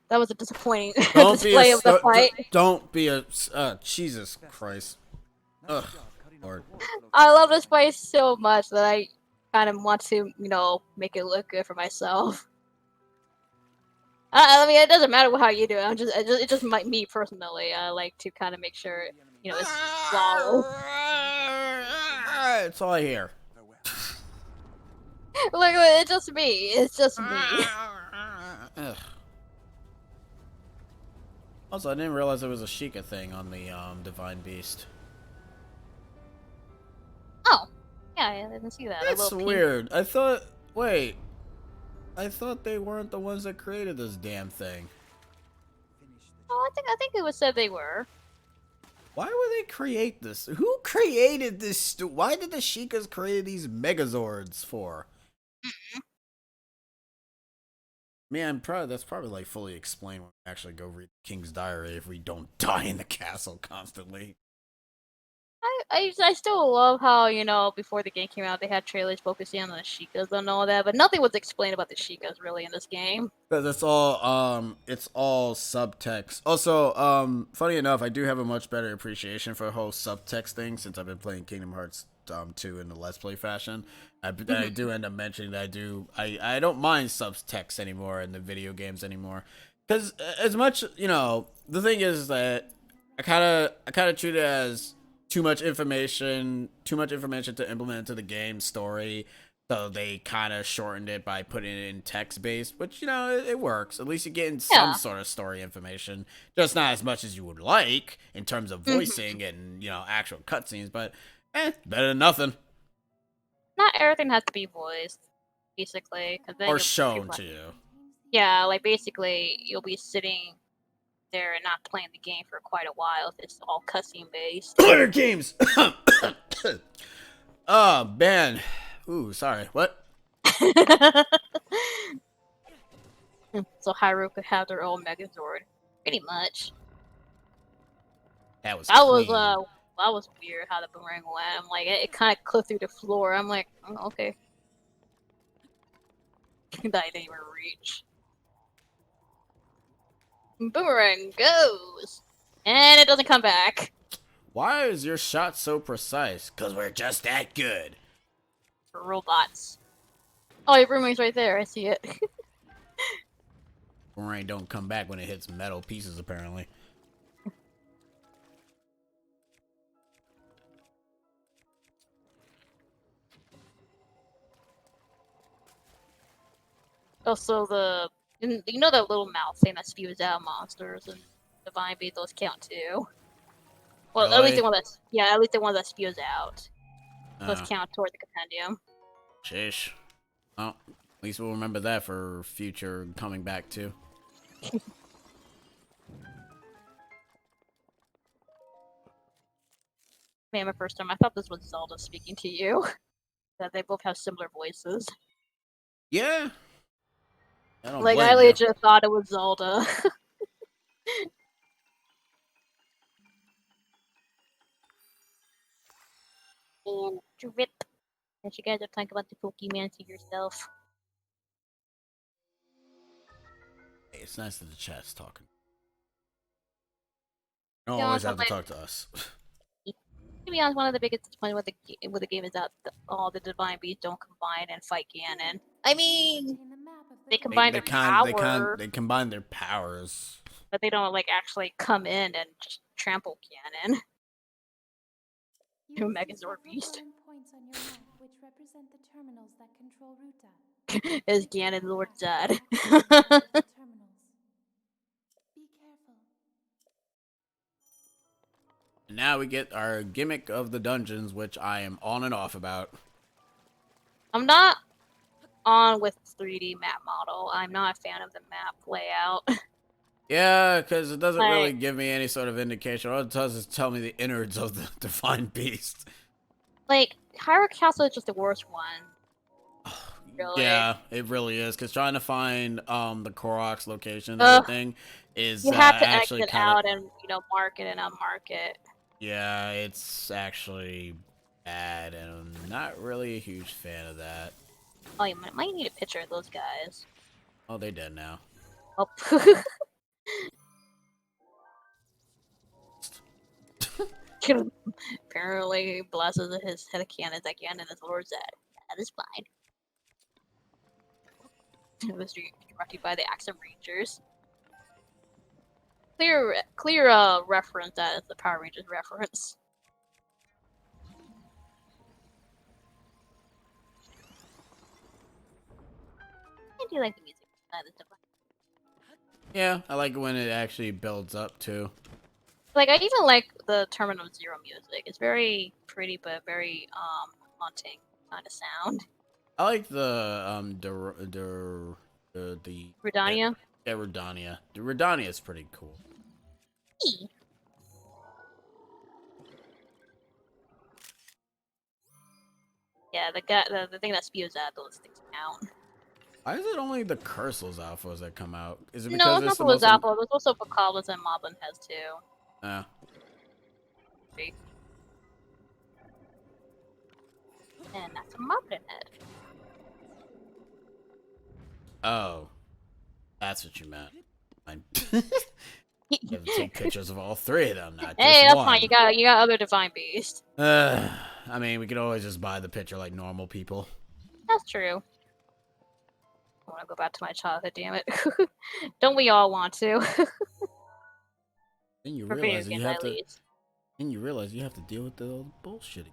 Speaker 2: that was a disappointing display of the fight.
Speaker 1: Don't be a Jesus Christ. Ugh, Lord.
Speaker 2: I love this fight so much that I kind of want to, make it look good for myself. I mean, it doesn't matter how you do it. It's just me personally. I like to kind of make sure, it's flawless.
Speaker 1: It's all I hear.
Speaker 2: Look, it's just me. It's just me.
Speaker 1: Ugh. Also, I didn't realize there was a Sheikah thing on the Divine Beast.
Speaker 2: Oh, yeah, I didn't see that.
Speaker 1: That's weird. Wait. I thought they weren't the ones that created this damn thing.
Speaker 2: Oh, I think it was said they were.
Speaker 1: Why would they create this? Who created this? Why did the Sheikahs create these Megazords for? Man, that's probably like fully explained when we actually go read King's Diary if we don't die in the castle constantly.
Speaker 2: I still love how, before the game came out, they had trailers focusing on the Sheikahs and all that, but nothing was explained about the Sheikahs really in this game.
Speaker 1: Because it's all subtext. Also, funny enough, I do have a much better appreciation for the whole subtext thing since I've been playing Kingdom Hearts 2 in the Let's Play fashion. I do end up mentioning that I don't mind subtext anymore in the video games anymore. Because as much, the thing is that I kind of treat it as too much information to implement into the game story. So they kind of shortened it by putting it in text-based, which, it works. At least you're getting some sort of story information. Just not as much as you would like in terms of voicing and, actual cutscenes, but, better than nothing.
Speaker 2: Not everything has to be voiced, basically. Cause then
Speaker 1: Or shown to you.
Speaker 2: Yeah, like, basically, you'll be sitting there and not playing the game for quite a while if it's all cutscene-based.
Speaker 1: Player games! Oh, man. Ooh, sorry. What?
Speaker 2: So Hyrule could have their own Megazord, pretty much.
Speaker 1: That was
Speaker 2: weird how the boomerang went. I'm like, it kind of clipped through the floor. I'm like, oh, okay. That I didn't even reach. Boomerang goes, and it doesn't come back.
Speaker 1: Why is your shot so precise? 'Cause we're just that good.
Speaker 2: For robots. Oh, your boomerang's right there. I see it.
Speaker 1: Boomerang don't come back when it hits metal pieces, apparently.
Speaker 2: Also, that little mouth thing that spews out monsters and divine beasts, those count too. Well,
Speaker 1: Really?
Speaker 2: at least the one that spews out. Those count toward the compendium.
Speaker 1: Sheesh. Well, at least we'll remember that for future coming back too.
Speaker 2: Man, my first time, I thought this was Zelda speaking to you. That they both have similar voices.
Speaker 1: Yeah. I
Speaker 2: legit thought it was Zelda. And drip. As you guys are talking about the Pokemon to yourself.
Speaker 1: Hey, it's nice that the chat's talking. You don't
Speaker 2: Yeah,
Speaker 1: always
Speaker 2: so
Speaker 1: have to talk to us.
Speaker 2: to be honest, one of the biggest disappointments with the game is that all the Divine Beasts don't combine and fight Ganon. I mean,
Speaker 3: Obtain the map of the
Speaker 2: they
Speaker 3: Divine
Speaker 2: combine their power,
Speaker 1: they combine their powers.
Speaker 2: but they don't like actually come in and just trample Ganon.
Speaker 3: You
Speaker 2: To
Speaker 3: will see
Speaker 2: Megazord
Speaker 3: several
Speaker 2: Beast.
Speaker 3: glowing points on your map which represent the terminals that control Ruta.
Speaker 2: Is
Speaker 3: Take
Speaker 2: Ganon
Speaker 3: the
Speaker 2: Lord
Speaker 3: path
Speaker 2: Zed?
Speaker 3: to access the terminals. Be careful.
Speaker 1: And now we get our gimmick of the dungeons, which I am on and off about.
Speaker 2: I'm not on with 3D map model. I'm not a fan of the map layout.
Speaker 1: Yeah, because it doesn't really
Speaker 2: Like,
Speaker 1: give me any sort of indication. All it does is tell me the innards of the Divine Beast.
Speaker 2: Hyrule Castle is just the worst one. Really.
Speaker 1: Yeah, it really is. Because trying to find the Koroks location and
Speaker 2: Ugh.
Speaker 1: everything is
Speaker 2: You had to
Speaker 1: actually
Speaker 2: exit
Speaker 1: kind of...
Speaker 2: out and, mark it and unmark it.
Speaker 1: Yeah, it's actually bad, and I'm not really a huge fan of that.
Speaker 2: Oh, you might need a picture of those guys.
Speaker 1: Oh, they're dead now.
Speaker 2: Oh. Apparently, blesses his head of cannons again, and his Lord Zed. That is fine. It was directed by the Axum Rangers. Clear reference that is the Power Rangers reference. I do like the music.
Speaker 1: Yeah, I like it when it actually builds up, too.
Speaker 2: Like, I even like the Terminal Zero music. It's very pretty, but very, haunting kind of sound.
Speaker 1: I like the
Speaker 2: Redania?
Speaker 1: yeah, Redania. The Redania is pretty cool.
Speaker 2: E. Yeah, the thing that spews out those things count.
Speaker 1: Why is it only the Cursel's alphas that come out? Is it
Speaker 2: No,
Speaker 1: because
Speaker 2: it's
Speaker 1: it's
Speaker 2: not
Speaker 1: the
Speaker 2: the
Speaker 1: most...
Speaker 2: Zappa. There's also Bacabas and Moblin has too. And that's a Moblin head.
Speaker 1: Oh. That's what you meant. I have to take pictures of all three of them, not just
Speaker 2: Hey, that's
Speaker 1: one.
Speaker 2: fine. You got other Divine Beasts.
Speaker 1: I mean, we could always just buy the picture like normal people.
Speaker 2: That's true. I want to go back to my childhood, damn it. Don't we all want to?
Speaker 1: Then you
Speaker 2: For video
Speaker 1: realize that you
Speaker 2: games,
Speaker 1: have
Speaker 2: at
Speaker 1: to.
Speaker 2: least.
Speaker 1: Then you realize you have to deal with the bullshitting.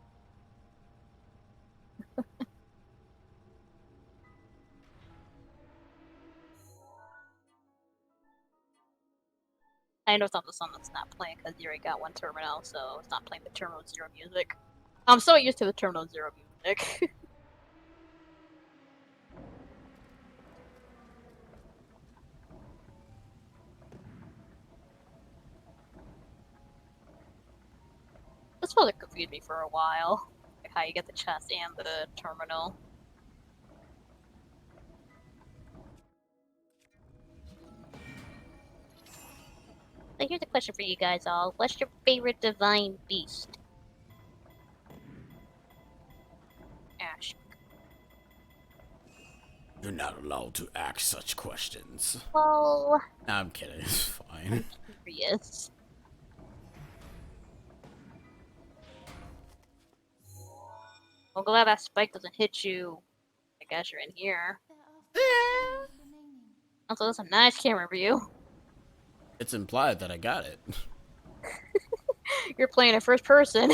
Speaker 2: I know it's not the song that's not playing because you already got one terminal, so it's not playing the Terminal Zero music. I'm so used to the Terminal Zero music. This supposed to confuse me for a while. Like how you get the chest and the terminal. So here's a question for you guys all. What's your favorite Divine Beast? Ash.
Speaker 1: You're not allowed to ask such questions.
Speaker 2: Well,
Speaker 1: Nah, I'm kidding. It's fine.
Speaker 2: I'm curious. I'm glad that spike doesn't hit you. I guess you're in here.
Speaker 3: There are 4 terminals remaining.
Speaker 2: Also, that's a nice camera view.
Speaker 1: It's implied that I got it.
Speaker 2: You're playing it first person.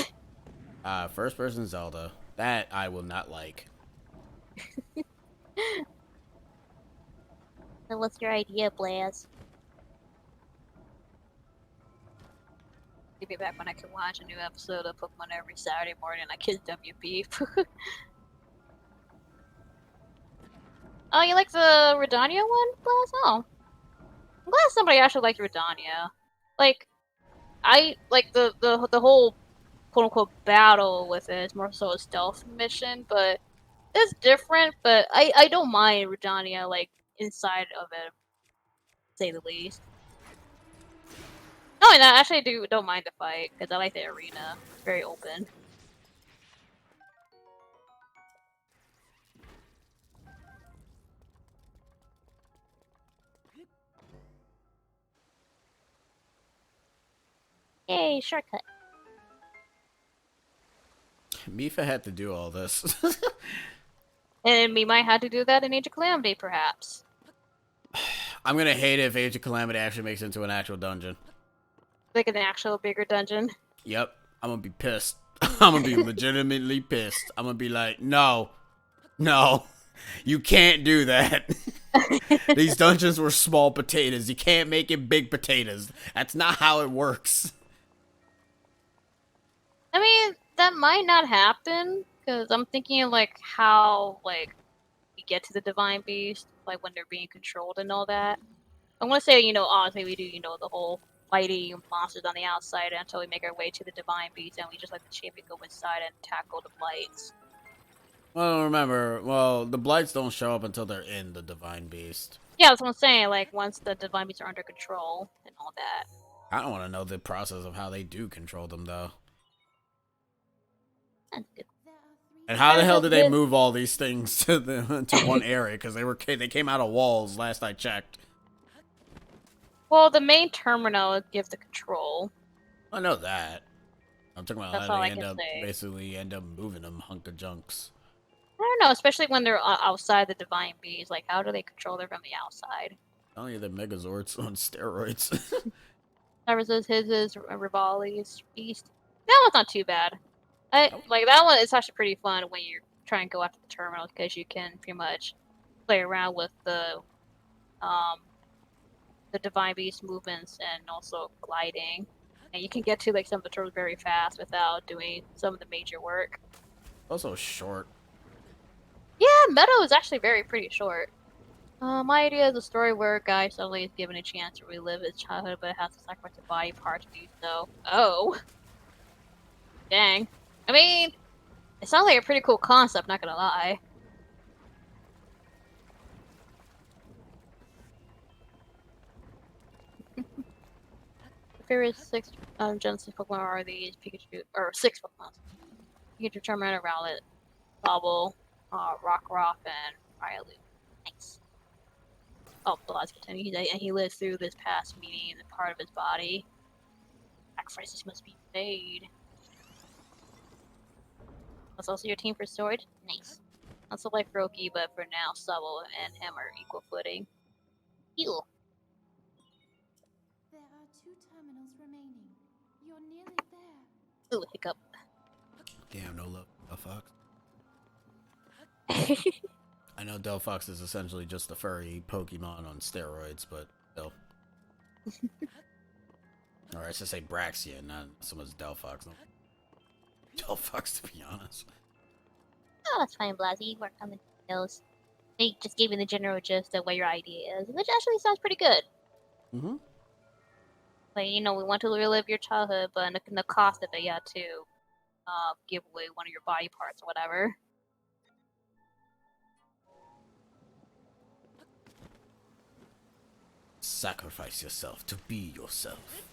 Speaker 1: First person Zelda. That I will not like.
Speaker 2: So what's your idea, Blaz? Maybe back when I could watch a new episode of Pokemon every Saturday morning, I kissed WB. Oh, you like the Redania one, Blaz? Oh. I'm glad somebody actually liked Redania. Like, I like the whole quote unquote battle with it is more so a stealth mission, but it's different, but I don't mind Redania, like, inside of it, to say the least. No, and I actually don't mind the fight, because I like the arena. It's very open. Yay, shortcut.
Speaker 1: Mifa had to do all this.
Speaker 2: And we might have to do that in Age of Calamity, perhaps.
Speaker 1: I'm gonna hate it if Age of Calamity actually makes it into an actual dungeon.
Speaker 2: Like an actual bigger dungeon.
Speaker 1: Yep, I'm gonna be pissed. I'm gonna be legitimately pissed. I'm gonna be like, no, you can't do that. These dungeons were small potatoes. You can't make it big potatoes. That's not how it works.
Speaker 2: I mean, that might not happen, because I'm thinking of, like, how, like, we get to the Divine Beast, like, when they're being controlled and all that. I want to say, obviously we do, the whole fighting monsters on the outside until we make our way to the Divine Beast, and we just let the champion go inside and tackle the Blights.
Speaker 1: Well, remember, the Blights don't show up until they're in the Divine Beast.
Speaker 2: Yeah, that's what I'm saying, like, once the Divine Beasts are under control and all that.
Speaker 1: I don't want to know the process of how they do control them, though.
Speaker 2: That's good.
Speaker 1: And how the hell did they move all these things to one area? Because they came out of walls last I checked.
Speaker 2: Well, the main terminal gives the control.
Speaker 1: I know that. I'm talking about how they basically end up moving them hunk of junks.
Speaker 2: I don't know, especially when they're outside the Divine Beast. Like, how do they control them from the outside?
Speaker 1: Only the Megazords on steroids.
Speaker 2: Cyrus his is Rivali's Beast. That one's not too bad. Like, that one is actually pretty fun when you're trying to go after the terminals, because you can pretty much play around with the Divine Beast movements and also gliding. And you can get to, like, some of the turtles very fast without doing some of the major work.
Speaker 1: Also short.
Speaker 2: Yeah, Meadow is actually pretty short. My idea is a story where a guy suddenly is given a chance to relive his childhood, but has to sacrifice a body part to do so. Oh. Dang. I mean, it sounds like a pretty cool concept, not gonna lie. The favorite 6 Genesis Pokemon are these Pikachu, or 6 Pokemon. Pikachu, Charmander, Rowlet, Bobble, Rockruff, and Rylou. Nice. Oh, Blaz continues. He lives through this past meeting and part of his body. Sacrifices must be made. That's also your team for Sword? Nice. Also like Roki, but for now, Subble and him are equal footing. Heal.
Speaker 3: There are 2 terminals remaining. You're nearly there.
Speaker 2: Ooh, hiccup.
Speaker 1: Damn, no love, Delphox. I know Delphox is essentially just a furry Pokemon on steroids, but still. Or I should say Braxia, not so much Delphox. Delphox, to be honest.
Speaker 2: Oh, that's fine, Blasi. Work on the details. They just gave me the general gist of what your idea is, which actually sounds pretty good.
Speaker 1: Mm-hmm.
Speaker 2: Like, we want to relive your childhood, but in the cost of it, you have to give away one of your body parts or whatever.
Speaker 1: Sacrifice yourself to be yourself.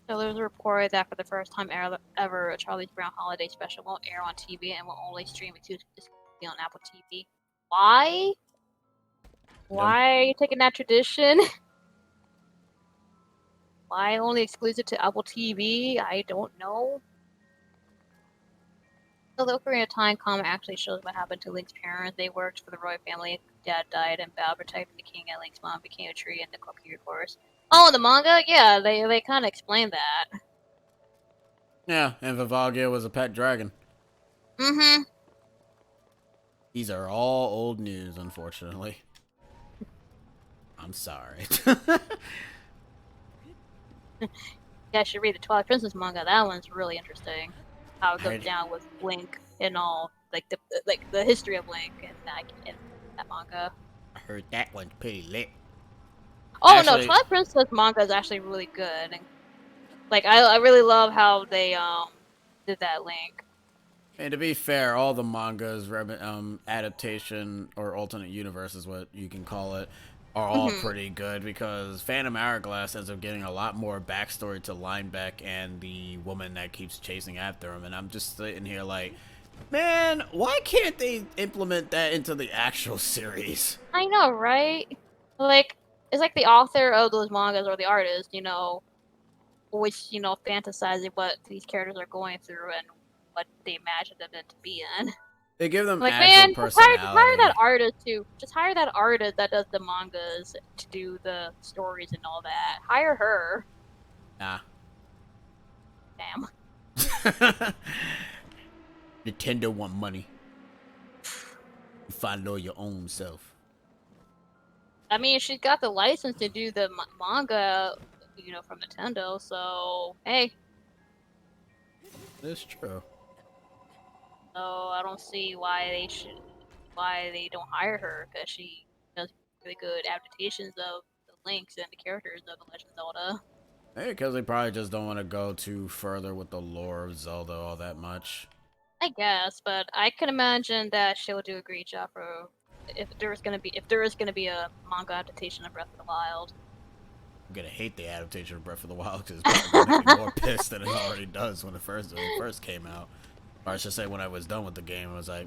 Speaker 2: So there's a report that for the first time ever, a Charlie's Brown holiday special won't air on TV and will only stream exclusively on Apple TV. Why? Why are you taking that tradition? Why only exclusive to Apple TV? I don't know. So the Ocarina of Time comic actually shows what happened to Link's parents. They worked for the royal family. Dad died, and Belle protected the king, and Link's mom became a tree in the Kokiri Forest. Oh, the manga? Yeah, they kind of explained that.
Speaker 1: Yeah, and Vivalgia was a pet dragon.
Speaker 2: Mm-hmm.
Speaker 1: These are all old news, unfortunately. I'm sorry.
Speaker 2: Yeah, I should read the Twilight Princess manga. That one's really interesting. How it goes down with Link and all, like the history of Link and that manga.
Speaker 1: I heard that one's pretty lit.
Speaker 2: Oh actually, no, Twilight Princess manga is actually really good. And, like, I really love how they did that Link.
Speaker 1: And to be fair, all the mangas, adaptation or alternate universe is what you can call it, are all pretty good, because Phantom Hourglass ends up getting a lot more backstory to Linebeck and the woman that keeps chasing after him, and I'm just sitting here like, man, why can't they implement that into the actual series?
Speaker 2: I know, right? Like, it's like the author of those mangas or the artist, you know, always, you know, fantasizing what these characters are going through and what they imagine them to be in.
Speaker 1: They give them
Speaker 2: Like,
Speaker 1: actual
Speaker 2: man, just hire that
Speaker 1: personality.
Speaker 2: artist too. Just hire that artist that does the mangas to do the stories and all that. Hire her.
Speaker 1: Nah.
Speaker 2: Damn.
Speaker 1: Nintendo want money. You find all your own self.
Speaker 2: I mean, she's got the license to do the manga, you know, from Nintendo. So hey,
Speaker 1: That's true.
Speaker 2: so I don't see why they don't hire her because she does really good adaptations of the links and the characters of the Legend of Zelda.
Speaker 1: Maybe because they probably just don't want to go too further with the lore of Zelda all that much.
Speaker 2: I guess, but I can imagine that she'll do a great job for if there is gonna be a manga adaptation of Breath of the Wild.
Speaker 1: I'm gonna hate the adaptation of Breath of the Wild because it's probably gonna make me more pissed than it already does when it first came out. Or I should say when I was done with the game, I was like,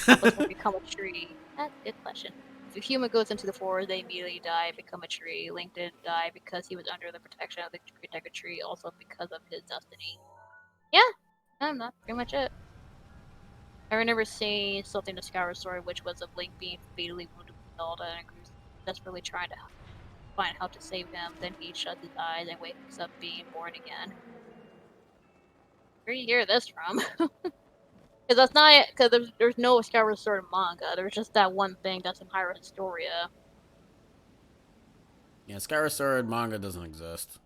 Speaker 2: Apples will become a tree. That's a good question. If a human goes into the forest, they immediately die and become a tree. Link didn't die because he was under the protection of the Protected Tree, also because of his destiny. Yeah, that's pretty much it. I remember seeing something in the Skyward Sword, which was of Link being fatally wounded with Zelda and Groose desperately trying to find how to save him. Then he shuts his eyes and wakes up being born again. Where do you hear this from? Because that's not because there's no Skyward Sword manga. There's just that one thing that's in Hyrule Historia.
Speaker 1: yeah, Skyward Sword manga doesn't exist.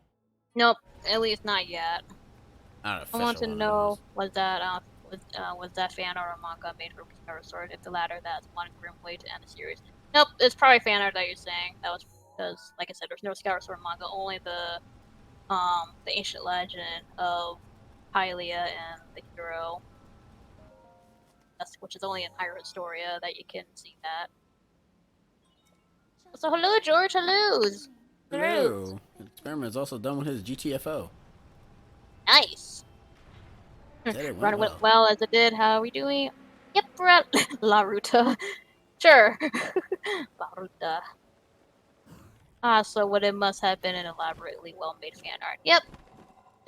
Speaker 2: Nope, at least not yet.
Speaker 1: Not
Speaker 2: I
Speaker 1: official
Speaker 2: want to
Speaker 1: one,
Speaker 2: know was that fan art or manga made for Skyward Sword? If the latter, that's one grim way to end the series. Nope, it's probably fan art that you're saying. That was because, like I said, there's no Skyward Sword manga. Only the ancient legend of Hylia and the hero. Which is only in Hyrule Historia that you can see that. So hello, George. Hello.
Speaker 1: Hello. The experiment is also done with his GTFO.
Speaker 2: Nice.
Speaker 1: Said it
Speaker 2: Run
Speaker 1: went
Speaker 2: went well as it did. How are we doing? Yep, we're at La Ruta. Sure. La Ruta. So what it must have been an elaborately well-made fan art. Yep.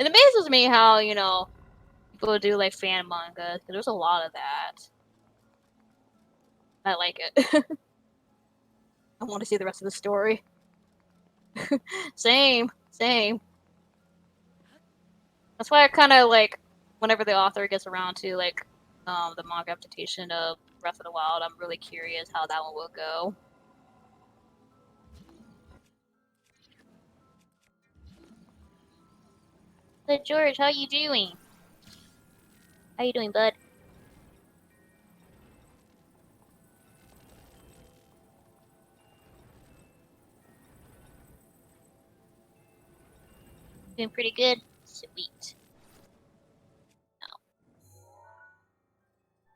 Speaker 2: It amazes me how, you know, people do like fan manga, because there's a lot of that. I like it. I want to see the rest of the story. Same. That's why I kind of like whenever the author gets around to like the manga adaptation of Breath of the Wild, I'm really curious how that one will go. So George, how you doing? How you doing, bud? Doing pretty good. Sweet.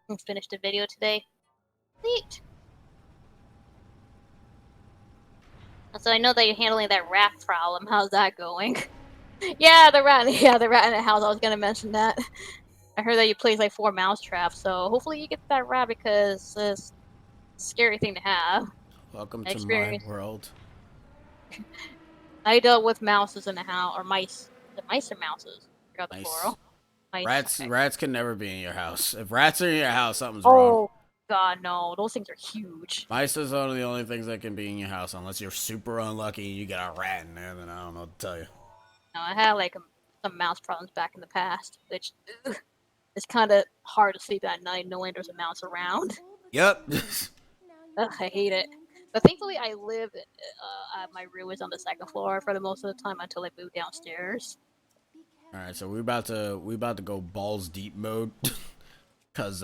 Speaker 2: Now, finished the video today. Sweet. So I know that you're handling that rat problem. How's that going? Yeah, the rat. Yeah, the rat in the house. I was gonna mention that. I heard that you place like 4 mouse traps, so hopefully you get that rat because it's a scary thing to have.
Speaker 1: Welcome to my
Speaker 2: Experience.
Speaker 1: world.
Speaker 2: I dealt with mouses in the house, or mice. The mice or mouses? I forgot the
Speaker 1: Nice.
Speaker 2: plural. Mice.
Speaker 1: Rats,
Speaker 2: Okay.
Speaker 1: rats can never be in your house. If rats are in your house, something's wrong.
Speaker 2: Oh god, no! Those things are huge.
Speaker 1: Mice is one of the only things that can be in your house, unless you're super unlucky and you get a rat in there. Then I don't know what to tell you.
Speaker 2: No, I had like some mouse problems back in the past, which it's kind of hard to sleep at night knowing there's a mouse around.
Speaker 1: Yep.
Speaker 2: Ugh, I hate it. But thankfully, I live. My room is on the 2nd floor for the most of the time until I move downstairs.
Speaker 1: All right, so we about to go balls deep mode, cause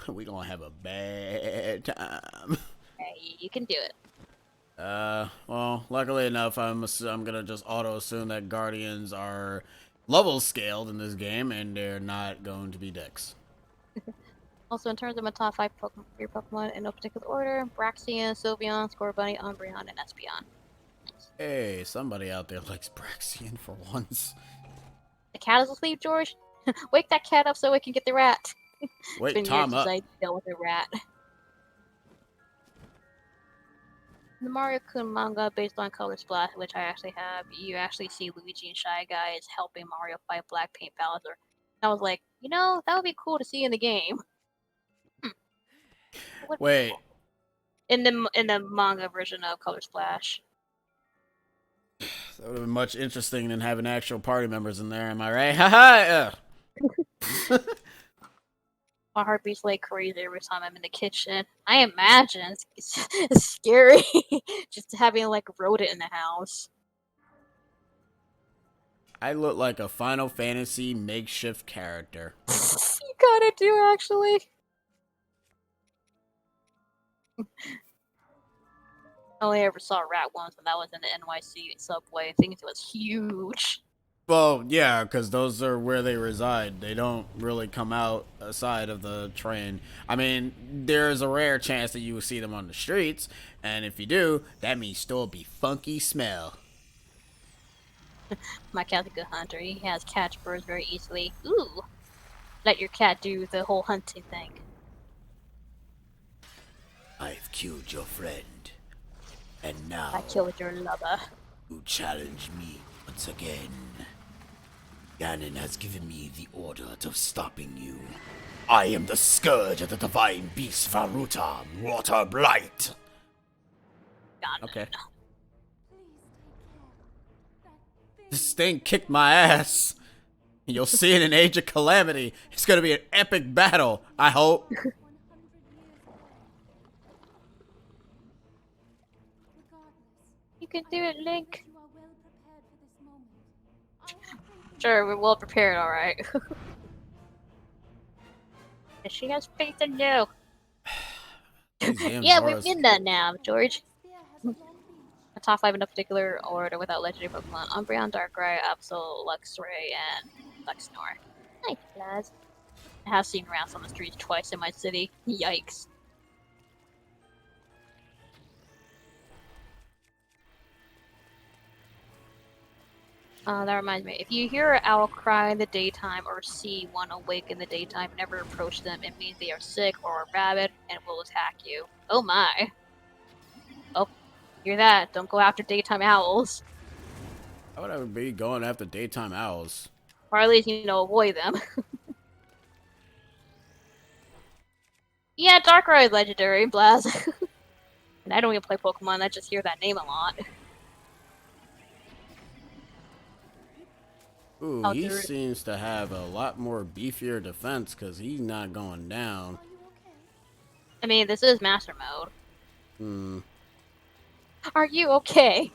Speaker 1: we gonna have a bad time.
Speaker 2: Hey, you can do it.
Speaker 1: Well, luckily enough, I'm gonna just auto assume that guardians are level scaled in this game, and they're not going to be dicks.
Speaker 2: Also, in terms of my top 5 Pokemon in no particular order: Braxian, Sylveon, Scorbunny, Umbreon, and Espeon. Nice.
Speaker 1: Hey, somebody out there likes Braxian for once.
Speaker 2: The cat is asleep, George. Wake that cat up so we can get the rat. It's
Speaker 1: Wake
Speaker 2: been
Speaker 1: Tom
Speaker 2: years
Speaker 1: up.
Speaker 2: since I dealt with a rat. The Mario Kun manga based on Color Splash, which I actually have, you actually see Luigi and Shy Guy is helping Mario fight Black Paint Bowser. I was like, that would be cool to see in the game. Would be
Speaker 1: Wait,
Speaker 2: cool. In the manga version of Color Splash.
Speaker 1: that would have been much interesting than having actual party members in there. Am I right? Haha.
Speaker 2: My heart beats like crazy every time I'm in the kitchen. I imagine it's scary just having like a rodent in the house.
Speaker 1: I look like a Final Fantasy makeshift character.
Speaker 2: You kinda do actually. I only ever saw a rat once, and that was in the NYC subway. I think it was huge.
Speaker 1: Well, yeah, because those are where they reside. They don't really come out aside of the train. I mean, there's a rare chance that you will see them on the streets, and if you do, that means still be funky smell.
Speaker 2: My cat's a good hunter. He has catch birds very easily. Ooh, let your cat do the whole hunting thing.
Speaker 1: I've killed your friend, and
Speaker 2: I
Speaker 1: now
Speaker 2: killed your lover.
Speaker 1: you challenge me once again. Ganon has given me the order of stopping you. I am the scourge of the divine beast Varuta, Water Blight.
Speaker 2: God.
Speaker 1: Okay.
Speaker 3: Please take care. That
Speaker 1: This thing kicked my ass. You'll see it in Age of Calamity. It's gonna be an epic battle, I hope.
Speaker 3: 100 years away. Regardless,
Speaker 2: You can do it, Link.
Speaker 3: you are well prepared for this moment. I have faith in
Speaker 2: Sure, we're well prepared, alright. And she has faith in you.
Speaker 1: These damn
Speaker 2: Yeah, we've
Speaker 1: Zoras.
Speaker 2: been that now, George.
Speaker 3: spear has long reach.
Speaker 2: A top 5 in no particular order without legendary Pokemon. Umbreon, Darkrai, Absol, Luxray, and Luxnor. Nice, guys. I have seen rats on the streets twice in my city. Yikes. That reminds me, if you hear an owl cry in the daytime or see one awake in the daytime, never approach them. It means they are sick or rabid and will attack you. Oh my. Oh, hear that? Don't go after daytime owls.
Speaker 1: How would I be going after daytime owls?
Speaker 2: Or at least, avoid them. Yeah, Darkrai is legendary, Blaz. And I don't even play Pokemon, I just hear that name a lot.
Speaker 1: Ooh,
Speaker 2: Oh,
Speaker 1: he
Speaker 2: dude.
Speaker 1: seems to have a lot more beefier defense because he's not going down.
Speaker 3: Are you okay?
Speaker 2: I mean, this is Master Mode.
Speaker 1: Hmm.
Speaker 2: Are you okay?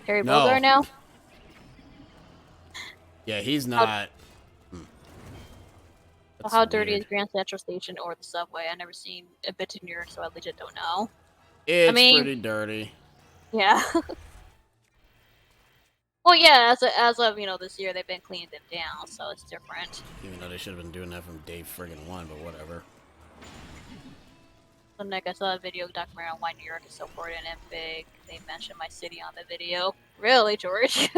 Speaker 2: Harry
Speaker 1: No.
Speaker 2: Bulgar now?
Speaker 1: Yeah, he's not.
Speaker 2: Well,
Speaker 1: That's
Speaker 2: how dirty
Speaker 1: weird.
Speaker 2: is Grand Central Station or the subway? I've never seen a bit in New York, so I legit don't know.
Speaker 1: It's
Speaker 2: mean-
Speaker 1: pretty dirty.
Speaker 2: Yeah. Well, yeah, as of this year, they've been cleaning them down, so it's different.
Speaker 1: Even though they should have been doing that from day friggin' one, but whatever.
Speaker 2: So, Nick, I saw a video documentary on why New York is so important and big. They mentioned my city on the video. Really, George?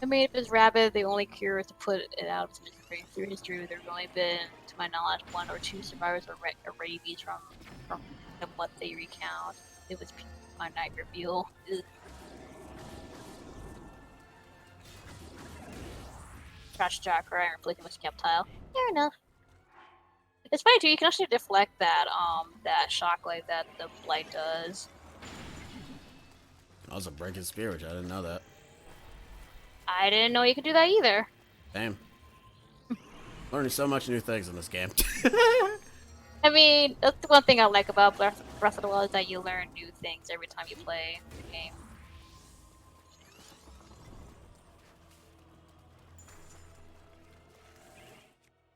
Speaker 2: I mean, if it's rabid, the only cure is to put it out of history. Through history, there's only been, to my knowledge, 1 or 2 survivors of rabies from what they recount. It was my night reveal. Ugh. Trash Chakra and replace it with Skeptile. Fair enough. It's funny too, you can actually deflect that shockwave that the blight does.
Speaker 1: Can also break his spirit. I didn't know that.
Speaker 2: I didn't know you could do that either.
Speaker 1: Damn. Learning so much new things in this game.
Speaker 2: I mean, that's the one thing I like about Breath of the Wild is that you learn new things every time you play the game.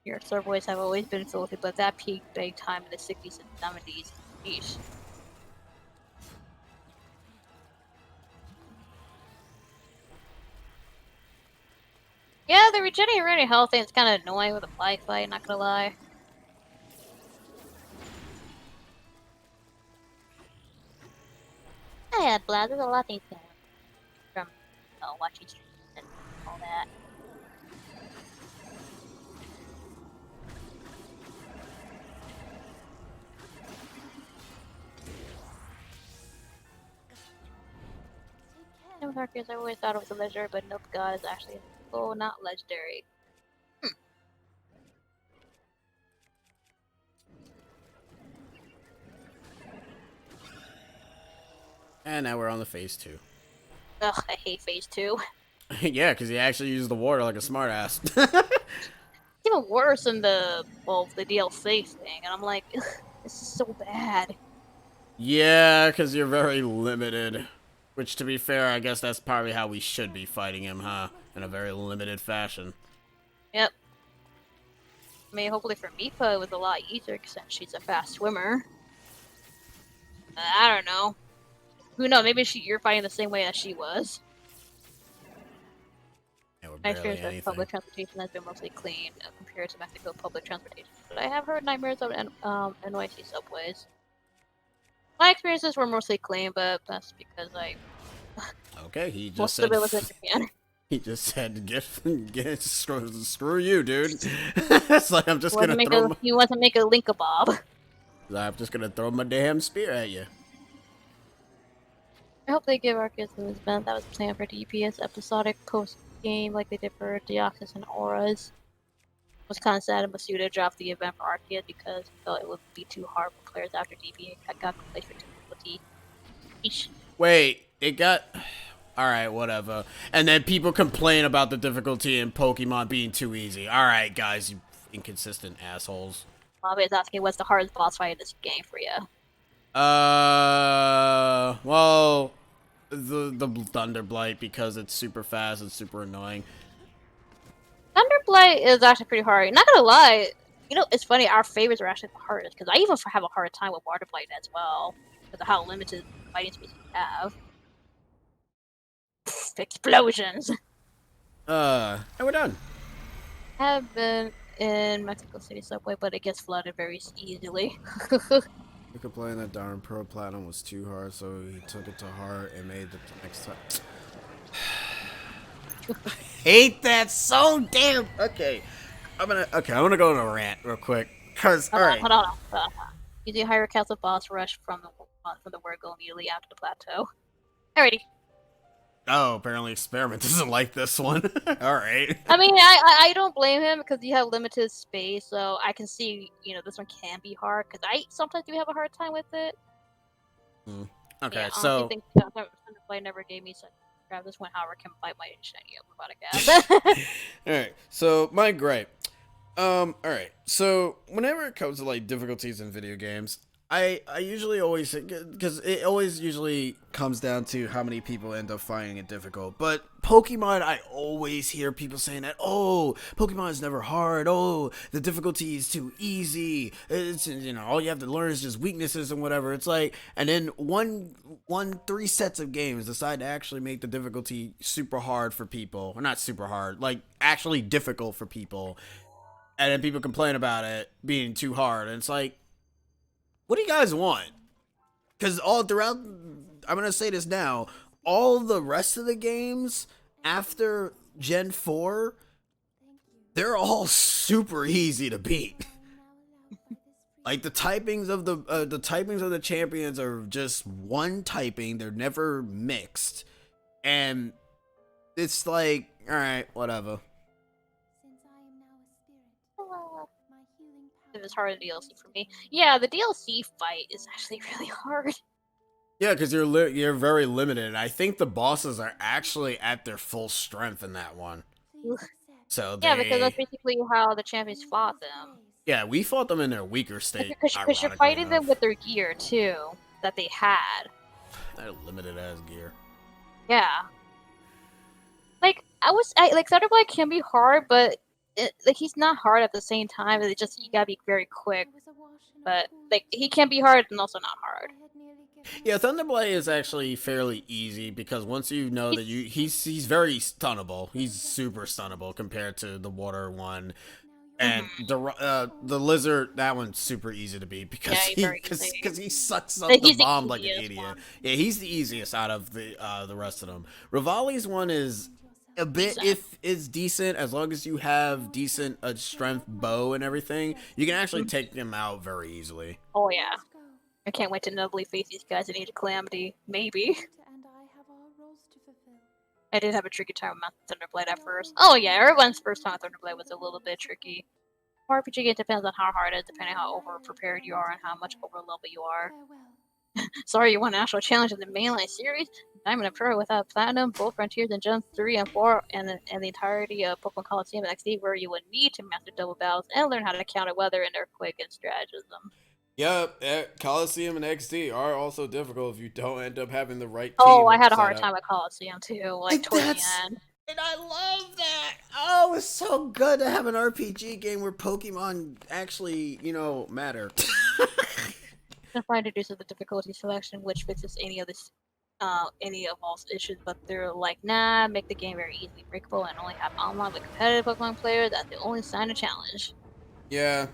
Speaker 2: Your subways have always been filthy, but that peaked big time in the 60s and 70s. Yeesh. Yeah, the regenerating health thing is kind of annoying with a fly fight, not gonna lie. Oh yeah, Blaz, there's a lot of things going on from watching streams and all that. with Arceus, I always thought it was a legendary, but nope, God is actually not legendary.
Speaker 1: And now we're on the phase 2.
Speaker 2: Ugh, I hate phase 2.
Speaker 1: Yeah, because he actually used the water like a smartass.
Speaker 2: It's even worse than the DLC thing, and I'm like, ugh, this is so bad.
Speaker 1: Yeah, because you're very limited. Which, to be fair, I guess that's probably how we should be fighting him, huh? In a very limited fashion.
Speaker 2: Yep. I mean, hopefully for Mipa it was a lot easier since she's a fast swimmer. I don't know. Who knows? Maybe you're fighting the same way as she was.
Speaker 1: Yeah, we're
Speaker 2: My
Speaker 1: barely
Speaker 2: experience with
Speaker 1: anything.
Speaker 2: public transportation has been mostly clean compared to Mexico public transportation, but I have heard nightmares of NYC subways. My experiences were mostly clean, but that's because
Speaker 1: Okay, he just
Speaker 2: most
Speaker 1: said...
Speaker 2: of it was in Japan.
Speaker 1: He just said, get screw you, dude. It's like, I'm just gonna throw my...
Speaker 2: He wants to make a Link-a-Bob.
Speaker 1: I'm just gonna throw my damn spear at you.
Speaker 2: I hope they give Arceus an event that was planned for DPS episodic post-game like they did for Deoxys and Auras. It was kind of sad that Masuda dropped the event for Arceus because he felt it would be too hard for players after DPA got complaced for difficulty. Eesh.
Speaker 1: Wait, it got... Alright, whatever. And then people complain about the difficulty in Pokemon being too easy. Alright, guys, you inconsistent assholes.
Speaker 2: Bobby is asking what's the hardest boss fight in this game for you?
Speaker 1: Well, the Thunder Blight, because it's super fast and super annoying.
Speaker 2: Thunderblight is actually pretty hard. Not gonna lie, you know, it's funny, our favorites are actually the hardest, because I even have a hard time with Water Blight as well, because of how limited fighting space we have. Explosions!
Speaker 1: And we're done.
Speaker 2: I have been in Mexico City subway, but it gets flooded very easily.
Speaker 1: He complained that darn Pro Platinum was too hard, so he took it to heart and made the next time. I hate that so damn. Okay, I'm gonna go on a rant real quick. Cause alright.
Speaker 2: Hold on. You do higher castle boss rush from the word go immediately after the plateau. Alrighty.
Speaker 1: Oh, apparently Experiment doesn't like this one. Alright.
Speaker 2: I mean, I don't blame him because you have limited space, so I can see, you know, this one can be hard because I sometimes do have a hard time with it.
Speaker 1: Okay,
Speaker 2: Yeah,
Speaker 1: so
Speaker 2: Thunderblade never gave me such. Grab this one, however, can bite my shiny up about a gas.
Speaker 1: alright, so my gripe. Alright, so whenever it comes to like difficulties in video games, I usually always, because it always usually comes down to how many people end up finding it difficult. But Pokemon, I always hear people saying that, oh, Pokemon is never hard. Oh, the difficulty is too easy. It's, you know, all you have to learn is just weaknesses and whatever. It's like, and then three sets of games decide to actually make the difficulty super hard for people. Or not super hard, like actually difficult for people. And then people complain about it being too hard. And it's like, what do you guys want? Because all throughout, I'm going to say this now, all the rest of the games after Gen 4, they're all super easy to beat. Like the typings of the champions are just one typing, they're never mixed. And it's like, all right, whatever.
Speaker 2: It was hard DLC for me. Yeah, the DLC fight is actually really hard.
Speaker 1: Yeah, because you're very limited. I think the bosses are actually at their full strength in that one. So
Speaker 2: yeah, because that's basically how the champions fought them.
Speaker 1: Yeah, we fought them in their weaker state.
Speaker 2: Because you're fighting them with their gear too that they had.
Speaker 1: They're limited as gear.
Speaker 2: Yeah. Like Thunderblight can be hard, but like he's not hard at the same time. It's just you gotta be very quick. But like he can be hard and also not hard.
Speaker 1: Yeah, Thunderblight is actually fairly easy because once you know that he's very stunnable. He's super stunnable compared to the water one. And the lizard, that one's super easy to beat because he sucks up the bomb like an idiot. Yeah, he's the easiest out of the rest of them. Rivali's one is a bit is decent as long as you have decent strength bow and everything. You can actually take them out very easily.
Speaker 2: Oh yeah, I can't wait to nobly face these guys in Age of Calamity. Maybe. I did have a tricky time with Thunderblade at first. Oh yeah, everyone's first time with Thunderblade was a little bit tricky. RPG game depends on how hard it is, depending on how over prepared you are and how much over level you are.
Speaker 3: Farewell.
Speaker 2: Sorry, you won an actual challenge in the mainline series. Diamond and Pearl without Platinum, both Frontiers and Gems 3 and 4, and the entirety of Pokemon Coliseum and XD, where you would need to master double battles and learn how to counter weather and earthquake and strategism.
Speaker 1: Yep, Coliseum and XD are also difficult if you don't end up having the right team.
Speaker 2: Oh, I had a
Speaker 1: set
Speaker 2: hard
Speaker 1: up.
Speaker 2: time at Coliseum too, like towards the end.
Speaker 1: And I love that. Oh, it's so good to have an RPG game where Pokemon actually, matter.
Speaker 2: I'm trying to do the difficulty selection, which fixes any of all issues, but they're like, nah, make the game very easily breakable and only have online with competitive Pokemon players. That's the only sign of challenge.
Speaker 1: Yeah.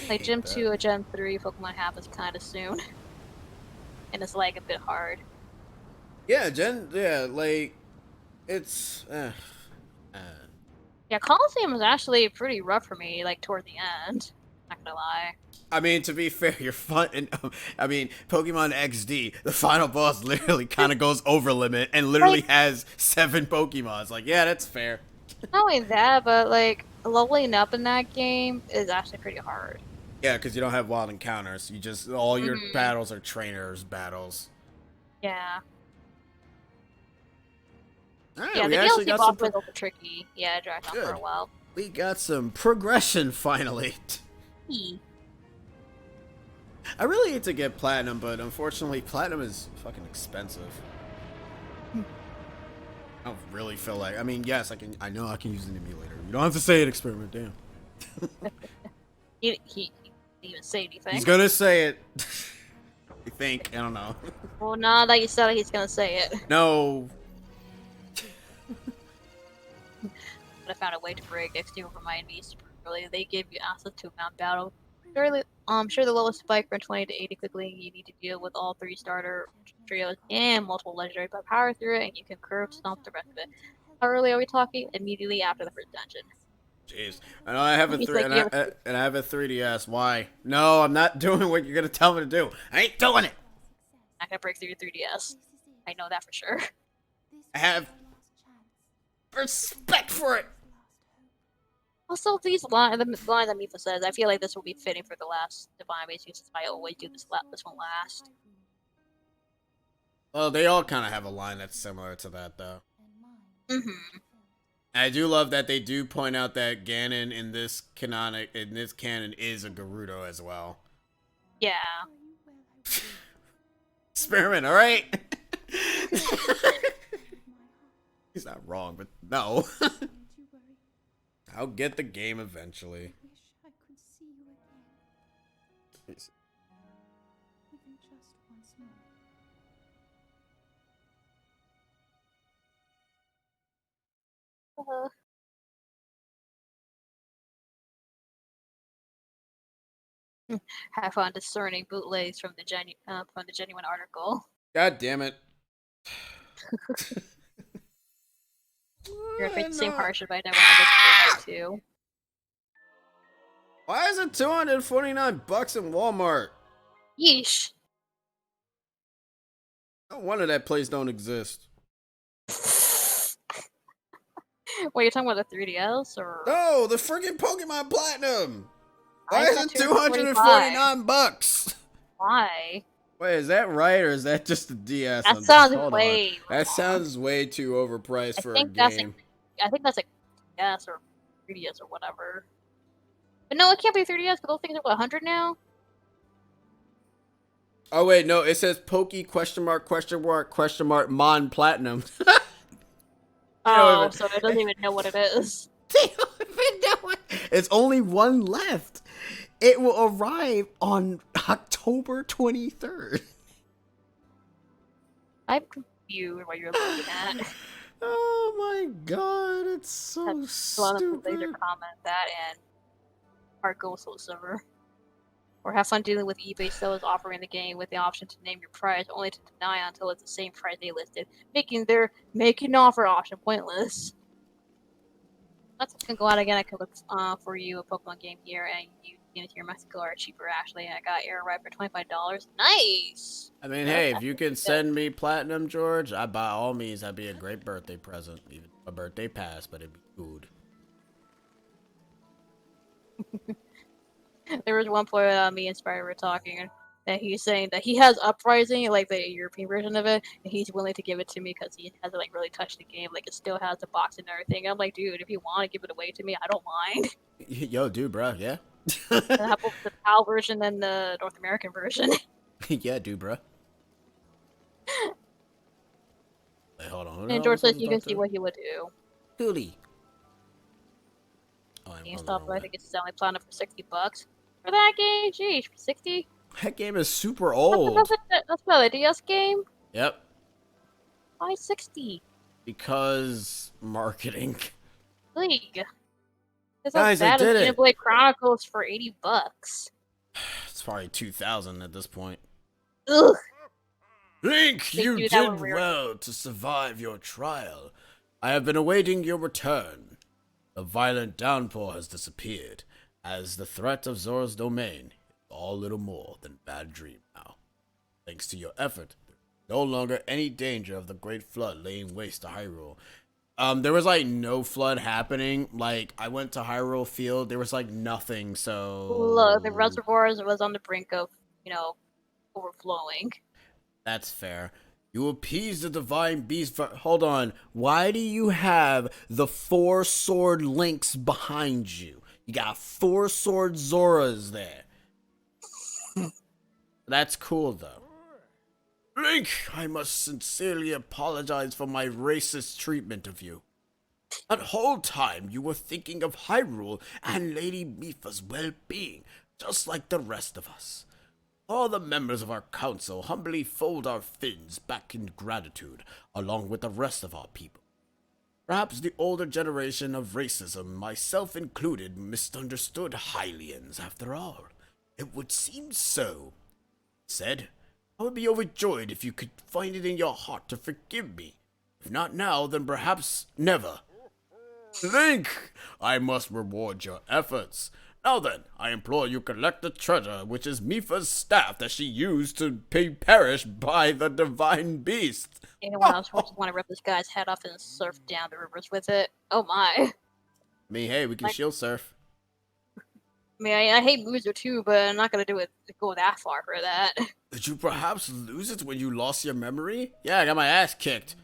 Speaker 2: Like Gym 2 or Gym 3 Pokemon happens kind of soon. And it's like a bit hard.
Speaker 1: Yeah, like, it's,
Speaker 2: Yeah, Coliseum was actually pretty rough for me, like toward the end. Not gonna lie.
Speaker 1: I mean, to be fair, you're fun. And, Pokemon XD, the final boss literally kind of goes over limit and literally has 7 Pokemons. Like, yeah, that's fair.
Speaker 2: Not only that, but like leveling up in that game is actually pretty hard.
Speaker 1: Yeah, because you don't have wild encounters. You just all your
Speaker 2: Mhm.
Speaker 1: battles are trainers battles.
Speaker 2: Yeah.
Speaker 1: All right,
Speaker 2: Yeah,
Speaker 1: we
Speaker 2: the
Speaker 1: actually
Speaker 2: DLC
Speaker 1: got
Speaker 2: boss
Speaker 1: some.
Speaker 2: was a little tricky. Yeah, it dragged on for
Speaker 1: Good.
Speaker 2: a while.
Speaker 1: We got some progression finally. I really hate to get platinum, but unfortunately, platinum is fucking expensive. I don't really feel like. I mean, yes, I can. I know I can use an emulator. You don't have to say it, experiment. Damn.
Speaker 2: He didn't even say anything.
Speaker 1: He's gonna say it. I think. I don't know.
Speaker 2: Well, now that you said it, he's gonna say it.
Speaker 1: No.
Speaker 2: But I found a way to break XD over my enemies super early. They give you access to a mount battle. Sure, the lowest spike from 20 to 80 quickly. You need to deal with all 3 starter trios and multiple legendary, but power through it, and you can curve stomp the rest of it. How early are we talking? Immediately after the first dungeon.
Speaker 1: Jeez. I know I have a
Speaker 2: He's
Speaker 1: three,
Speaker 2: like,
Speaker 1: and,
Speaker 2: you have
Speaker 1: and I have a 3DS. Why? No, I'm not doing what you're gonna tell me to do. I ain't doing it.
Speaker 2: I'm not gonna break through your 3DS. I know that for sure.
Speaker 1: I have respect for it.
Speaker 2: Also, the line that Mifa says, I feel like this will be fitting for the last Divine Base since I always do this one last.
Speaker 1: Well, they all kind of have a line that's similar to that, though.
Speaker 2: Mm-hmm.
Speaker 1: I do love that they do point out that Ganon in this canon is a Gerudo as well.
Speaker 2: Yeah.
Speaker 1: Experiment, all right. He's not wrong, but no. I'll get the game eventually.
Speaker 3: Wish I could see you again, even just once more.
Speaker 2: Have fun discerning bootlegs from the genuine article.
Speaker 1: God damn it.
Speaker 2: You're gonna face the same hardship I never had this too.
Speaker 1: Why is it $249 in Walmart?
Speaker 2: Yeesh.
Speaker 1: No wonder that place don't exist.
Speaker 2: Wait, you're talking about the 3DS or?
Speaker 1: No, the freaking Pokemon Platinum. Why
Speaker 2: Why
Speaker 1: is
Speaker 2: is
Speaker 1: it
Speaker 2: that
Speaker 1: $249?
Speaker 2: Why?
Speaker 1: Wait, is that right or is that just the DS?
Speaker 2: That sounds
Speaker 1: Hold on.
Speaker 2: way.
Speaker 1: That sounds way too overpriced for a
Speaker 2: think that's
Speaker 1: game.
Speaker 2: I think that's a DS or 3DS or whatever. But no, it can't be 3DS because those things are what, 100 now.
Speaker 1: Oh wait, no, it says Poke Mon Platinum.
Speaker 2: Oh, so it doesn't even know what it is.
Speaker 1: They don't even know it. It's only one left. It will arrive on October 23rd.
Speaker 2: I'm confused what you're looking at.
Speaker 1: Oh my god, it's so
Speaker 2: That's a lot of later
Speaker 1: stupid.
Speaker 2: comment that and our Go Soul Silver. Or have fun dealing with eBay sellers offering the game with the option to name your price, only to deny until it's the same price they listed, making their make an offer option pointless. Let's go out again. I could look for you a Pokemon game here, and you games here in Mexico are cheaper actually. I got Air Ride for $25. Nice.
Speaker 1: I mean,
Speaker 2: That's
Speaker 1: hey, if you
Speaker 2: actually
Speaker 1: can
Speaker 2: pretty good.
Speaker 1: send me platinum, George, I by all means, that'd be a great birthday present. Even a birthday pass, but it'd be good.
Speaker 2: There was one point me and Spider were talking, and he's saying that he has Uprising, like the European version of it, and he's willing to give it to me because he hasn't like really touched the game. Like it still has the box and everything. I'm like, dude, if you want to give it away to me, I don't mind.
Speaker 1: Yo, dude, bro, yeah.
Speaker 2: And I have both the PAL version and the North American version.
Speaker 1: Yeah, dude, bro. Wait, hold on. Who the
Speaker 2: And
Speaker 1: hell am I
Speaker 2: George says
Speaker 1: supposed to
Speaker 2: you can
Speaker 1: talk
Speaker 2: see
Speaker 1: to?
Speaker 2: what he would do.
Speaker 1: Coolie. Oh, I'm on the
Speaker 2: GameStop,
Speaker 1: wrong
Speaker 2: but I
Speaker 1: way.
Speaker 2: think it's selling Platinum for $60 for that game. Geez, for 60.
Speaker 1: That game is super
Speaker 2: That's,
Speaker 1: old.
Speaker 2: that's about a DS game.
Speaker 1: Yep.
Speaker 2: Why 60?
Speaker 1: Because marketing.
Speaker 2: League. It's
Speaker 1: Guys,
Speaker 2: as
Speaker 1: I
Speaker 2: bad as
Speaker 1: did it.
Speaker 2: Xenoblade Chronicles for $80.
Speaker 1: It's probably 2,000 at this point.
Speaker 2: Ugh.
Speaker 1: Link,
Speaker 2: They
Speaker 1: you
Speaker 2: do that when
Speaker 1: did
Speaker 2: we're-
Speaker 1: well to survive your trial. I have been awaiting your return. The violent downpour has disappeared, as the threat of Zora's domain is all little more than a bad dream now. Thanks to your effort, there is no longer any danger of the Great Flood laying waste to Hyrule. There was like no flood happening. Like I went to Hyrule Field, there was like nothing. So
Speaker 2: Look, the reservoirs was on the brink of, overflowing.
Speaker 1: That's fair. You appease the divine beast for. Hold on. Why do you have the 4 sword links behind you? You got 4 sword Zoras there. That's cool though. Link, I must sincerely apologize for my racist treatment of you. That whole time you were thinking of Hyrule and Lady Mipha's well-being, just like the rest of us. All the members of our council humbly fold our fins back in gratitude, along with the rest of our people. Perhaps the older generation of racism, myself included, misunderstood Hylians after all. It would seem so. Said, I would be overjoyed if you could find it in your heart to forgive me. If not now, then perhaps never. Link, I must reward your efforts. Now then, I implore you collect the treasure, which is Mipha's staff that she used to perish by the divine beast.
Speaker 2: Anyone else would just want to rip this guy's head off and surf down the rivers with it? Oh my.
Speaker 1: I mean, hey, we can shield surf.
Speaker 2: I mean, I hate Loser too, but I'm not gonna go that far for that.
Speaker 1: Did you perhaps lose it when you lost your memory? Yeah, I got my ass kicked.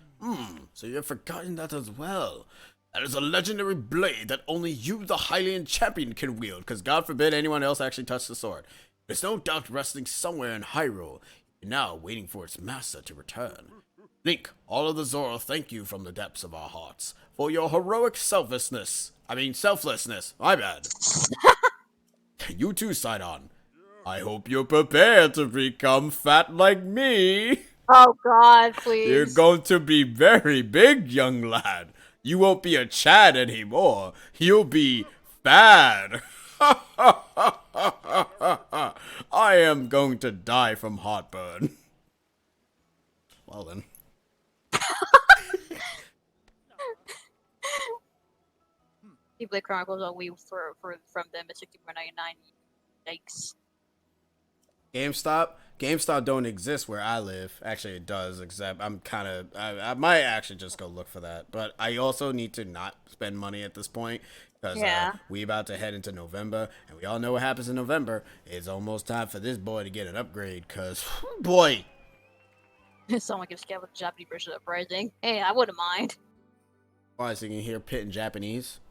Speaker 1: So you've forgotten that as well. That is a legendary blade that only you, the Hylian champion, can wield, because God forbid anyone else actually touch the sword. There's no doubt resting somewhere in Hyrule, now waiting for its master to return. Link, all of the Zora thank you from the depths of our hearts for your heroic selflessness, my bad. You too, Sidon. I hope you're prepared to become fat like me.
Speaker 2: Oh god, please.
Speaker 1: You're going to be very big, young lad. You won't be a Chad anymore. You'll be fat. I am going to die from heartburn. Well then.
Speaker 2: Xenoblade Chronicles on Wii from them at $64.99. Yikes.
Speaker 1: GameStop don't exist where I live. Actually, it does, except I might actually just go look for that. But I also need to not spend money at this point because we about to head into November, and we all know what happens in November. It's almost time for this boy to get an upgrade because, boy.
Speaker 2: Someone gives scared with the Japanese version of Uprising. Hey, I wouldn't mind.
Speaker 1: Why, so you can hear Pit in Japanese?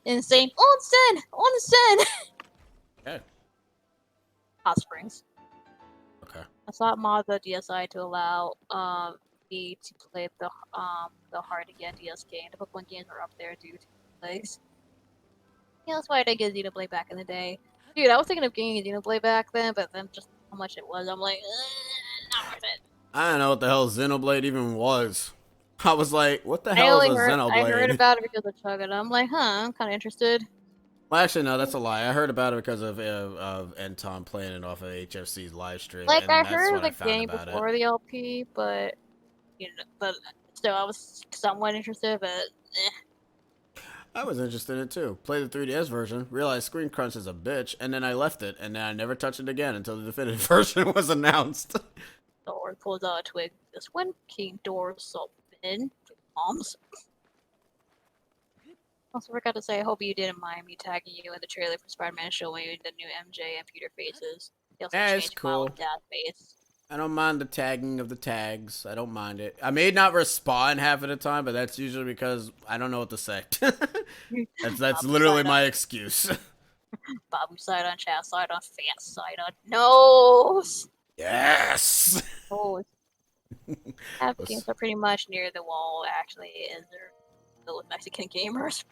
Speaker 2: Insane. Onsen!
Speaker 1: Okay.
Speaker 2: Hot Springs.
Speaker 1: Okay.
Speaker 2: I saw mod the DSi to allow me to play the hard again DS game. The Pokemon games are up there due to legs. Yeah, that's why I didn't get Xenoblade back in the day. Dude, I was thinking of getting Xenoblade back then, but then just how much it was, I'm like, not worth it.
Speaker 1: I don't know what the hell Xenoblade even was. I was like, what the hell is a Xenoblade?
Speaker 2: I heard about it because of Chugga, and I'm like, I'm kind of interested.
Speaker 1: Well, actually, no, that's a lie. I heard about it because of Anton playing it off of HFC's live stream.
Speaker 2: Like,
Speaker 1: and
Speaker 2: I
Speaker 1: that's
Speaker 2: heard
Speaker 1: when
Speaker 2: of the
Speaker 1: found
Speaker 2: game
Speaker 1: about
Speaker 2: before
Speaker 1: it.
Speaker 2: the LP, but still, I was somewhat interested, but
Speaker 1: I was interested in it too. Played the 3DS version, realized Screen Crunch is a bitch, and then I left it, and then I never touched it again until the definitive version was announced.
Speaker 2: Or pulls out a twig. This one king doors open. Moms. Also forgot to say, I hope you didn't mind me tagging you in the trailer for Spider-Man showing you the new MJ and Peter faces. He also
Speaker 1: Yeah, it's
Speaker 2: changed my old
Speaker 1: cool.
Speaker 2: dad's face.
Speaker 1: I don't mind the tagging of the tags. I don't mind it. I may not respond half of the time, but that's usually because I don't know what to say. that's
Speaker 2: Babu
Speaker 1: literally
Speaker 2: side
Speaker 1: my
Speaker 2: on,
Speaker 1: excuse.
Speaker 2: Babu side on, chat side on, fan side on. No!
Speaker 1: Yes.
Speaker 2: Oh, have games are pretty much near the wall, actually, is there filled with Mexican gamers.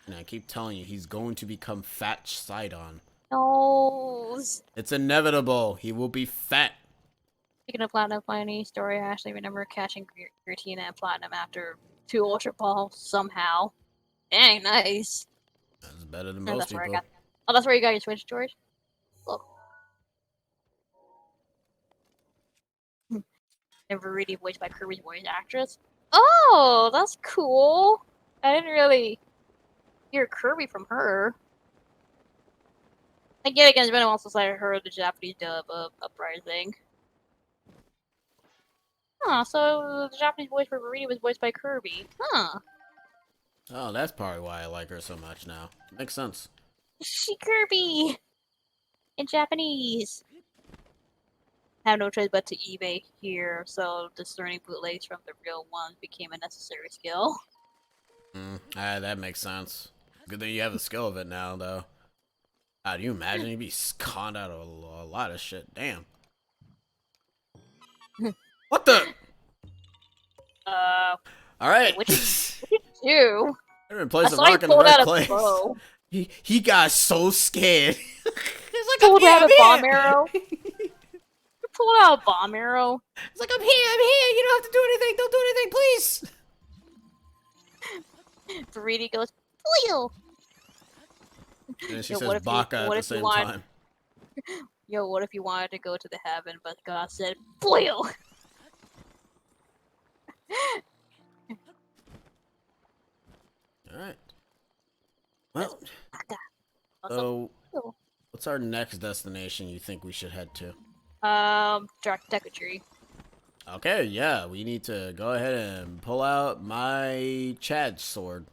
Speaker 1: And I keep telling you, he's going to become fat Sidon.
Speaker 2: No!
Speaker 1: It's inevitable. He will be fat.
Speaker 2: Speaking of Platinum Funny story, I actually remember catching Giratina and Platinum after 2 Ultra Balls somehow. Dang, nice.
Speaker 1: That's better than
Speaker 2: Oh,
Speaker 1: most
Speaker 2: that's where I
Speaker 1: people.
Speaker 2: got. Oh, that's where you got your Switch, George. Oh. Never really voiced by Kirby's voice actress. Oh, that's cool. I didn't really hear Kirby from her. And yet again, it's been a while since I heard the Japanese dub of Uprising. Huh, so the Japanese voice for Viridian was voiced by Kirby. Huh.
Speaker 1: Oh, that's probably why I like her so much now. Makes sense.
Speaker 2: She Kirby! In Japanese. I have no choice but to eBay here, so discerning bootlegs from the real ones became a necessary skill.
Speaker 1: That makes sense. Good thing you have the skill of it now, though. Do you imagine you'd be conned out of a lot of shit? Damn. What the? All right.
Speaker 2: What did you do?
Speaker 1: I didn't
Speaker 2: I
Speaker 1: place the
Speaker 2: saw you
Speaker 1: mark in the
Speaker 2: pulled
Speaker 1: right
Speaker 2: out a
Speaker 1: place.
Speaker 2: bow.
Speaker 1: He got so scared. He's like,
Speaker 2: Pulled out a bomb
Speaker 1: I'm here.
Speaker 2: arrow. You pulled out a bomb arrow.
Speaker 1: It's like, I'm here. You don't have to do anything. Don't do anything, please.
Speaker 2: Viridi goes, Boyle!
Speaker 1: And she
Speaker 2: Yo,
Speaker 1: says Baka at the same time.
Speaker 2: Yo, what if you wanted to go to the heaven, but God said, Boyle!
Speaker 1: Alright. Well,
Speaker 2: Also,
Speaker 1: so what's our next destination you think we should head to?
Speaker 2: Deku Tree.
Speaker 1: Okay, yeah, we need to go ahead and pull out my Chad sword.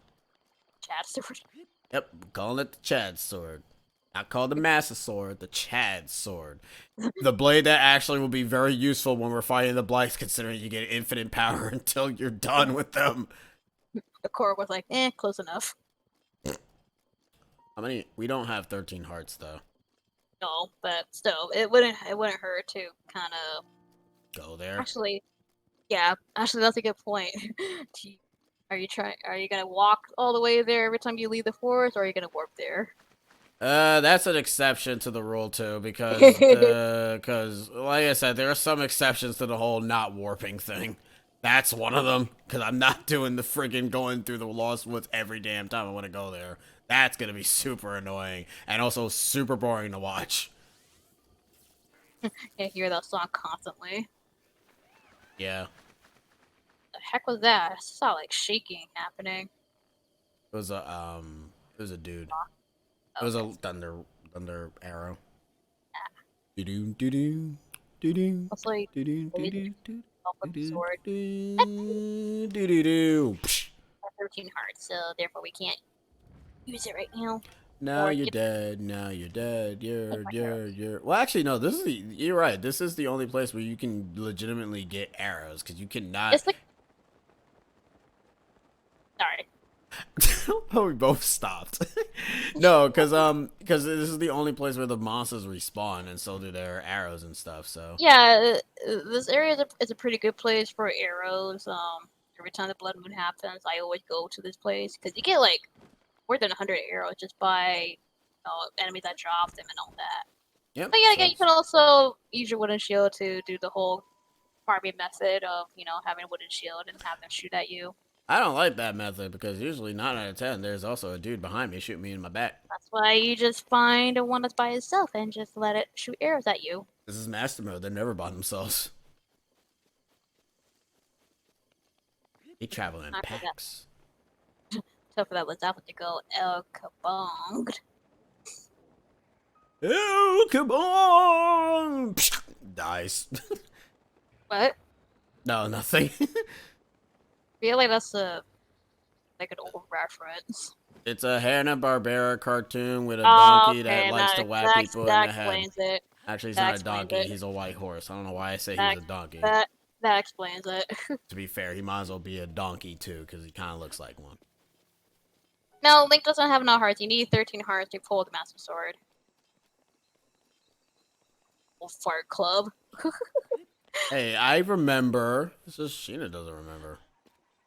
Speaker 2: Chad Stewart.
Speaker 1: Yep, calling it the Chad sword. Not called the Master sword, the Chad sword. The blade that actually will be very useful when we're fighting the Blights, considering you get infinite power until you're done with them.
Speaker 2: The core was like, close enough.
Speaker 1: How many? We don't have 13 hearts, though.
Speaker 2: No, but still, it wouldn't hurt to kind of
Speaker 1: Go there.
Speaker 2: actually, yeah, actually that's a good point. Are you gonna walk all the way there every time you leave the forest, or are you gonna warp there?
Speaker 1: That's an exception to the rule too, because like I said, there are some exceptions to the whole not warping thing. That's one of them, because I'm not doing the friggin' going through the Lost Woods every damn time I want to go there. That's gonna be super annoying, and also super boring to watch.
Speaker 2: I hear that song constantly.
Speaker 1: Yeah.
Speaker 2: The heck was that? I saw like shaking happening.
Speaker 1: It was a dude. It was a thunder arrow. Do do do do do do
Speaker 2: Also, like,
Speaker 1: do do do
Speaker 2: help with the sword.
Speaker 1: do do do.
Speaker 2: 13 hearts, so therefore we can't use it right now.
Speaker 1: Now
Speaker 2: Or
Speaker 1: you're
Speaker 2: get-
Speaker 1: dead. Now you're dead.
Speaker 2: my arrows.
Speaker 1: You're. Well, actually, no. This is the. You're right. This is the only place where you can legitimately get arrows, because you cannot.
Speaker 2: It's like. Sorry.
Speaker 1: Oh, we both stopped. No, because this is the only place where the monsters respawn, and so do their arrows and stuff. So
Speaker 2: Yeah, this area is a pretty good place for arrows. Every time the blood moon happens, I always go to this place because you get like more than 100 arrows just by enemies that drop them and all that.
Speaker 1: yep.
Speaker 2: But yeah,
Speaker 1: so
Speaker 2: again, you can also use your wooden shield to do the whole farming method of having a wooden shield and have them shoot at you.
Speaker 1: I don't like that method, because usually 9 out of 10 there's also a dude behind me shooting me in my back.
Speaker 2: That's why you just find a one that's by itself and just let it shoot arrows at you.
Speaker 1: This is master mode. They're never by themselves. They travel in
Speaker 2: I forgot.
Speaker 1: packs.
Speaker 2: So for that was that to go El Kabong.
Speaker 1: Oh, come on! Dies.
Speaker 2: What?
Speaker 1: No, nothing.
Speaker 2: Feel like that's like an old reference.
Speaker 1: It's a Hanna-Barbera cartoon with a
Speaker 2: Oh,
Speaker 1: donkey that
Speaker 2: okay,
Speaker 1: likes to whack people in
Speaker 2: that
Speaker 1: the head.
Speaker 2: explains it.
Speaker 1: Actually, he's
Speaker 2: That
Speaker 1: not a
Speaker 2: explains
Speaker 1: donkey.
Speaker 2: it.
Speaker 1: He's a white horse. I don't know why I say
Speaker 2: That
Speaker 1: he's a donkey.
Speaker 2: that explains it.
Speaker 1: To be fair, he might as well be a donkey too, because he kind of looks like one.
Speaker 2: No, Link doesn't have enough hearts. You need 13 hearts to pull the Master Sword. Old fart club.
Speaker 1: Hey, I remember. This is Sheena doesn't remember.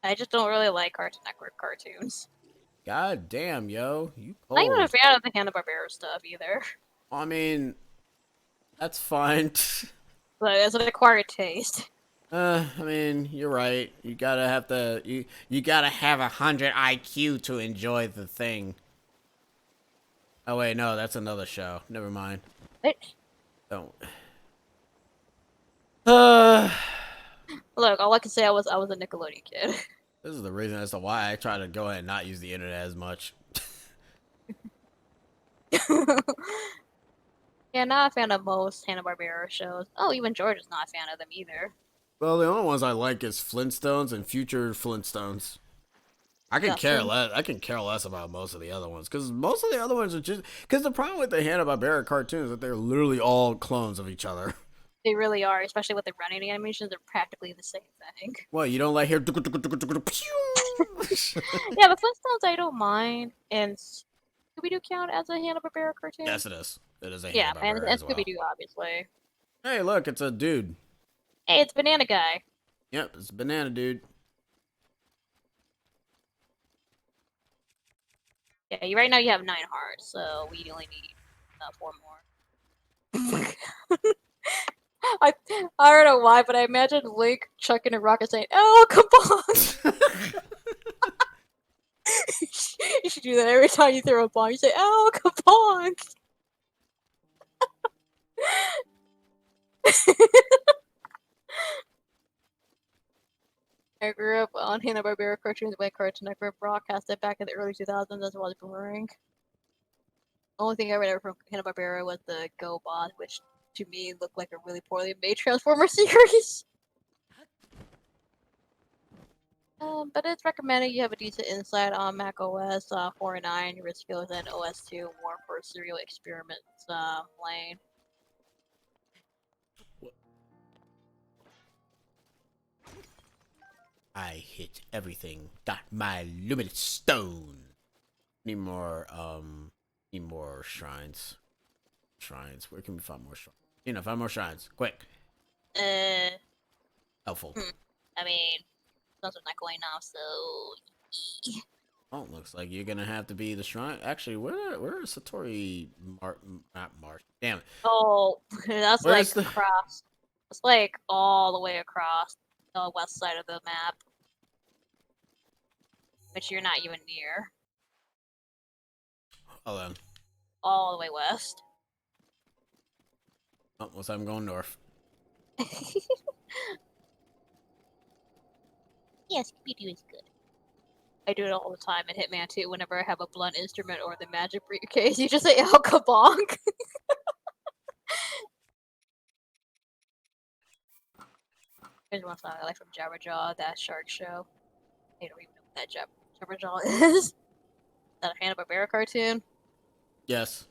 Speaker 2: I just don't really like Cartoon Network cartoons.
Speaker 1: God damn, yo, you
Speaker 2: I'm not even a
Speaker 1: cold.
Speaker 2: fan of the Hanna-Barbera stuff either.
Speaker 1: I mean, that's fine.
Speaker 2: But it's an acquired taste.
Speaker 1: I mean, you're right. You gotta have 100 IQ to enjoy the thing. Oh wait, no, that's another show. Never mind.
Speaker 2: What?
Speaker 1: Don't.
Speaker 2: Look, all I can say I was a Nickelodeon kid.
Speaker 1: This is the reason as to why I try to go ahead and not use the internet as much.
Speaker 2: Yeah, not a fan of most Hanna-Barbera shows. Oh, even George is not a fan of them either.
Speaker 1: Well, the only ones I like is Flintstones and Future Flintstones. I can
Speaker 2: Yeah,
Speaker 1: care less. I can care less about most of the other ones because most of the other ones are just because the problem with the Hanna-Barbera cartoons is that they're literally all clones of each other.
Speaker 2: They really are, especially with the running animations. They're practically the same thing.
Speaker 1: Well, you don't like hear.
Speaker 2: Yeah, the Flintstones I don't mind, and Scooby-Doo count as a Hanna-Barbera cartoon?
Speaker 1: Yes, it is. It is a
Speaker 2: Yeah, and
Speaker 1: Hanna-Barbera as well.
Speaker 2: Scooby-Doo, obviously.
Speaker 1: Hey, look, it's a dude.
Speaker 2: Hey, it's Banana Guy.
Speaker 1: Yep, it's Banana Dude.
Speaker 2: Yeah, right now you have 9 hearts, so we only need 4 more. I don't know why, but I imagine Link chucking a rock and saying, "Oh, come on!" You should do that every time you throw a bomb. You say, "Oh, come on!" I grew up on Hanna-Barbera cartoons when Cartoon Network broadcasted back in the early 2000s. As was boring. The only thing I remember from Hanna-Barbera was the Go Bot, which to me looked like a really poorly made Transformer series. But it's recommended you have a decent insight on Mac OS 4 and 9, your skills, and OS 2 more for serial experiments lane.
Speaker 1: I hit everything. Got my luminous stone. Need more shrines. Shrines. Where can we find more shrines? Find more shrines. Quick. Helpful.
Speaker 2: I mean, those are not going off, so.
Speaker 1: Oh, looks like you're gonna have to be the shrine. Actually, where is Satori not Marsh? Damn it.
Speaker 2: Oh, that's
Speaker 1: Where's
Speaker 2: like across. It's like all the way across the west side of the map, which you're not even near.
Speaker 1: Hold on.
Speaker 2: All the way west.
Speaker 1: Oh, looks like I'm going north.
Speaker 2: Yes, Scooby-Doo is good. I do it all the time in Hitman 2 whenever I have a blunt instrument or the magic briefcase. You just say El Kabong. Here's one song I like from Jabberjaw, that shark show. I don't even know what that Jabberjaw is. Is that a Hanna-Barbera cartoon?
Speaker 1: Yes.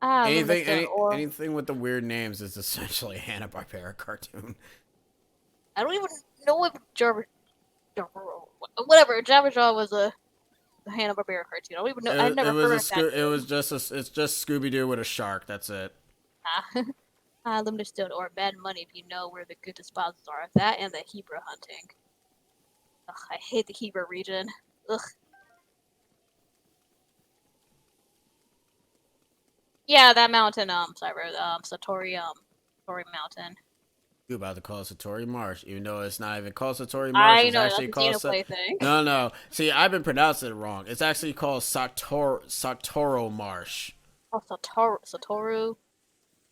Speaker 2: Or
Speaker 1: Anything with the weird names is essentially a Hanna-Barbera cartoon.
Speaker 2: I don't even know if whatever. Jabberjaw was a Hanna-Barbera cartoon. I don't even know. I never heard of that.
Speaker 1: It's just Scooby-Doo with a shark. That's it.
Speaker 2: Understood, or bad money if you know where the good deposits are. That and the Hebra hunting. Ugh, I hate the Hebra region. Ugh. Yeah, that mountain, Satori Mountain.
Speaker 1: You about to call it Satori Marsh, even though it's not even called Satori Marsh.
Speaker 2: I
Speaker 1: It's
Speaker 2: know,
Speaker 1: actually
Speaker 2: that's
Speaker 1: called
Speaker 2: a Xenoblade thing.
Speaker 1: No. See, I've been pronouncing it wrong. It's actually called Satoro Marsh.
Speaker 2: Oh, Satoru,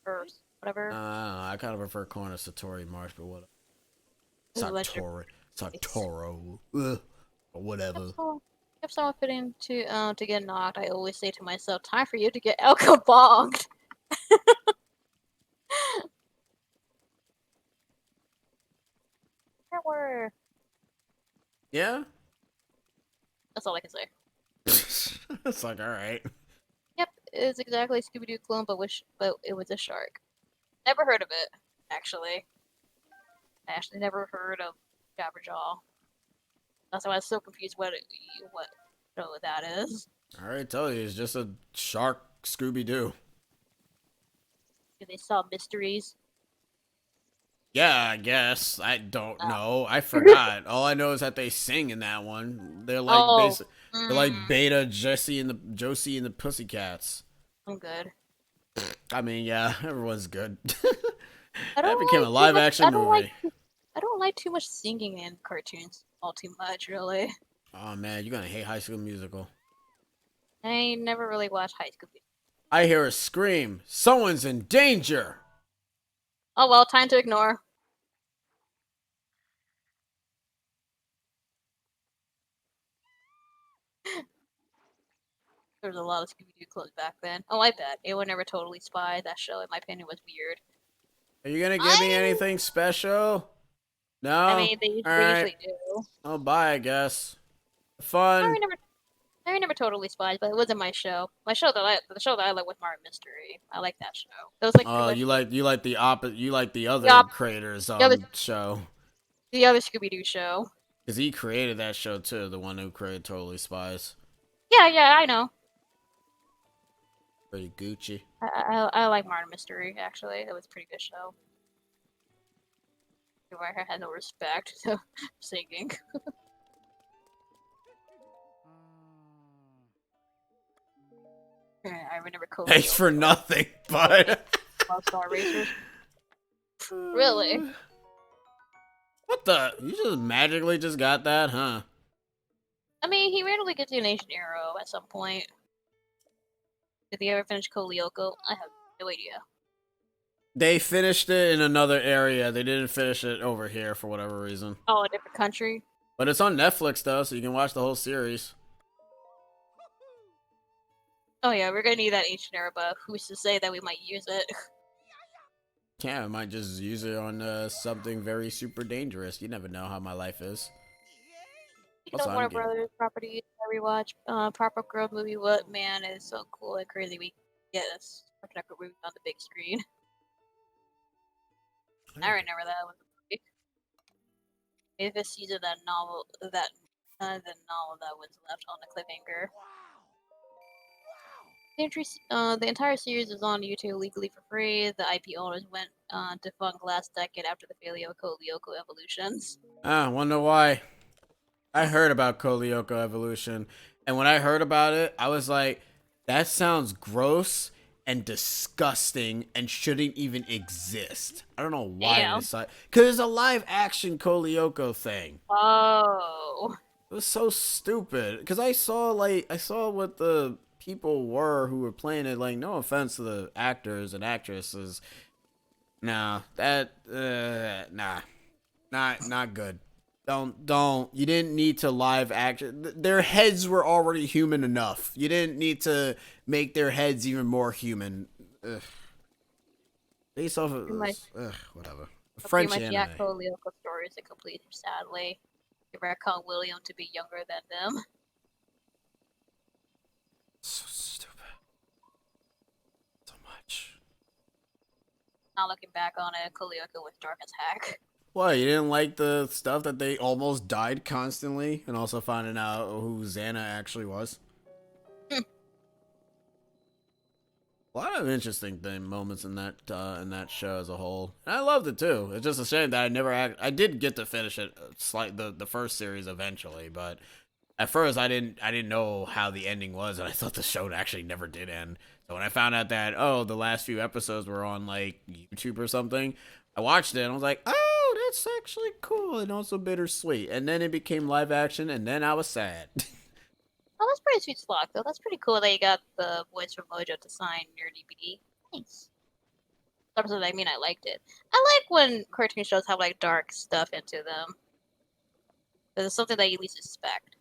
Speaker 2: or whatever.
Speaker 1: I don't know. I kind of prefer calling it Satori Marsh, but whatever.
Speaker 2: Ooh,
Speaker 1: Satoro, or whatever.
Speaker 2: If someone fitting to get knocked, I always say to myself, "Time for you to get alcoholed." Word.
Speaker 1: Yeah.
Speaker 2: That's all I can say.
Speaker 1: It's like, all right.
Speaker 2: Yep, it's exactly Scooby Doo clone, but it was a shark. Never heard of it, actually. I actually never heard of Jabberjaw. That's why I was so confused what show that is.
Speaker 1: I already told you, it's just a shark Scooby Doo.
Speaker 2: Do they solve mysteries?
Speaker 1: Yeah, I guess. I don't
Speaker 2: Oh.
Speaker 1: know. I forgot. All I know is that they sing in that one. They're like
Speaker 2: Oh.
Speaker 1: basic. They're like Beta, Josie and the Pussycats.
Speaker 2: I'm good.
Speaker 1: I mean, yeah, everyone's good.
Speaker 2: I
Speaker 1: That
Speaker 2: don't
Speaker 1: became
Speaker 2: like
Speaker 1: a
Speaker 2: too
Speaker 1: live
Speaker 2: much.
Speaker 1: action movie.
Speaker 2: I don't like too much singing in cartoons. All too much, really.
Speaker 1: Oh man, you're gonna hate High School Musical.
Speaker 2: I never really watched High School Musical.
Speaker 1: I hear a scream. Someone's in danger.
Speaker 2: Oh well, time to ignore. There was a lot of Scooby Doo clothes back then. Oh, I bet. It would never totally spy. That show, in my opinion, was weird.
Speaker 1: Are you gonna give me anything special?
Speaker 2: I
Speaker 1: No?
Speaker 2: mean, they
Speaker 1: Alright.
Speaker 2: usually do.
Speaker 1: Oh, bye, I guess. Fun.
Speaker 2: Harry never totally spies, but it wasn't my show. The show that I like was Martin Mystery. I like that show. That was like pretty much
Speaker 1: You like the you like the
Speaker 2: the,
Speaker 1: other creators
Speaker 2: the other
Speaker 1: show.
Speaker 2: the other Scooby Doo show.
Speaker 1: Because he created that show too, the one who created Totally Spies.
Speaker 2: Yeah, I know.
Speaker 1: Pretty Gucci.
Speaker 2: I like Martin Mystery. Actually, it was a pretty good show. I had no respect to singing. I remember Cody.
Speaker 1: Thanks for nothing, but
Speaker 2: Star Racers. Really?
Speaker 1: What the? You just magically just got that, huh?
Speaker 2: I mean, he randomly gets you an ancient arrow at some point. Did they ever finish Kolyoko? I have no idea.
Speaker 1: They finished it in another area. They didn't finish it over here for whatever reason.
Speaker 2: Oh, a different country?
Speaker 1: But it's on Netflix though, so you can watch the whole series.
Speaker 2: Oh yeah, we're gonna need that ancient arrow, but who's to say that we might use it?
Speaker 1: Yeah, I might just use it on something very super dangerous. You never know how my life is.
Speaker 2: You know, Warner Brothers properties I rewatch. Proper Grove movie. What man is so cool and crazy? We get a spectacular movie on the big screen. I remember that was a movie. Maybe this season that novel that the novel that was left on the cliffhanger. The entire series is on YouTube legally for free. The IP owners went defunct last decade after the failure of Kolyoko Evolutions.
Speaker 1: Wonder why. I heard about Kolyoko Evolution, and when I heard about it, I was like, that sounds gross and disgusting and shouldn't even exist. I don't know why I decided. Because it's a live action Kolyoko thing.
Speaker 2: Oh.
Speaker 1: It was so stupid. Because I saw what the people were who were playing it. Like, no offense to the actors and actresses. Nah, not good. Don't. You didn't need to live action. Their heads were already human enough. You didn't need to make their heads even more human. Ugh. Based off of whatever. French anime.
Speaker 2: Yeah, Kolyoko stories are complete, sadly. They retcon William to be younger than them.
Speaker 1: So stupid. So much.
Speaker 2: Now looking back on it, Kolyoko was dark as heck.
Speaker 1: What, you didn't like the stuff that they almost died constantly, and also finding out who Xana actually was? A lot of interesting moments in that show as a whole. And I loved it too. It's just a shame that I did get to finish it, the first series eventually, but at first I didn't know how the ending was, and I thought the show actually never did end. So when I found out that the last few episodes were on like YouTube or something, I watched it and I was like, oh, that's actually cool and also bittersweet. And then it became live action, and then I was sad.
Speaker 2: Oh, that's pretty sweet slot, though. That's pretty cool that you got the voice from Mojo to sign your DVD. Nice. That's what I mean. I liked it. I like when cartoon shows have like dark stuff into them. It's something that you least expect.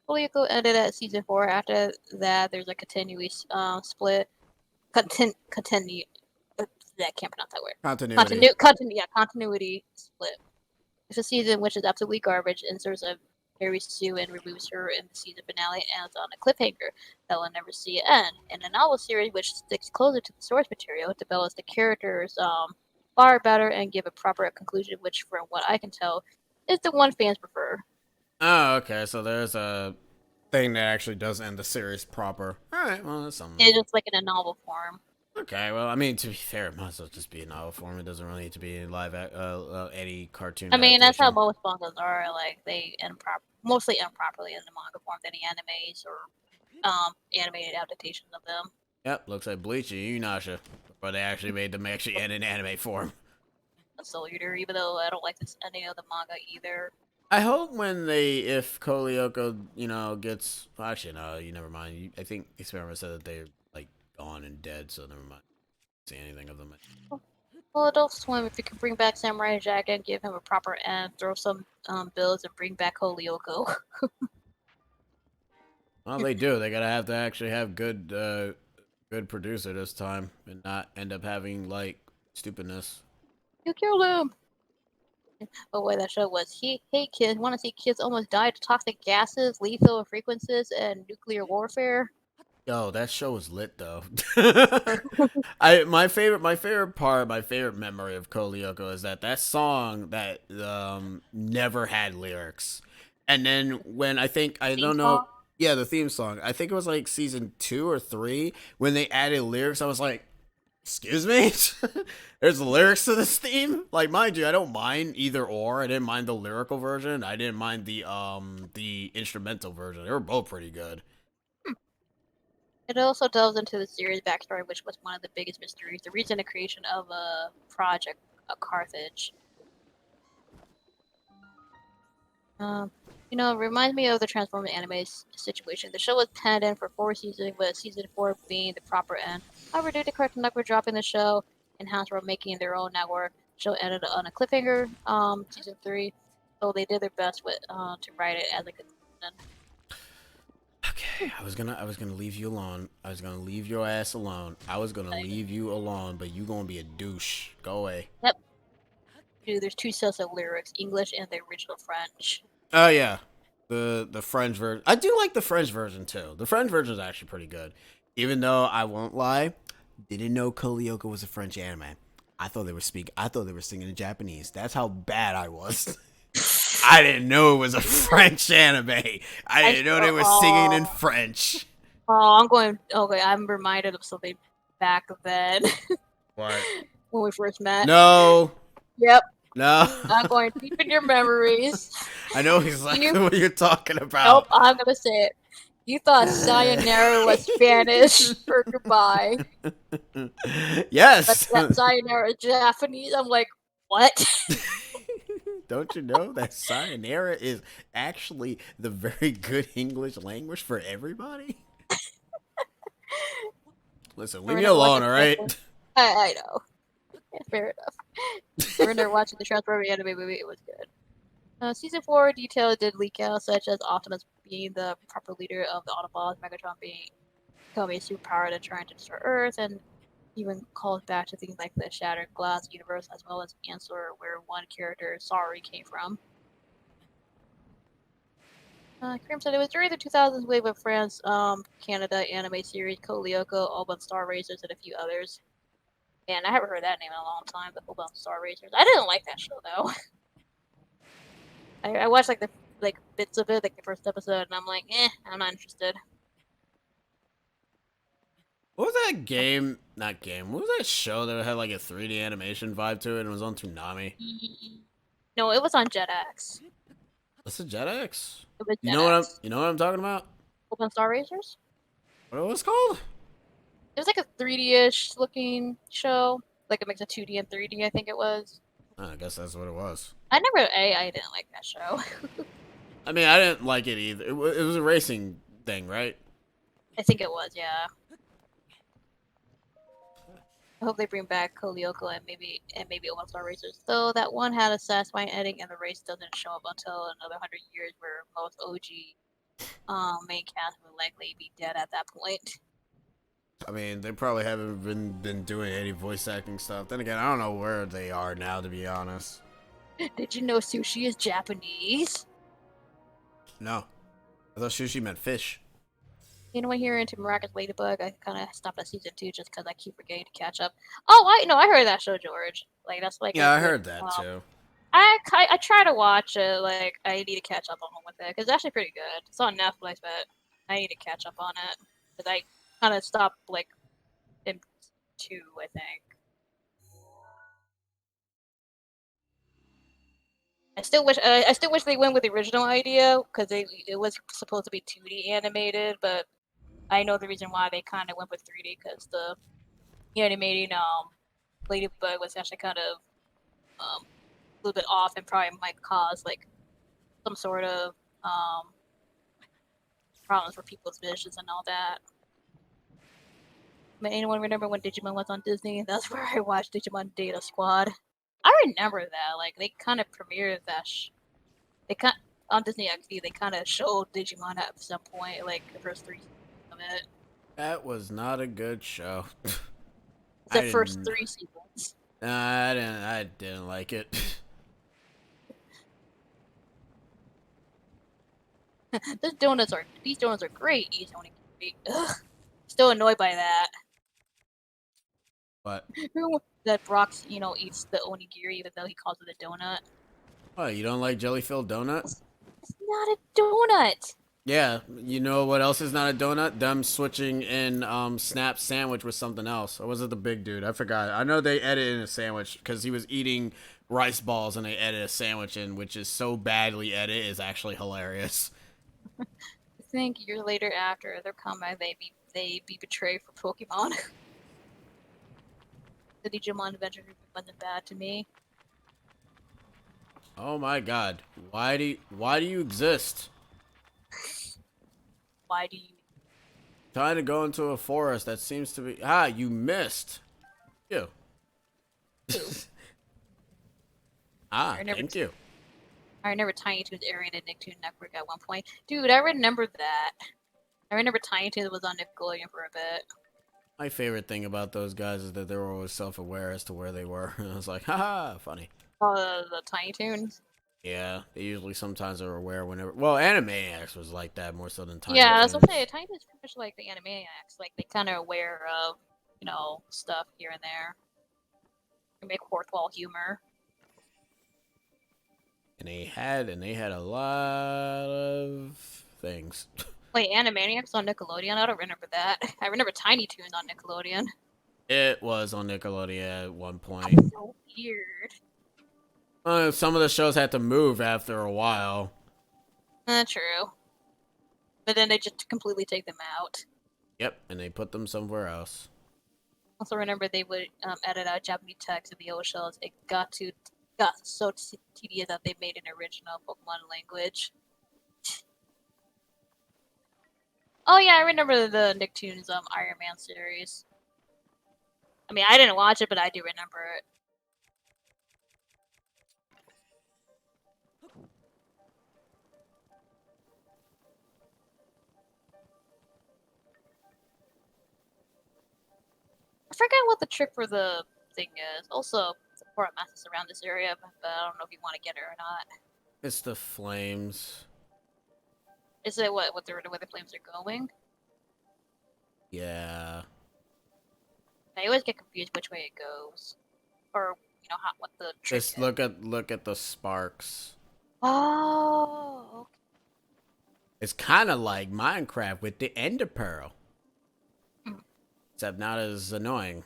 Speaker 2: Kolyoko ended at season 4. After that, there's a continuous split. Continue. I can't pronounce that word.
Speaker 1: Continuity.
Speaker 2: Continuity split. It's a season which is absolutely garbage and serves a Mary Sue and removes her in the season finale and ends on a cliffhanger that will never see it end. In a novel series which sticks closer to the source material, it develops the characters far better and give a proper conclusion, which, from what I can tell, is the one fans prefer.
Speaker 1: Oh, okay. So there's a thing that actually does end the series proper. All right. Well, that's something.
Speaker 2: It's just like in a novel form.
Speaker 1: Okay. Well, I mean, to be fair, it might as well just be a novel form. It doesn't really need to be in any cartoon.
Speaker 2: I mean, that's how
Speaker 1: adaptation.
Speaker 2: most mangas are. Like they end mostly improperly in the manga form than the animes or animated adaptations of them.
Speaker 1: Yep. Looks like Bleach and Inuyasha, but they actually made them actually end in anime form.
Speaker 2: A Soul Eater, even though I don't like this any of the manga either.
Speaker 1: I hope if Kolyoko, gets. Well, actually, no, you never mind. I think Experiment said that they're like gone and dead, so never mind. See anything of them?
Speaker 2: Well, Adult Swim, if you can bring back Samurai Jack and give him a proper end, throw some builds and bring back Holyoko.
Speaker 1: Well, they do. They gotta have to actually have good producer this time, and not end up having like stupidness.
Speaker 2: You killed him! Oh, wait, that show was hey kids, want to see kids almost die to toxic gases, lethal frequencies, and nuclear warfare?
Speaker 1: Yo, that show was lit though. My favorite my favorite memory of Kolyoko is that song that never had lyrics. And then when I
Speaker 2: Theme
Speaker 1: don't know,
Speaker 2: song?
Speaker 1: yeah, the theme song. I think it was like season 2 or 3 when they added lyrics. I was like, "Excuse me?" There's lyrics to this theme? Like, mind you, I don't mind either or. I didn't mind the lyrical version. I didn't mind the instrumental version. They were both pretty good.
Speaker 2: It also delves into the series backstory, which was one of the biggest mysteries, the reason the creation of a project, a Carthage. It reminds me of the Transformers anime situation. The show was penned in for 4 seasons, with season 4 being the proper end. However, due to Cartoon Network dropping the show and Hasbro making their own network, the show ended on a cliffhanger. Season 3, so they did their best with to write it as a conclusion.
Speaker 1: Okay, I was gonna leave you alone. I was gonna leave your ass alone. I was gonna leave you alone, but you gonna be a douche. Go away.
Speaker 2: Yep. Dude, there's 2 sets of lyrics: English and the original French.
Speaker 1: Oh yeah, the French version. I do like the French version too. The French version is actually pretty good. Even though I won't lie, didn't know Kolyoko was a French anime. I thought they were singing in Japanese. That's how bad I was. I didn't know it was a French anime. I didn't know they were singing in French.
Speaker 2: Okay, I'm reminded of something back then
Speaker 1: What?
Speaker 2: when we first met.
Speaker 1: No.
Speaker 2: Yep.
Speaker 1: No.
Speaker 2: I'm going deep in your memories.
Speaker 1: I know exactly what you're talking about.
Speaker 2: Nope, I'm gonna say it. You thought sayonara was Spanish for goodbye.
Speaker 1: Yes.
Speaker 2: But that sayonara is Japanese. I'm like, what?
Speaker 1: Don't you know that sayonara is actually the very good English language for everybody? Listen, leave me alone, all right?
Speaker 2: I know. Yeah, fair enough. We're there watching the Transformers anime movie. It was good. Season 4 details did leak out, such as Optimus being the proper leader of the Autobots, Megatron becoming a superpower and trying to destroy Earth, and even calls back to things like the Shattered Glass universe, as well as Answer, where one character, Sorry, came from. Krim said it was during the 2000s wave of France, Canada anime series, Kolyoko, Oban Star Racers, and a few others. And I haven't heard that name in a long time, but Oban Star Racers. I didn't like that show though. I watched like the bits of it, like the first episode, and I'm like, I'm not interested.
Speaker 1: What was that game? Not game. What was that show that had like a 3D animation vibe to it and it was on Toonami?
Speaker 2: No, it was on Jetix.
Speaker 1: What's the JetX?
Speaker 2: It was
Speaker 1: You know what
Speaker 2: Jetix.
Speaker 1: I'm talking about?
Speaker 2: Open Star Racers?
Speaker 1: What it was called?
Speaker 2: It was like a 3D-ish looking show. Like a mix of 2D and 3D, I think it was.
Speaker 1: Oh, I guess that's what it was.
Speaker 2: I didn't like that show.
Speaker 1: I mean, I didn't like it either. It was a racing thing, right?
Speaker 2: I think it was, yeah. I hope they bring back Kolyoko and maybe Open Star Racers. Though that one had a satisfying ending and the race doesn't show up until another 100 years, where most OG main cast would likely be dead at that point.
Speaker 1: I mean, they probably haven't been doing any voice acting stuff. Then again, I don't know where they are now, to be honest.
Speaker 2: Did you know sushi is Japanese?
Speaker 1: No, I thought sushi meant fish.
Speaker 2: You know, when you're into Miraculous Ladybug, I kind of stopped at season 2 just because I keep forgetting to catch up. Oh, I heard that show, George. Like that's like
Speaker 1: Yeah,
Speaker 2: a
Speaker 1: I
Speaker 2: good,
Speaker 1: heard that too.
Speaker 2: I try to watch it. Like I need to catch up on with it because it's actually pretty good. It's on Netflix, but I need to catch up on it because I kind of stopped like in 2, I think. I still wish they went with the original idea because it was supposed to be 2D animated, but I know the reason why they kind of went with 3D because the animating Ladybug was actually kind of a little bit off and probably might cause like some sort of problems for people's visions and all that. But anyone remember when Digimon was on Disney? That's where I watched Digimon Data Squad. I remember that. Like they kind of premiered that. They kind on Disney XD. They kind of showed Digimon at some point, like the first 3 seasons of it.
Speaker 1: That was not a good show.
Speaker 2: The first 3 seasons.
Speaker 1: I didn't like it.
Speaker 2: These donuts are great. Eat onigiri. Ugh. Still annoyed by that.
Speaker 1: But
Speaker 2: Remember that Brock, eats the onigiri even though he calls it a donut?
Speaker 1: what? You don't like jelly-filled donut?
Speaker 2: It's not a donut.
Speaker 1: Yeah, you know what else is not a donut? Them switching in Snap sandwich with something else. Or was it the big dude? I forgot. I know they edited in a sandwich because he was eating rice balls and they edited a sandwich in, which is so badly edited is actually hilarious.
Speaker 2: I think a year later after their comeback, they be betrayed for Pokemon. The Digimon Adventure wasn't bad to me.
Speaker 1: Oh my god. Why do you exist?
Speaker 2: Why do you?
Speaker 1: Trying to go into a forest that seems to be you missed. You. Thank you.
Speaker 2: I remember Tiny Toon's airing the Nicktoon Network at one point. Dude, I remember that. I remember Tiny Toon was on Nickelodeon for a bit.
Speaker 1: My favorite thing about those guys is that they were always self-aware as to where they were. I was like, haha, funny.
Speaker 2: Oh, the Tiny Toons.
Speaker 1: Yeah, they usually sometimes are aware whenever. Well, Animaniacs was like that more so than Tiny
Speaker 2: Yeah, that's
Speaker 1: Toons.
Speaker 2: what I'm saying. Tiny Toons is pretty much like the Animaniacs. Like they kind of aware of, stuff here and there. They make fourth wall humor.
Speaker 1: And they had a lot of things.
Speaker 2: Wait, Animaniacs on Nickelodeon? I don't remember that. I remember Tiny Toons on Nickelodeon.
Speaker 1: It was on Nickelodeon at one point.
Speaker 2: So weird.
Speaker 1: Some of the shows had to move after a while.
Speaker 2: True. But then they just completely take them out.
Speaker 1: Yep, and they put them somewhere else.
Speaker 2: Also, remember they would edit out Japanese text in the old shows. It got so tedious that they made an original Pokemon language. Oh yeah, I remember the Nicktoons Iron Man series. I mean, I didn't watch it, but I do remember it. I forgot what the trick for the thing is. Also, the port masses around this area, but I don't know if you want to get it or not.
Speaker 1: It's the flames.
Speaker 2: Is it where the flames are going?
Speaker 1: Yeah.
Speaker 2: I always get confused which way it goes, or what the trick
Speaker 1: Just
Speaker 2: is.
Speaker 1: look at the sparks.
Speaker 2: Oh, okay.
Speaker 1: It's kind of like Minecraft with the Ender Pearl,
Speaker 2: Hmm.
Speaker 1: except not as annoying.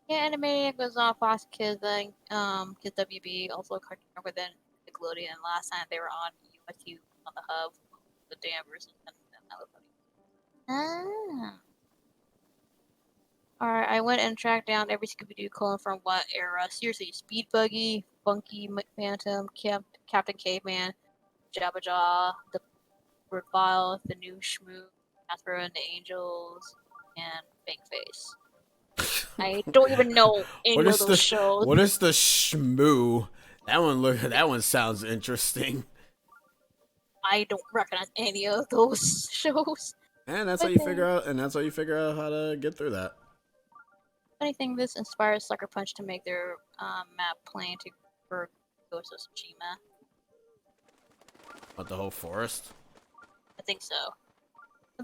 Speaker 2: Yeah, Animaniac was on Fox Kids, Kids WB, also Cartoon Network, then Nickelodeon. Last time they were on USU on the Hub, the Danvers, and that was funny. Ah. Alright, I went and tracked down every Scooby-Doo clone from what era. Seriously, Speed Buggy, Funky Phantom, Captain Caveman, Jabba Jaw, the Bird File, the new Shmoo, Casper and the Angels, and Bankface. I don't even know any of those shows.
Speaker 1: What is the shmoo? That one sounds interesting.
Speaker 2: I don't recognize any of those shows.
Speaker 1: And that's how you figure out. And that's how you figure out how to get through that.
Speaker 2: Funny thing, this inspires Sucker Punch to make their map plan for Ghost of Tsushima.
Speaker 1: What, the whole forest?
Speaker 2: I think so.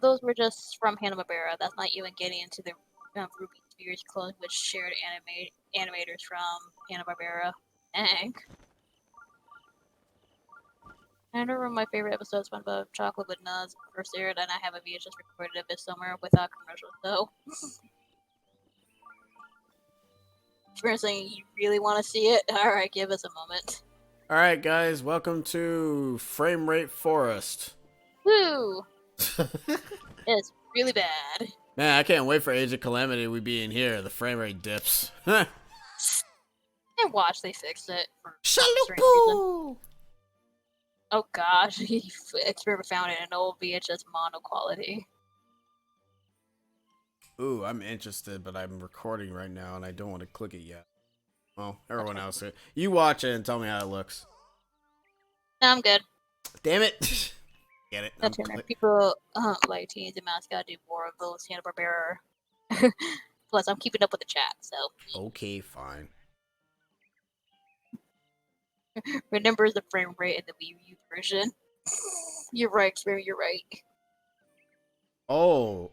Speaker 2: Those were just from Hanna-Barbera. That's not even getting into the Ruby Spears clone, which shared animators from Hanna-Barbera. Dang. I remember my favorite episode of SpongeBob Chocolate with Nuts first aired, and I have a VHS recorded of it somewhere without commercials, though. You're saying you really want to see it? Alright, give us a moment.
Speaker 1: Alright, guys, welcome to Frame Rate Forest.
Speaker 2: Woo! It's really bad.
Speaker 1: Man, I can't wait for Age of Calamity we be in here. The frame rate dips.
Speaker 2: And watch, they fixed it. For some strange reason.
Speaker 1: Shalupu!
Speaker 2: Oh gosh, he experiment found it in old VHS mono quality.
Speaker 1: Ooh, I'm interested, but I'm recording right now and I don't want to click it yet. Well, everyone else, you watch it and tell me how it looks.
Speaker 2: No, I'm good.
Speaker 1: Damn it! Get it?
Speaker 2: That's people like Teens and Mascot do more of those Hanna-Barbera. Plus, I'm keeping up with the chat, so.
Speaker 1: Okay, fine.
Speaker 2: Remembers the frame rate in the Wii U version. You're right, Experiment, you're right.
Speaker 1: Oh,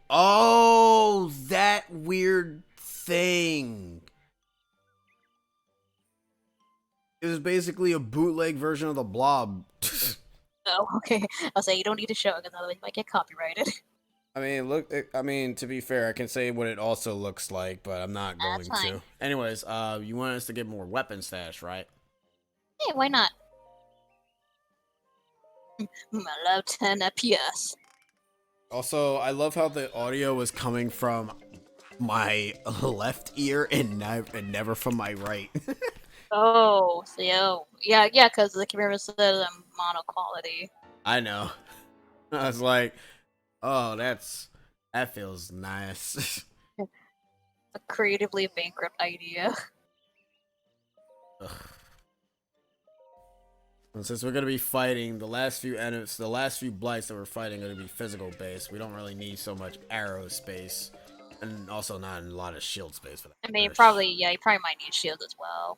Speaker 1: that weird thing. It was basically a bootleg version of the Blob.
Speaker 2: Oh, okay. I'll say you don't need to show it because otherwise you might get copyrighted.
Speaker 1: I mean, to be fair, I can say what it also looks like, but I'm not going to. Anyways, you want us to get more weapon stash, right?
Speaker 2: Hey, why not? I love 10 FPS.
Speaker 1: Also, I love how the audio was coming from my left ear and never from my right.
Speaker 2: Oh, so yeah, because the camera says mono quality.
Speaker 1: I know. I was like, oh, that feels nice.
Speaker 2: A creatively bankrupt idea.
Speaker 1: Ugh. And since we're gonna be fighting the last few enemies, the last few blights that we're fighting are gonna be physical based. We don't really need so much arrow space, and also not a lot of shield space for that.
Speaker 2: I mean, you probably might need shields as well.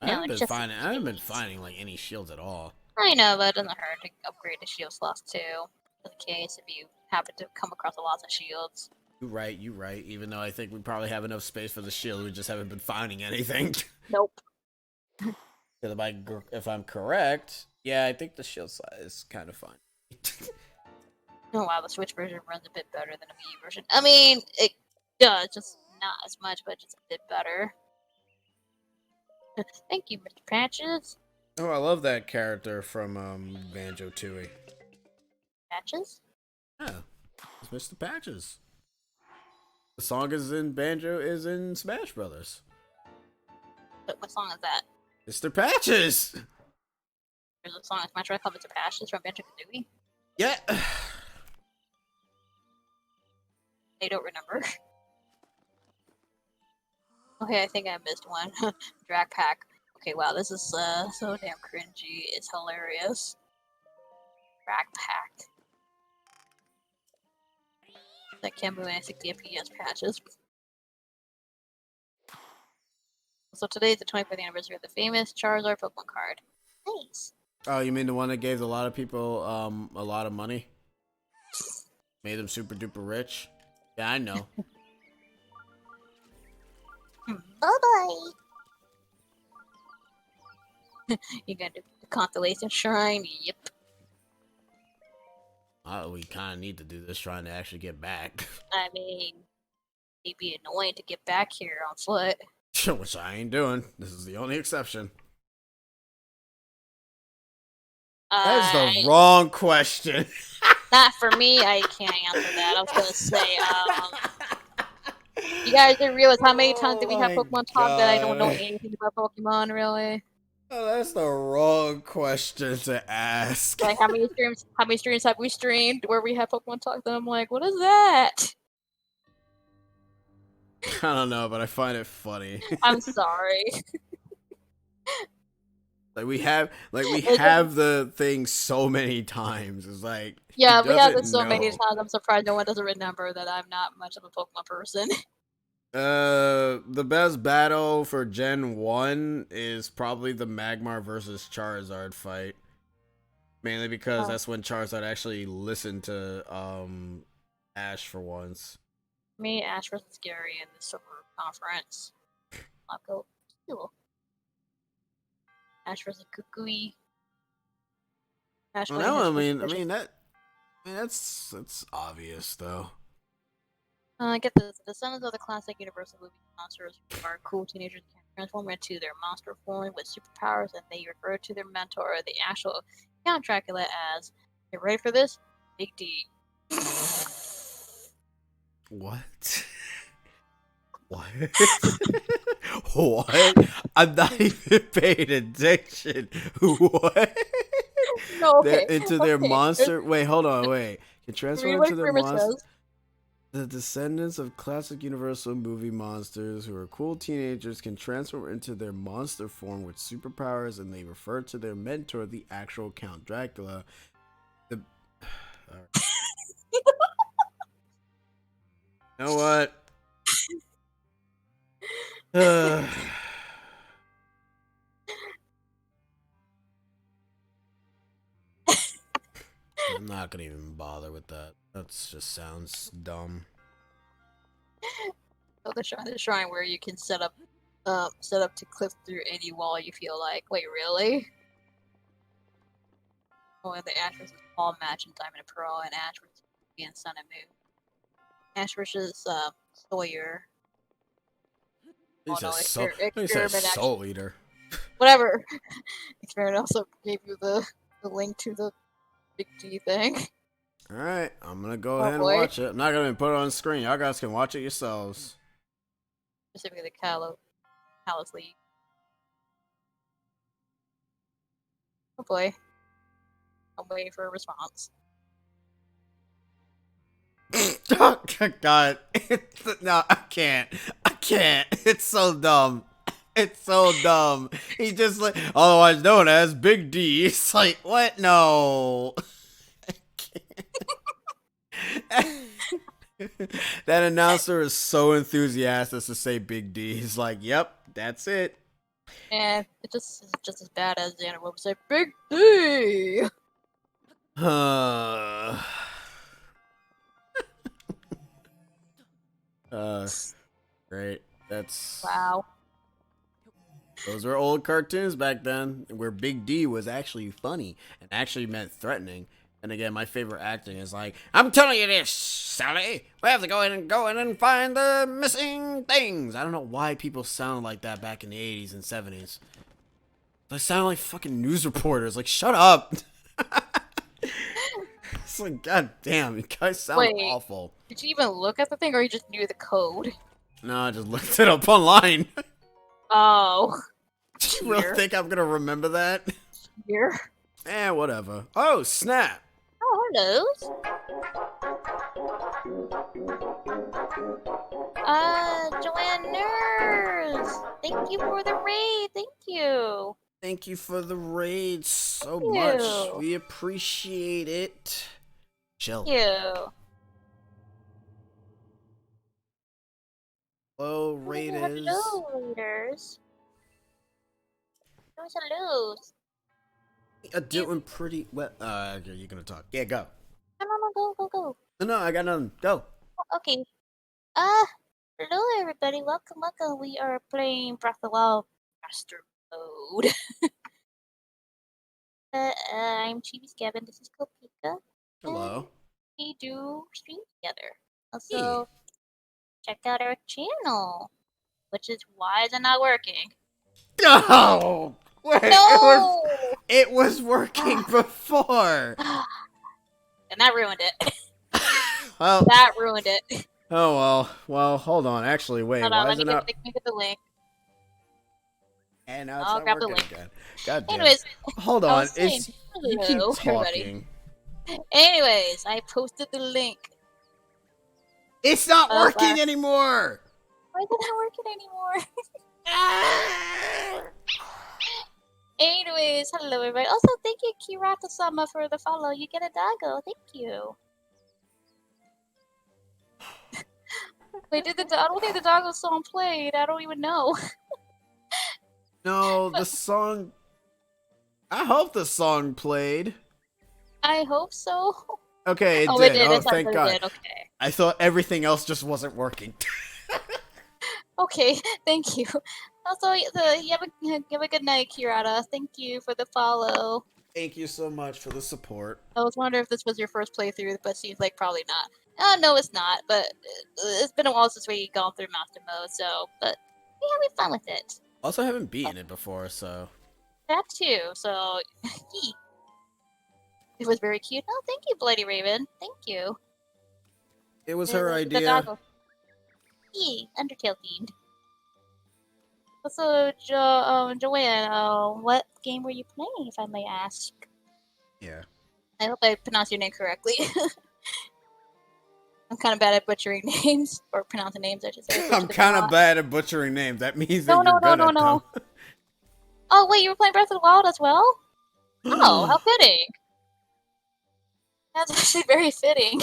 Speaker 1: I haven't been finding like any shields at all.
Speaker 2: I know, but it doesn't hurt to upgrade the shield slots too, just in case if you happen to come across a lot of shields.
Speaker 1: You're right. Even though I think we probably have enough space for the shield, we just haven't been finding anything.
Speaker 2: Nope.
Speaker 1: If I'm correct, yeah, I think the shield slot is kind of fun.
Speaker 2: Oh wow, the Switch version runs a bit better than the Wii U version. I mean, it does, just not as much, but just a bit better. Thank you, Mr. Patches.
Speaker 1: Oh, I love that character from Banjo-Tooie.
Speaker 2: Patches?
Speaker 1: Yeah, it's Mr. Patches. The song is in Smash Brothers.
Speaker 2: What song is that?
Speaker 1: Mr. Patches!
Speaker 2: There's a song in Smash Brothers called Mr. Patches from Banjo-Kazooie?
Speaker 1: Yeah.
Speaker 2: I don't remember. Okay, I think I missed one. Drag Pack. Okay, wow, this is so damn cringy. It's hilarious. Drag Pack. That can't move any 60 FPS patches. So today is the 25th anniversary of the famous Charizard Pokemon card. Nice.
Speaker 1: Oh, you mean the one that gave a lot of people a lot of money? Made them super duper rich? Yeah, I know.
Speaker 2: Bye-bye. You got the Constellation Shrine? Yep.
Speaker 1: We kind of need to do this trying to actually get back.
Speaker 2: I mean, it'd be annoying to get back here on foot.
Speaker 1: Which I ain't doing. This is the only exception. That's the wrong question.
Speaker 2: Not for me, I can't answer that. I was gonna say, you guys didn't realize how many times did we have Pokemon talk that I don't know anything about Pokemon, really?
Speaker 1: Oh, that's the wrong question to ask.
Speaker 2: Like, how many streams have we streamed where we have Pokemon talk? Then I'm like, what is that?
Speaker 1: I don't know, but I find it funny.
Speaker 2: I'm sorry.
Speaker 1: we have
Speaker 2: Like,
Speaker 1: the thing so many times. It's like
Speaker 2: yeah,
Speaker 1: he
Speaker 2: we have
Speaker 1: doesn't
Speaker 2: it so many
Speaker 1: know.
Speaker 2: times. I'm surprised no one doesn't remember that I'm not much of a Pokemon person.
Speaker 1: The best battle for Gen 1 is probably the Magmar versus Charizard fight. Mainly because
Speaker 2: Oh,
Speaker 1: that's when Charizard actually listened to Ash for once.
Speaker 2: me, Ash versus Gary in the Silver Conference. I'll go. Cool. Ash versus Kukui. Ash
Speaker 1: Well,
Speaker 2: winning
Speaker 1: no,
Speaker 2: his
Speaker 1: I
Speaker 2: first
Speaker 1: mean,
Speaker 2: division.
Speaker 1: that's obvious though.
Speaker 2: Get this. The descendants of the classic Universal movie monsters are cool teenagers who can transform into their monster form with superpowers, and they refer to their mentor, the actual Count Dracula, as, you ready for this? Big D.
Speaker 1: What? What? What? I'm not even paying attention. What?
Speaker 2: No,
Speaker 1: They're
Speaker 2: okay.
Speaker 1: into their
Speaker 2: Okay.
Speaker 1: monster. Wait, hold on. Wait. Can transform
Speaker 2: Read what
Speaker 1: into their
Speaker 2: Kramer
Speaker 1: monster.
Speaker 2: says.
Speaker 1: The descendants of classic Universal movie monsters who are cool teenagers can transform into their monster form with superpowers, and they refer to their mentor, the actual Count Dracula. The. Alright. You know what? I'm not gonna even bother with that. That just sounds dumb.
Speaker 2: So the shrine where you can set up to clip through any wall you feel like. Wait, really? Oh, and the Ash versus Paul match in Diamond and Pearl, and Ash versus Ruby and Sun and Moon. Ash versus Sawyer.
Speaker 1: He
Speaker 2: Oh no,
Speaker 1: says so. He says
Speaker 2: Experiment actually.
Speaker 1: Soul Eater.
Speaker 2: Whatever. Experiment also gave you the link to the Big D thing.
Speaker 1: All right, I'm gonna go
Speaker 2: Oh
Speaker 1: ahead and
Speaker 2: boy.
Speaker 1: watch it. I'm not gonna put it on the screen. Y'all guys can watch it yourselves.
Speaker 2: Specifically the Kalos League. Oh boy. I'm waiting for a response.
Speaker 1: God, no, I can't. It's so dumb. It's so dumb. He just like otherwise known as Big D. It's like what? No. That announcer is so enthusiastic to say Big D. He's like, "Yep, that's it."
Speaker 2: And it's just as bad as the animal would say, Big D!
Speaker 1: Great. That's
Speaker 2: Wow.
Speaker 1: those were old cartoons back then, where Big D was actually funny and actually meant threatening. And again, my favorite acting is like, "I'm telling you this, Sally. We have to go in and find the missing things." I don't know why people sound like that back in the 80s and 70s. They sound like fucking news reporters. Like, shut up. It's like, god damn, you guys sound awful.
Speaker 2: Did you even look at the thing, or you just knew the code?
Speaker 1: No, I just looked it up online.
Speaker 2: Oh.
Speaker 1: Do you really think I'm gonna remember that?
Speaker 2: Here.
Speaker 1: Whatever. Oh, snap.
Speaker 2: Oh, hello. Joanne Nurse! Thank you for the raid, thank you!
Speaker 1: Thank you for the raid so
Speaker 2: Thank
Speaker 1: much.
Speaker 2: you.
Speaker 1: We appreciate it. Chill.
Speaker 2: Thank you.
Speaker 1: Hello, raiders.
Speaker 2: Hello, raiders. Hello.
Speaker 1: I'm doing pretty well. Okay, you're gonna talk. Yeah, go.
Speaker 2: No, go.
Speaker 1: No, I got nothing. Go.
Speaker 2: Okay. Hello everybody. Welcome. We are playing Breath of the Wild Master Mode. I'm Chibi's Gavin. This is Kopika.
Speaker 1: Hello.
Speaker 2: We do stream together. Also, check out our channel, which is why is it not working?
Speaker 1: No. Wait,
Speaker 2: No.
Speaker 1: it was working before.
Speaker 2: And that ruined it.
Speaker 1: Well,
Speaker 2: That ruined it.
Speaker 1: oh well. Hold on. Actually, wait.
Speaker 2: Hold on,
Speaker 1: Why
Speaker 2: let
Speaker 1: is
Speaker 2: me
Speaker 1: it not?
Speaker 2: get the link.
Speaker 1: And now it's
Speaker 2: I'll
Speaker 1: not
Speaker 2: grab the
Speaker 1: working
Speaker 2: link.
Speaker 1: again. God damn.
Speaker 2: Anyways,
Speaker 1: Hold
Speaker 2: I
Speaker 1: on.
Speaker 2: was saying,
Speaker 1: You
Speaker 2: hello,
Speaker 1: keep
Speaker 2: everybody.
Speaker 1: talking.
Speaker 2: Anyways, I posted the link.
Speaker 1: It's not working anymore.
Speaker 2: Why is it not working anymore? Anyways, hello everybody. Also, thank you, Kirata-sama, for the follow. You get a doggo. Thank you. Wait, I don't think the doggo song played. I don't even know.
Speaker 1: No, the song. I hope the song played.
Speaker 2: I hope so.
Speaker 1: Okay, it
Speaker 2: Oh, it
Speaker 1: did.
Speaker 2: did.
Speaker 1: Oh,
Speaker 2: It sounds
Speaker 1: thank
Speaker 2: like it
Speaker 1: God.
Speaker 2: did. Okay.
Speaker 1: I thought everything else just wasn't working.
Speaker 2: Okay, thank you. Also, you have a good night, Kirata. Thank you for the follow.
Speaker 1: Thank you so much for the support.
Speaker 2: I was wondering if this was your first playthrough, but seems like probably not. No, it's not. But it's been a while since we've gone through Master Mode, so but we're having fun with it.
Speaker 1: Also, haven't beaten it before, so.
Speaker 2: That too. So, it was very cute. Oh, thank you, Bloody Raven. Thank you.
Speaker 1: It was her
Speaker 2: The
Speaker 1: idea.
Speaker 2: doggo. Undertale themed. Also, Joanne, what game were you playing, if I may ask?
Speaker 1: Yeah.
Speaker 2: I hope I pronounced your name correctly. I'm kind of bad at butchering names, or pronouncing names, I should say.
Speaker 1: I'm kind of bad at butchering names. That means that
Speaker 2: No,
Speaker 1: you're good at
Speaker 2: no.
Speaker 1: them.
Speaker 2: Oh, wait, you were playing Breath of the Wild as well? Oh, how fitting. That's actually very fitting.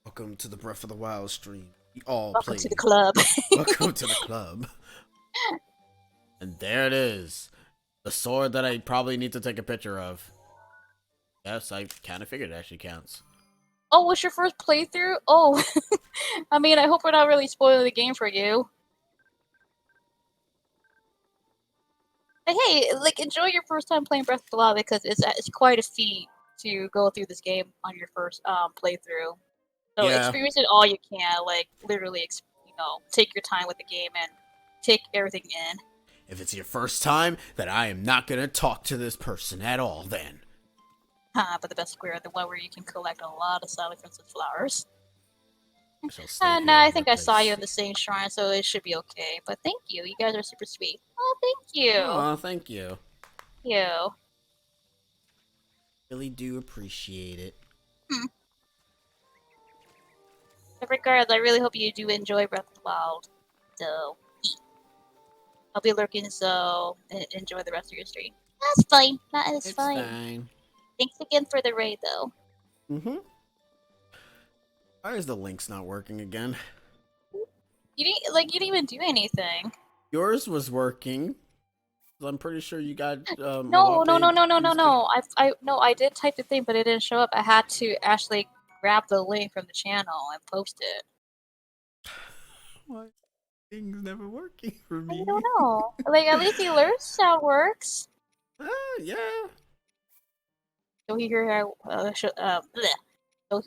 Speaker 1: Welcome to the Breath of the Wild stream. We all
Speaker 2: Welcome
Speaker 1: play.
Speaker 2: to the club.
Speaker 1: Welcome to the club. And there it is. The sword that I probably need to take a picture of. Yes, I kind of figured it actually counts.
Speaker 2: Oh, what's your first playthrough? Oh, I mean, I hope we're not really spoiling the game for you. But hey, like, enjoy your first time playing Breath of the Wild because it's quite a feat to go through this game on your first playthrough. So
Speaker 1: Yeah.
Speaker 2: experience it all you can. Like, literally, take your time with the game and take everything in.
Speaker 1: If it's your first time, then I am not going to talk to this person at all then.
Speaker 2: But the best square, the one where you can collect a lot of Silent Princess flowers.
Speaker 1: shall stay
Speaker 2: And
Speaker 1: here
Speaker 2: I
Speaker 1: in
Speaker 2: think
Speaker 1: your
Speaker 2: I saw you
Speaker 1: place.
Speaker 2: in the same shrine, so it should be okay. But thank you. You guys are super sweet. Oh, thank you.
Speaker 1: Aw, thank you.
Speaker 2: You.
Speaker 1: Really do appreciate it.
Speaker 2: But regardless, I really hope you do enjoy Breath of the Wild. So, I'll be lurking, so enjoy the rest of your stream. That's fine. That is
Speaker 1: It's
Speaker 2: fine.
Speaker 1: fine.
Speaker 2: Thanks again for the raid, though.
Speaker 1: Mm-hmm. Why is the links not working again?
Speaker 2: You didn't even do anything.
Speaker 1: Yours was working. I'm pretty sure you got
Speaker 2: No. I did type the thing, but it didn't show up. I had to actually grab the link from the channel and post it.
Speaker 1: Why things never working for
Speaker 2: I
Speaker 1: me?
Speaker 2: don't know. Like, at least the alert sound works.
Speaker 1: Yeah.
Speaker 2: So who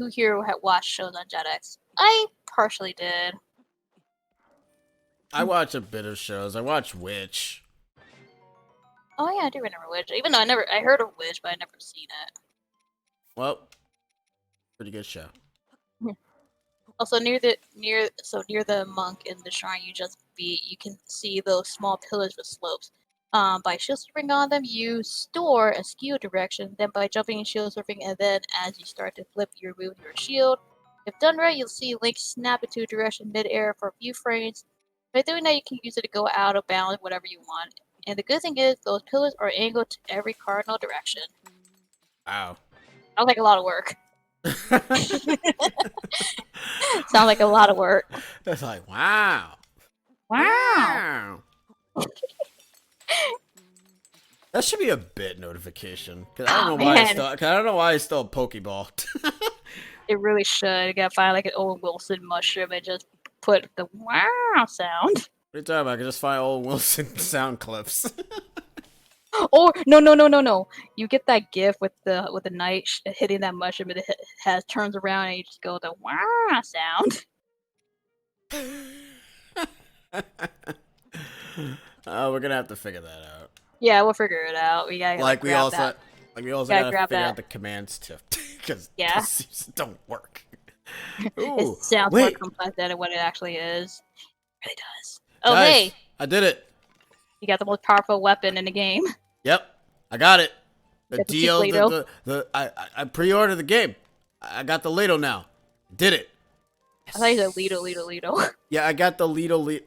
Speaker 2: here watched shows on Jetix? I partially did.
Speaker 1: I watch a bit of shows. I watch Witch.
Speaker 2: Oh yeah, I do remember Witch. Even though I heard of Witch, but I never seen it.
Speaker 1: Well, pretty good show.
Speaker 2: Also, near the monk in the shrine you just beat, you can see those small pillars with slopes. By shield surfing on them, you store a skew direction. Then by jumping and shield surfing, and then as you start to flip, you remove your shield. If done right, you'll see Link snap into a direction mid-air for a few frames. By doing that, you can use it to go out of bounds whatever you want. And the good thing is, those pillars are angled to every cardinal direction.
Speaker 1: Wow.
Speaker 2: Sounds like a lot of work. Sounds like a lot of work.
Speaker 1: That's like, wow.
Speaker 2: Wow.
Speaker 1: That should be a bit notification. Cause I don't know why I don't know why I still Pokeball.
Speaker 2: It really should. You gotta find like an Owen Wilson mushroom and just put the wow sound.
Speaker 1: What are you talking about? I can just find old Wilson sound clips.
Speaker 2: Or no. You get that gif with the knight hitting that mushroom and it turns around and you just go the wow sound.
Speaker 1: Oh, we're gonna have to figure that out.
Speaker 2: Yeah, we'll figure it out. We gotta
Speaker 1: we also gotta figure out the commands too, because these don't work. Ooh,
Speaker 2: it sounds more complex than what it actually is. It really does. Oh,
Speaker 1: guys,
Speaker 2: hey!
Speaker 1: I did it.
Speaker 2: You got the most powerful weapon in the game.
Speaker 1: Yep, I got it. The
Speaker 2: deal,
Speaker 1: I pre-ordered the game. I got the Lido now. Did it.
Speaker 2: I thought you said Lido.
Speaker 1: Yeah, I got the Lido.
Speaker 2: Lido.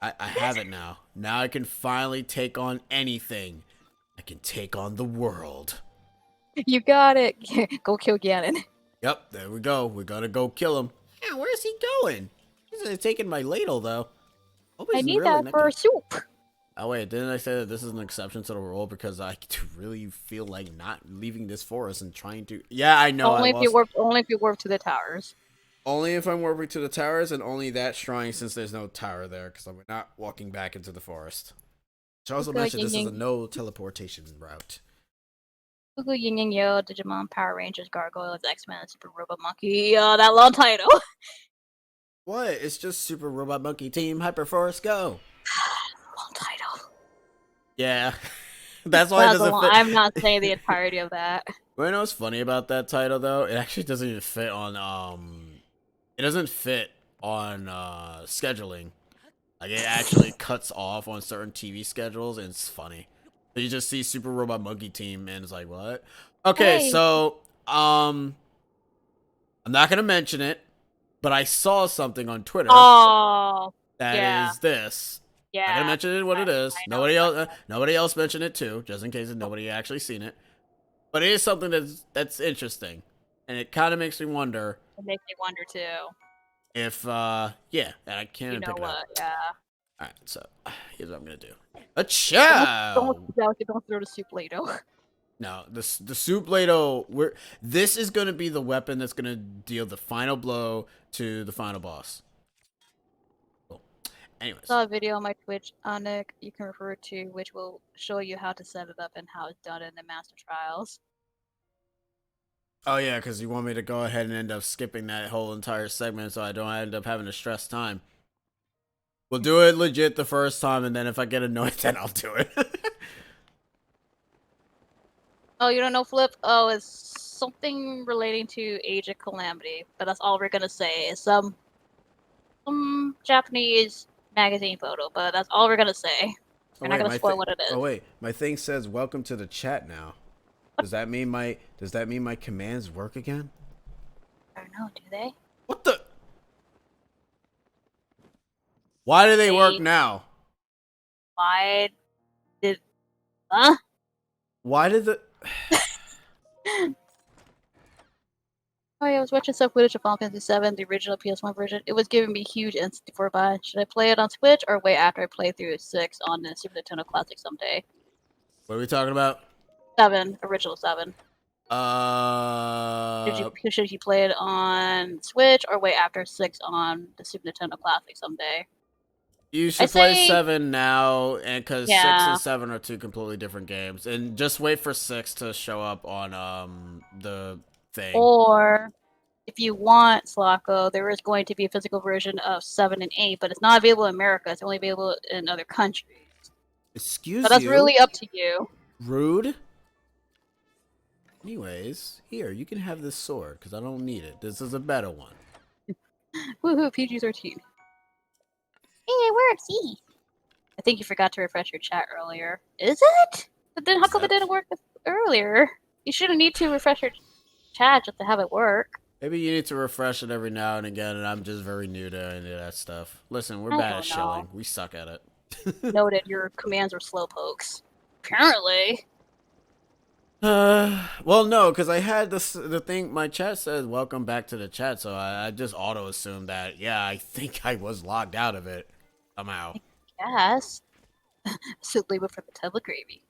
Speaker 1: I have it now. Now I can finally take on anything. I can take on the world.
Speaker 2: You got it. Go kill Ganon.
Speaker 1: Yep, there we go. We gotta go kill him. Yeah, where's he going? He's taking my ladle, though. Hope
Speaker 2: I
Speaker 1: he's
Speaker 2: need
Speaker 1: really
Speaker 2: that for
Speaker 1: nipping.
Speaker 2: soup.
Speaker 1: Oh, wait, didn't I say that this is an exception to the rule because I really feel like not leaving this forest and trying to... Yeah, I know,
Speaker 2: Only
Speaker 1: I
Speaker 2: if you
Speaker 1: lost...
Speaker 2: warp. Only if you warp to the towers.
Speaker 1: Only if I'm warping to the towers and only that shrine since there's no tower there because I'm not walking back into the forest. Which also
Speaker 2: Okay,
Speaker 1: mentioned this is a
Speaker 2: Ying
Speaker 1: no teleportation route.
Speaker 2: Google Yin Yang Yo, Digimon, Power Rangers, Gargoyles, X-Men, Super Robot Monkey. That long title.
Speaker 1: What? It's just Super Robot Monkey Team Hyperforce Go.
Speaker 2: Long title.
Speaker 1: Yeah. That's why it
Speaker 2: That's a
Speaker 1: doesn't
Speaker 2: long.
Speaker 1: fit.
Speaker 2: I'm not saying the entirety of that.
Speaker 1: You know what's funny about that title though? It actually doesn't even fit on it doesn't fit on scheduling. Like it actually cuts off on certain TV schedules and it's funny. You just see Super Robot Monkey Team and it's like, what? Okay,
Speaker 2: Hey.
Speaker 1: so I'm not gonna mention it, but I saw something on Twitter
Speaker 2: Oh.
Speaker 1: that
Speaker 2: Yeah.
Speaker 1: is this.
Speaker 2: Yeah.
Speaker 1: I'm not gonna mention it what it is.
Speaker 2: I know.
Speaker 1: Nobody else mentioned it too, just in case nobody actually seen it. But it is something that's interesting, and it kind of makes me wonder
Speaker 2: It makes me wonder too.
Speaker 1: if yeah, I can't
Speaker 2: You know
Speaker 1: pick it
Speaker 2: what?
Speaker 1: up.
Speaker 2: Yeah.
Speaker 1: All right, so here's what I'm gonna do. A chow.
Speaker 2: Don't throw the soup Play-Doh.
Speaker 1: No, the soup ladle. This is gonna be the weapon that's gonna deal the final blow to the final boss. Cool. Anyways.
Speaker 2: Saw a video on my Twitch, Nick, you can refer to, which will show you how to set it up and how it's done in the Master Trials.
Speaker 1: Oh yeah, because you want me to go ahead and end up skipping that whole entire segment so I don't end up having to stress time. We'll do it legit the first time, and then if I get annoyed, then I'll do it.
Speaker 2: Oh, you don't know Flip? Oh, it's something relating to Age of Calamity, but that's all we're gonna say. It's some Japanese magazine photo, but that's all we're gonna say. We're not gonna spoil what it is.
Speaker 1: Oh wait, my thing says welcome to the chat now. Does that mean my commands work again?
Speaker 2: I don't know, do they?
Speaker 1: What the? Why do they work now?
Speaker 2: Why did... Huh?
Speaker 1: Why did the...
Speaker 2: Oh yeah, I was watching some footage of Final Fantasy VII, the original PS1 version. It was giving me huge N64 vibes. Should I play it on Switch or wait after I play through 6 on the Super Nintendo Classic someday?
Speaker 1: What are we talking about?
Speaker 2: 7, original 7.
Speaker 1: Uh,
Speaker 2: Should you play it on Switch or wait after 6 on the Super Nintendo Classic someday?
Speaker 1: You should play 7 now, and because 6 and 7 are 2 completely different games, and just wait for 6 to show up on the thing.
Speaker 2: Or if you want Slocko, there is going to be a physical version of 7 and 8, but it's not available in America. It's only available in other countries.
Speaker 1: Excuse
Speaker 2: so that's
Speaker 1: you?
Speaker 2: really up to you.
Speaker 1: Rude. Anyways, here, you can have this sword, because I don't need it. This is a better one.
Speaker 2: Woohoo, PG-13. Hey, it works, I think you forgot to refresh your chat earlier. Is it? But then how come it didn't work earlier? You shouldn't need to refresh your chat just to have it work.
Speaker 1: Maybe you need to refresh it every now and again, and I'm just very new to any of that stuff. Listen, we're bad at shilling. We suck at it.
Speaker 2: Noted, your commands are slowpokes. Apparently.
Speaker 1: Well, no, because I had the thing, my chat says, welcome back to the chat, so I just auto-assumed that, yeah, I think I was logged out of it, somehow.
Speaker 2: Yes. Simply for the tub of gravy.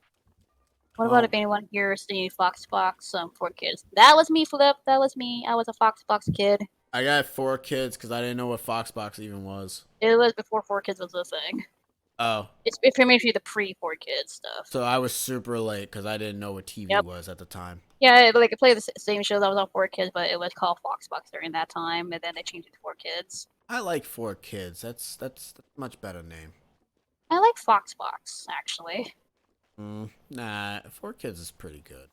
Speaker 2: What about if anyone here is singing Fox for kids? That was me, Flip. That was me. I was a Fox kid.
Speaker 1: I got 4 kids because I didn't know what Foxbox even was.
Speaker 2: It was before 4 kids was a thing.
Speaker 1: Oh.
Speaker 2: It's basically the pre-4 kids stuff.
Speaker 1: So I was super late because I didn't know what TV was at the time.
Speaker 2: Yeah, like it played the same show that was on 4 kids, but it was called Foxbox during that time, and then they changed it to 4 kids.
Speaker 1: I like 4 kids. That's a much better name.
Speaker 2: I like Foxbox, actually.
Speaker 1: Nah, 4 kids is pretty good.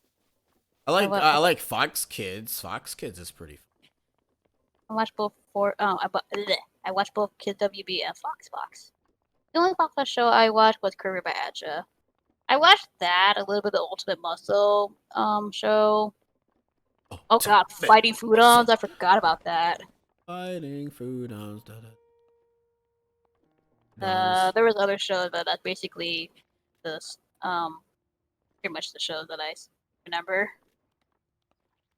Speaker 1: I like Fox Kids. Fox Kids is pretty fun.
Speaker 2: I watched both I watched both Kids WB and Foxbox. The only Foxbox show I watched was Courier by Atcha. I watched that, a little bit of the Ultimate Muscle show. Oh god, Fighting Foodons, I forgot about that.
Speaker 1: Fighting Foodons. Knows.
Speaker 2: There was other shows, but that's basically this pretty much the shows that remember.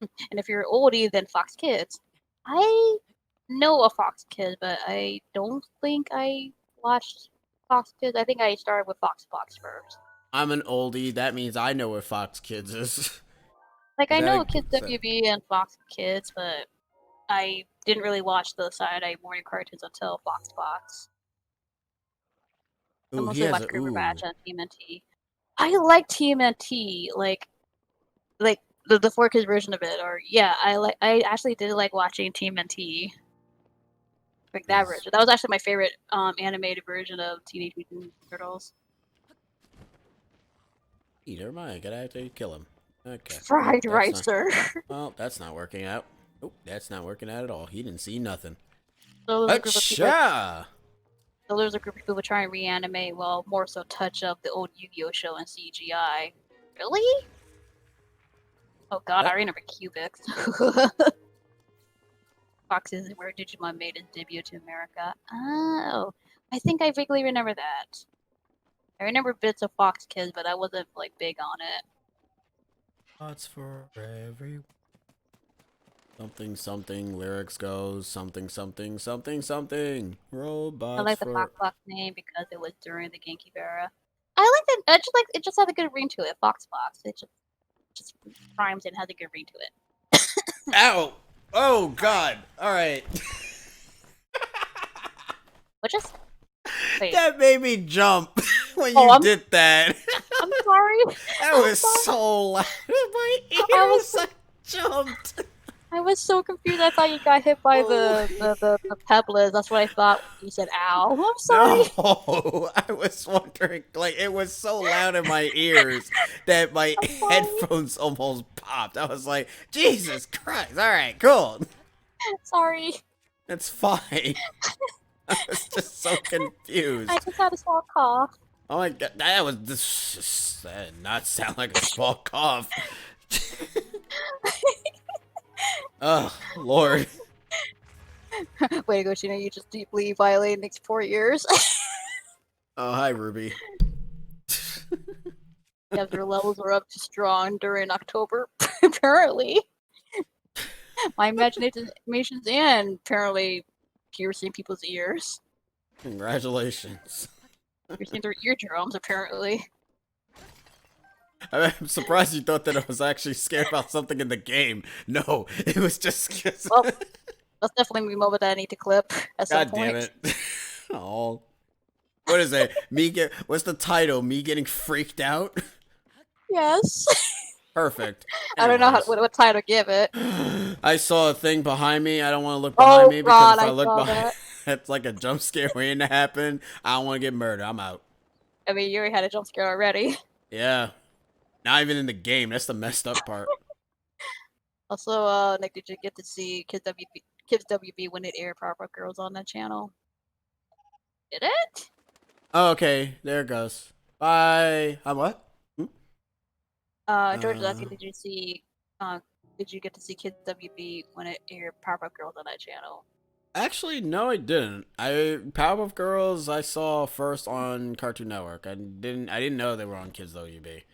Speaker 2: And if you're oldie, then Fox Kids. I know a Fox Kids, but I don't think I watched Fox Kids. I think I started with Fox first.
Speaker 1: I'm an oldie. That means I know what Fox Kids is.
Speaker 2: Like
Speaker 1: Is
Speaker 2: I
Speaker 1: that
Speaker 2: know
Speaker 1: a
Speaker 2: Kids
Speaker 1: is that-
Speaker 2: WB and Fox Kids, but I didn't really watch the Saturday morning cartoons until Fox. I
Speaker 1: Ooh, he
Speaker 2: mostly
Speaker 1: has
Speaker 2: watched
Speaker 1: a
Speaker 2: Grouper Batch
Speaker 1: ooh.
Speaker 2: and TMNT. I like TMNT, like the 4 Kids version of it, or yeah, I actually did like watching TMNT. Like that
Speaker 1: Is
Speaker 2: version. That was actually my favorite animated version of Teenage Mutant Ninja Turtles.
Speaker 1: never mind. I gotta actually kill him. Okay. Well,
Speaker 2: Fried
Speaker 1: that's
Speaker 2: rice,
Speaker 1: not.
Speaker 2: sir.
Speaker 1: Well, that's not working out. Oh, that's not working out at all. He didn't see nothing.
Speaker 2: So there's a group of people.
Speaker 1: Acha!
Speaker 2: So there's a group of people trying to reanimate, well, more so touch up the old Yu-Gi-Oh show in CGI. Really? Oh god, I remember Cubics. Fox is where Digimon made its debut to America. Oh, I think I vaguely remember that. I remember bits of Fox Kids, but I wasn't like big on it.
Speaker 1: Thoughts for every something something lyrics goes something something something something
Speaker 2: I
Speaker 1: robots
Speaker 2: like the
Speaker 1: for
Speaker 2: Fox name because it was during the GameCube era. I like that. I just like it. Just had a good ring to it. Fox. It just rhymes and has a good ring to it.
Speaker 1: ow oh god all right
Speaker 2: But just wait.
Speaker 1: that made me jump when
Speaker 2: Oh,
Speaker 1: you did that.
Speaker 2: I'm sorry.
Speaker 1: That
Speaker 2: I'm
Speaker 1: was
Speaker 2: sorry.
Speaker 1: so loud in my
Speaker 2: I
Speaker 1: ears. I jumped.
Speaker 2: I was so confused. I thought you got hit by
Speaker 1: Oh.
Speaker 2: the pebbles. That's what I thought. You said, "Ow." I'm sorry.
Speaker 1: No, I was wondering, like, it was so loud in my ears that my
Speaker 2: I'm sorry.
Speaker 1: headphones almost popped. I was like, Jesus Christ. All right, cool.
Speaker 2: Sorry.
Speaker 1: It's fine. I was just so confused.
Speaker 2: I just had a small cough.
Speaker 1: Oh my god, that did not sound like a small cough. Oh, Lord.
Speaker 2: Way to go, Sheena. You just deeply violated Nick's 4 years.
Speaker 1: Oh, hi, Ruby.
Speaker 2: Yes, your levels were up to strong during October. Apparently. My imagination's in, apparently piercing people's ears.
Speaker 1: Congratulations.
Speaker 2: Piercing their eardrums, apparently.
Speaker 1: I'm surprised you thought that I was actually scared about something in the game. No, it was just 'cause-
Speaker 2: Well, that's definitely a moment that I need to clip at some
Speaker 1: God
Speaker 2: point.
Speaker 1: damn it. Oh. What is it? What's the title? Me getting freaked out?
Speaker 2: Yes.
Speaker 1: Perfect.
Speaker 2: I don't know
Speaker 1: Anyways.
Speaker 2: what title to give it.
Speaker 1: I saw a thing behind me. I don't want to look behind me because
Speaker 2: God,
Speaker 1: if I
Speaker 2: I
Speaker 1: look
Speaker 2: saw
Speaker 1: behind,
Speaker 2: that.
Speaker 1: it's like a jump scare waiting to happen. I don't want to get murdered. I'm out.
Speaker 2: I mean, you already had a jump scare already.
Speaker 1: Yeah. Not even in the game. That's the messed up part.
Speaker 2: Also, Nick, did you get to see Kids WB when it aired Powerpuff Girls on that channel? Did it?
Speaker 1: Oh, okay. There it goes. Bye. What?
Speaker 2: George is asking, did you get to see Kids WB when it aired Powerpuff Girls on that channel?
Speaker 1: Actually, no, I didn't. Powerpuff Girls I saw first on Cartoon Network. I didn't know they were on Kids WB.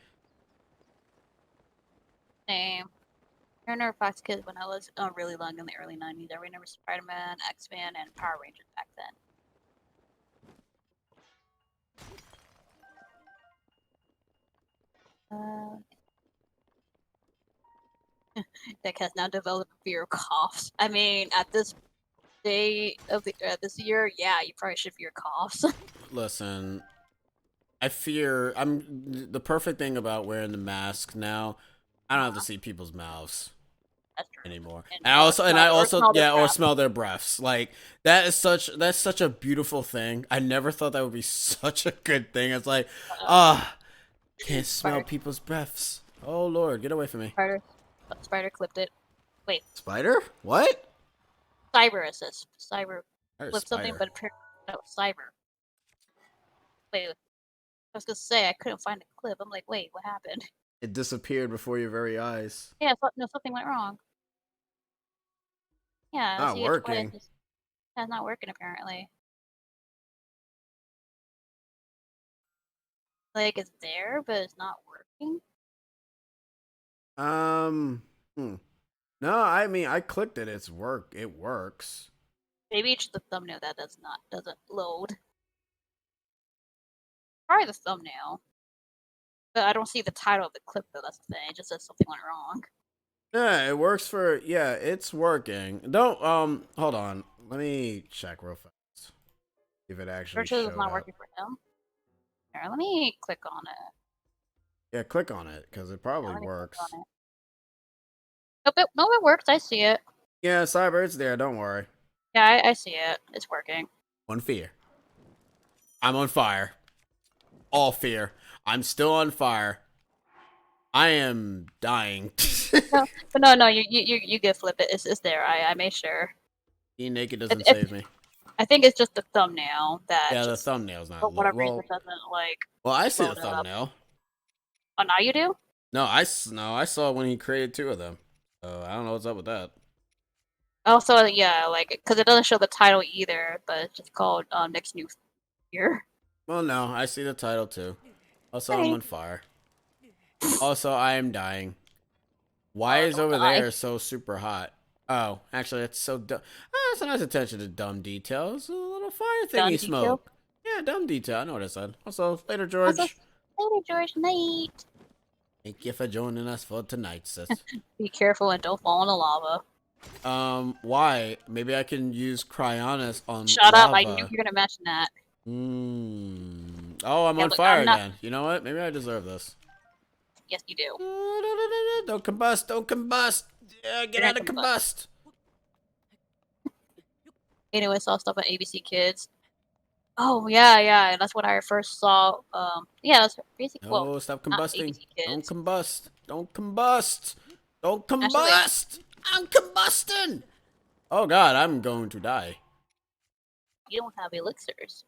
Speaker 2: Same. I remember Fox Kids when I was really young in the early 90s. I remember Spider-Man, X-Men, and Power Rangers back then. Nick has now developed a fear of coughs. I mean, at this day of this year, yeah, you probably should fear coughs.
Speaker 1: Listen, I'm the perfect thing about wearing the mask now. I don't have to see people's mouths
Speaker 2: That's true.
Speaker 1: anymore.
Speaker 2: And
Speaker 1: And I also
Speaker 2: smell their
Speaker 1: yeah, or
Speaker 2: breath.
Speaker 1: smell their breaths. Like that's such a beautiful thing. I never thought that would be such a good thing. It's like, can't smell
Speaker 2: Spider.
Speaker 1: people's breaths. Oh Lord, get away from me.
Speaker 2: Spider clipped it. Wait,
Speaker 1: Spider? What?
Speaker 2: Cyber it says. Cyber
Speaker 1: There's
Speaker 2: clipped something,
Speaker 1: spider.
Speaker 2: but apparently that was Cyber. Wait, I was gonna say I couldn't find a clip. I'm like, wait, what happened?
Speaker 1: It disappeared before your very eyes.
Speaker 2: Yeah, no, something went wrong. Yeah,
Speaker 1: Not
Speaker 2: see, it's why
Speaker 1: working.
Speaker 2: it's not working apparently. Like it's there, but it's not working.
Speaker 1: Hmm. No, I mean I clicked it. It works.
Speaker 2: Maybe it's just the thumbnail that doesn't load. Probably the thumbnail. But I don't see the title of the clip though. That's the thing. It just says something went wrong.
Speaker 1: Yeah, it works for it's working. Don't hold on. Let me check real fast. If it actually
Speaker 2: Searches is
Speaker 1: showed
Speaker 2: not
Speaker 1: up.
Speaker 2: working for him. Here, let me click on it.
Speaker 1: Yeah, click on it because it
Speaker 2: Yeah,
Speaker 1: probably
Speaker 2: let me click
Speaker 1: works.
Speaker 2: on it. Nope, it works. I see it.
Speaker 1: Yeah, Cyber, it's there. Don't worry.
Speaker 2: Yeah, I see it. It's working.
Speaker 1: On fear. I'm on fire. All fear. I'm still on fire. I am dying.
Speaker 2: No, but no, you get flip it. It's there. I made sure.
Speaker 1: Being naked
Speaker 2: It,
Speaker 1: doesn't
Speaker 2: it,
Speaker 1: save me.
Speaker 2: I think it's just the thumbnail that
Speaker 1: Yeah, the
Speaker 2: just
Speaker 1: thumbnail's
Speaker 2: for
Speaker 1: not
Speaker 2: whatever reason
Speaker 1: well.
Speaker 2: doesn't like
Speaker 1: Well, I see the
Speaker 2: load up.
Speaker 1: thumbnail.
Speaker 2: Oh, now you do?
Speaker 1: No, I saw when he created two of them. So I don't know what's up with that.
Speaker 2: Also, yeah, like because it doesn't show the title either, but it's just called Next New Year.
Speaker 1: Well, no, I see the title too. Also, I'm
Speaker 2: Okay.
Speaker 1: on fire. Also, I am dying. Why
Speaker 2: Oh,
Speaker 1: is
Speaker 2: don't
Speaker 1: over
Speaker 2: die.
Speaker 1: there so super hot? Oh, actually, it's so dumb. It's a nice attention to dumb details. A little fire
Speaker 2: Done
Speaker 1: thingy
Speaker 2: detail.
Speaker 1: smoke. Yeah, dumb detail. I know what I said. Also, later,
Speaker 2: Also,
Speaker 1: George.
Speaker 2: later, George. Night.
Speaker 1: Thank you for joining us for tonight, sis.
Speaker 2: Be careful and don't fall in the lava.
Speaker 1: Why? Maybe I can use Cryonis on
Speaker 2: Shut up! I knew you
Speaker 1: lava.
Speaker 2: were gonna mention that.
Speaker 1: Oh, I'm
Speaker 2: Yeah,
Speaker 1: on
Speaker 2: look,
Speaker 1: fire
Speaker 2: I'm not.
Speaker 1: again. You know what? Maybe I deserve this.
Speaker 2: Yes, you do.
Speaker 1: Don't combust. Don't combust. Yeah, get
Speaker 2: You're
Speaker 1: out
Speaker 2: gonna
Speaker 1: of
Speaker 2: combust.
Speaker 1: combust.
Speaker 2: Anyway, saw stuff on ABC Kids. Oh yeah. That's when I first saw. Yeah, that's basically well,
Speaker 1: No, stop
Speaker 2: not
Speaker 1: combusting.
Speaker 2: ABC
Speaker 1: Don't
Speaker 2: Kids.
Speaker 1: combust. Don't combust. Don't
Speaker 2: Actually,
Speaker 1: combust. I'm combusting. Oh God, I'm going to die.
Speaker 2: you don't have elixirs.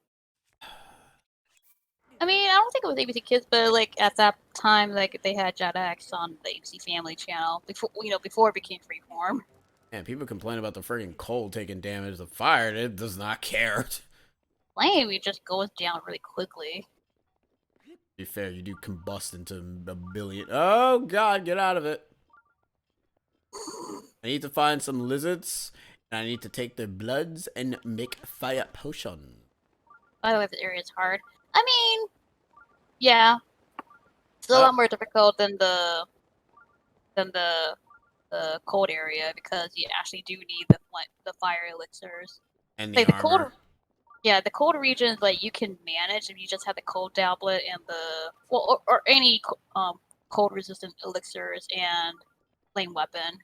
Speaker 2: I mean, I don't think it was ABC Kids, but like at that time, like they had Jet X on the ABC Family channel before it became Freeform.
Speaker 1: Man, people complain about the friggin' coal taking damage. The fire, it does not care.
Speaker 2: Flame, it just goes down really quickly.
Speaker 1: To be fair, you do combust into a billion. Oh God, get out of it. I need to find some lizards, and I need to take their bloods and make fire potion.
Speaker 2: By the way, this area is hard. I mean, yeah, it's a
Speaker 1: Oh,
Speaker 2: lot more difficult than the cold area because you actually do need the fire elixirs.
Speaker 1: and the
Speaker 2: Like the cold,
Speaker 1: armor.
Speaker 2: yeah, the cold regions like you can manage if you just have the cold tablet and the or any cold resistant elixirs and flame weapon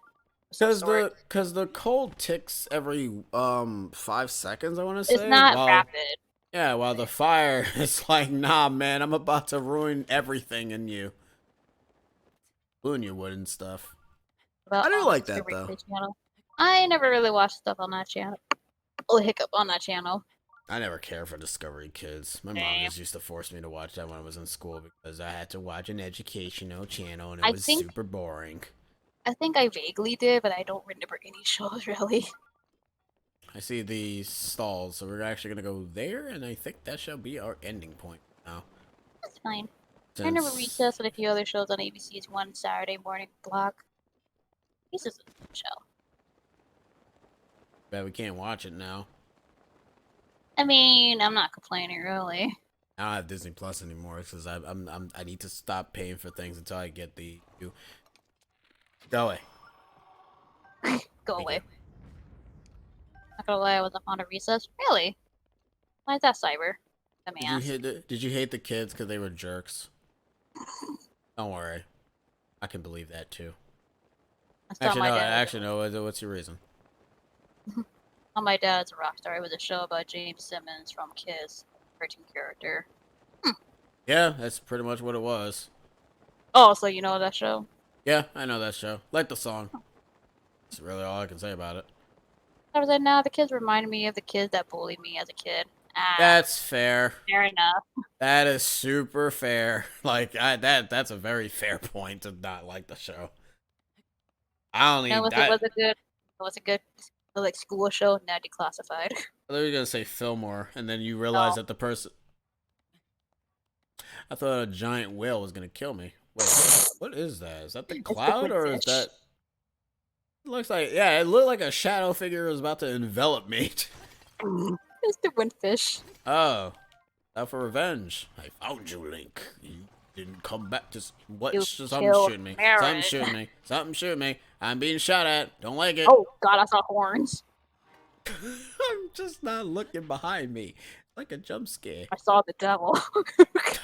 Speaker 2: of some sort.
Speaker 1: Cause the cold ticks every 5 seconds, I want to
Speaker 2: It's
Speaker 1: say.
Speaker 2: not
Speaker 1: While
Speaker 2: rapid.
Speaker 1: while the fire is like, nah, man, I'm about to ruin everything in you, ruin your wood and stuff.
Speaker 2: About
Speaker 1: I do like that
Speaker 2: Discovery
Speaker 1: though.
Speaker 2: Kids channel. I never really watched stuff on that channel. Oh, hiccup on that channel.
Speaker 1: I never cared for Discovery Kids. My mom
Speaker 2: Damn.
Speaker 1: just used to force me to watch that when I was in school because I had to watch an educational channel and it
Speaker 2: I
Speaker 1: was
Speaker 2: think
Speaker 1: super boring.
Speaker 2: I vaguely did, but I don't remember any shows really.
Speaker 1: I see the stalls, so we're actually gonna go there, and I think that shall be our ending point now.
Speaker 2: That's fine. I never
Speaker 1: Since
Speaker 2: Recess and a few other shows on ABC's one Saturday morning block. This is a good show.
Speaker 1: we can't watch it now.
Speaker 2: I mean, I'm not complaining really.
Speaker 1: I don't have Disney Plus anymore because I need to stop paying for things until I get the. Go away.
Speaker 2: Go
Speaker 1: Thank
Speaker 2: away.
Speaker 1: you.
Speaker 2: Not gonna lie, I wasn't fond of Recess. Really? Why is that Cyber? The mask.
Speaker 1: Did you hate the kids because they were jerks? Don't worry, I can believe that too.
Speaker 2: I saw my dad.
Speaker 1: Actually, no. What's your reason?
Speaker 2: Oh, my dad's a rock star. It was a show about James Simmons from Kiss, cartoon character.
Speaker 1: Yeah, that's pretty much what it was.
Speaker 2: Oh, so you know that show?
Speaker 1: Yeah, I know that show. Like the song. That's really all I can say about it.
Speaker 2: I was like, nah, the kids reminded me of the kids that bullied me as a kid. Ah,
Speaker 1: That's fair.
Speaker 2: fair enough.
Speaker 1: That is super fair. Like that's a very fair point to not like the show. I don't
Speaker 2: No,
Speaker 1: need
Speaker 2: it
Speaker 1: that.
Speaker 2: was a good like school show, now declassified.
Speaker 1: I thought you were gonna say Fillmore, and then you realize
Speaker 2: No.
Speaker 1: that the person. I thought a giant whale was gonna kill me. Wait, what is that? Is that the
Speaker 2: It's
Speaker 1: cloud
Speaker 2: the
Speaker 1: or is
Speaker 2: windfish.
Speaker 1: that? It looks like, yeah, it looked like a shadow figure was about to envelop me.
Speaker 2: It's the windfish.
Speaker 1: Oh, out for revenge. I found you, Link. You didn't come back to what?
Speaker 2: You
Speaker 1: Something
Speaker 2: killed
Speaker 1: shooting me.
Speaker 2: Marin.
Speaker 1: Something shooting me. Something shooting me. I'm being shot at. Don't like it.
Speaker 2: Oh god, I saw horns.
Speaker 1: I'm just not looking behind me. Like a jump scare.
Speaker 2: I saw the devil.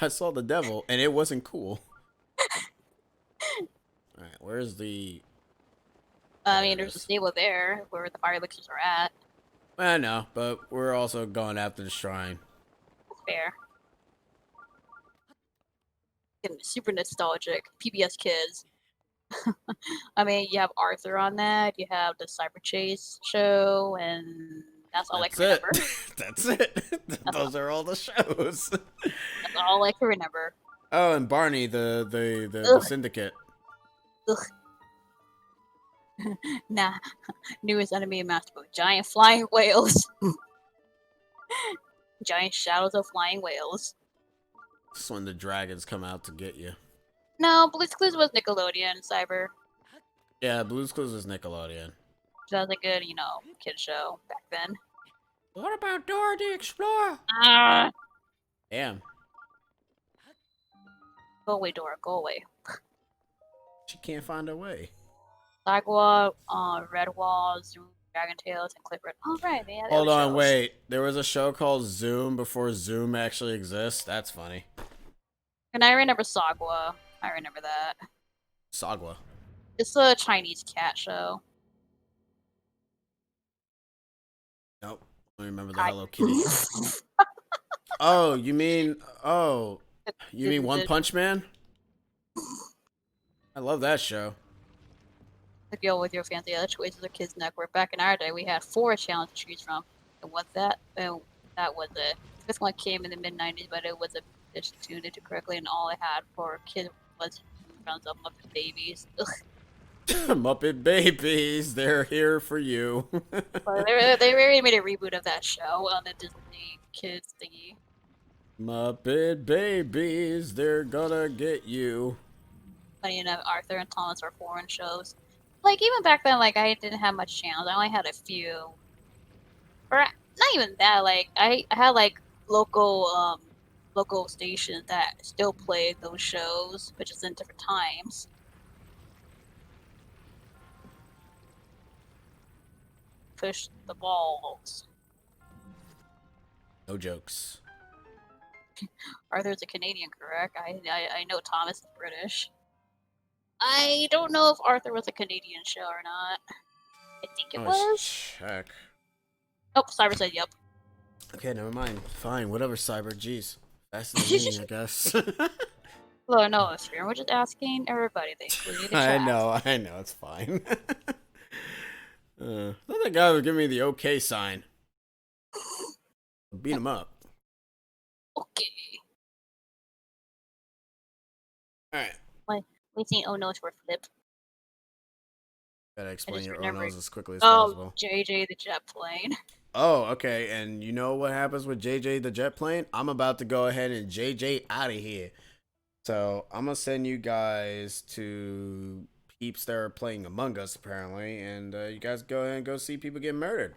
Speaker 1: I saw the devil, and it wasn't cool. All right, where's the?
Speaker 2: I
Speaker 1: There
Speaker 2: mean,
Speaker 1: it
Speaker 2: there's a
Speaker 1: is.
Speaker 2: stable there where the fire elixirs are at.
Speaker 1: I know, but we're also going after the shrine.
Speaker 2: That's fair. Getting super nostalgic. PBS Kids. I mean, you have Arthur on that. You have the Cyber Chase show, and that's all I
Speaker 1: That's
Speaker 2: can
Speaker 1: it.
Speaker 2: remember.
Speaker 1: That's it. Those are all the shows.
Speaker 2: That's all I can remember.
Speaker 1: Oh, and Barney, the
Speaker 2: Ugh.
Speaker 1: syndicate.
Speaker 2: Ugh. Nah, newest enemy in Master Book. Giant flying whales. Giant shadows of flying whales.
Speaker 1: This is when the dragons come out to get you.
Speaker 2: No, Blue's Clues was Nickelodeon, Cyber.
Speaker 1: Yeah, Blue's Clues is Nickelodeon.
Speaker 2: So that was a good, kid show back then.
Speaker 1: What about Dora the Explorer?
Speaker 2: Ah!
Speaker 1: Damn,
Speaker 2: Go away, Dora, go away.
Speaker 1: she can't find her way.
Speaker 2: Sagwa, Redwall, Zoom, Dragon Tales, and Clifford. Oh, right, man. they
Speaker 1: Hold
Speaker 2: were
Speaker 1: on,
Speaker 2: shows.
Speaker 1: wait. There was a show called Zoom before Zoom actually exists. That's funny.
Speaker 2: And I remember Sagwa. I remember that.
Speaker 1: Sagwa.
Speaker 2: It's a Chinese cat show.
Speaker 1: Nope. I remember the Hello Kitty. Oh, you mean One Punch Man? I love that show.
Speaker 2: To go with your fancy other choices of Kids Network. Back in our day, we had 4 channels to choose from. And what that was it. This one came in the mid 90s, but it was a bitch tuned into correctly, and all it had for kids was rounds of Muppet Babies. Ugh.
Speaker 1: Muppet Babies, they're here for you.
Speaker 2: But they really made a reboot of that show on the Disney Kids thingy.
Speaker 1: Muppet Babies, they're gonna get you.
Speaker 2: Funny enough, Arthur and Thomas are foreign shows. Like, even back then, like, I didn't have much channels. I only had a few. Or, not even that, like, I had, like, local stations that still played those shows, but just in different times. Push the balls.
Speaker 1: No jokes.
Speaker 2: Arthur's a Canadian, correct? I know Thomas is British. I don't know if Arthur was a Canadian show or not. I think it
Speaker 1: Let's
Speaker 2: was.
Speaker 1: check.
Speaker 2: Oh, Cyber said yep.
Speaker 1: Okay, never mind. Fine, whatever, Cyber. Jeez. Faster than me, I guess.
Speaker 2: Well, no, Spear, we're just asking everybody, they included the chat.
Speaker 1: I know, it's fine. I thought that guy was giving me the okay sign. Beat him up.
Speaker 2: Okay.
Speaker 1: Alright.
Speaker 2: We seen Oh No's for flip.
Speaker 1: Gotta explain
Speaker 2: just
Speaker 1: your
Speaker 2: remembered-
Speaker 1: onos as quickly as
Speaker 2: Oh,
Speaker 1: possible.
Speaker 2: JJ the jet plane.
Speaker 1: Oh, okay. And you know what happens with JJ the jet plane? I'm about to go ahead and JJ out of here. So I'm gonna send you guys to peeps that are playing Among Us apparently, and you guys go ahead and go see people get murdered.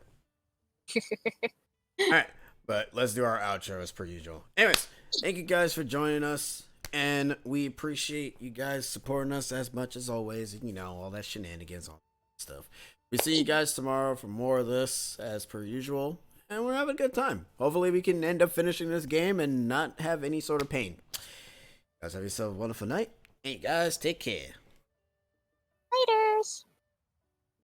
Speaker 1: All right, but let's do our outro as per usual. Anyways, thank you guys for joining us, and we appreciate you guys supporting us as much as always. You know, all that shenanigans, all that stuff. We see you guys tomorrow for more of this as per usual, and we're having a good time. Hopefully, we can end up finishing this game and not have any sort of pain. Guys, have yourself a wonderful night, and you guys take care.
Speaker 2: Laters.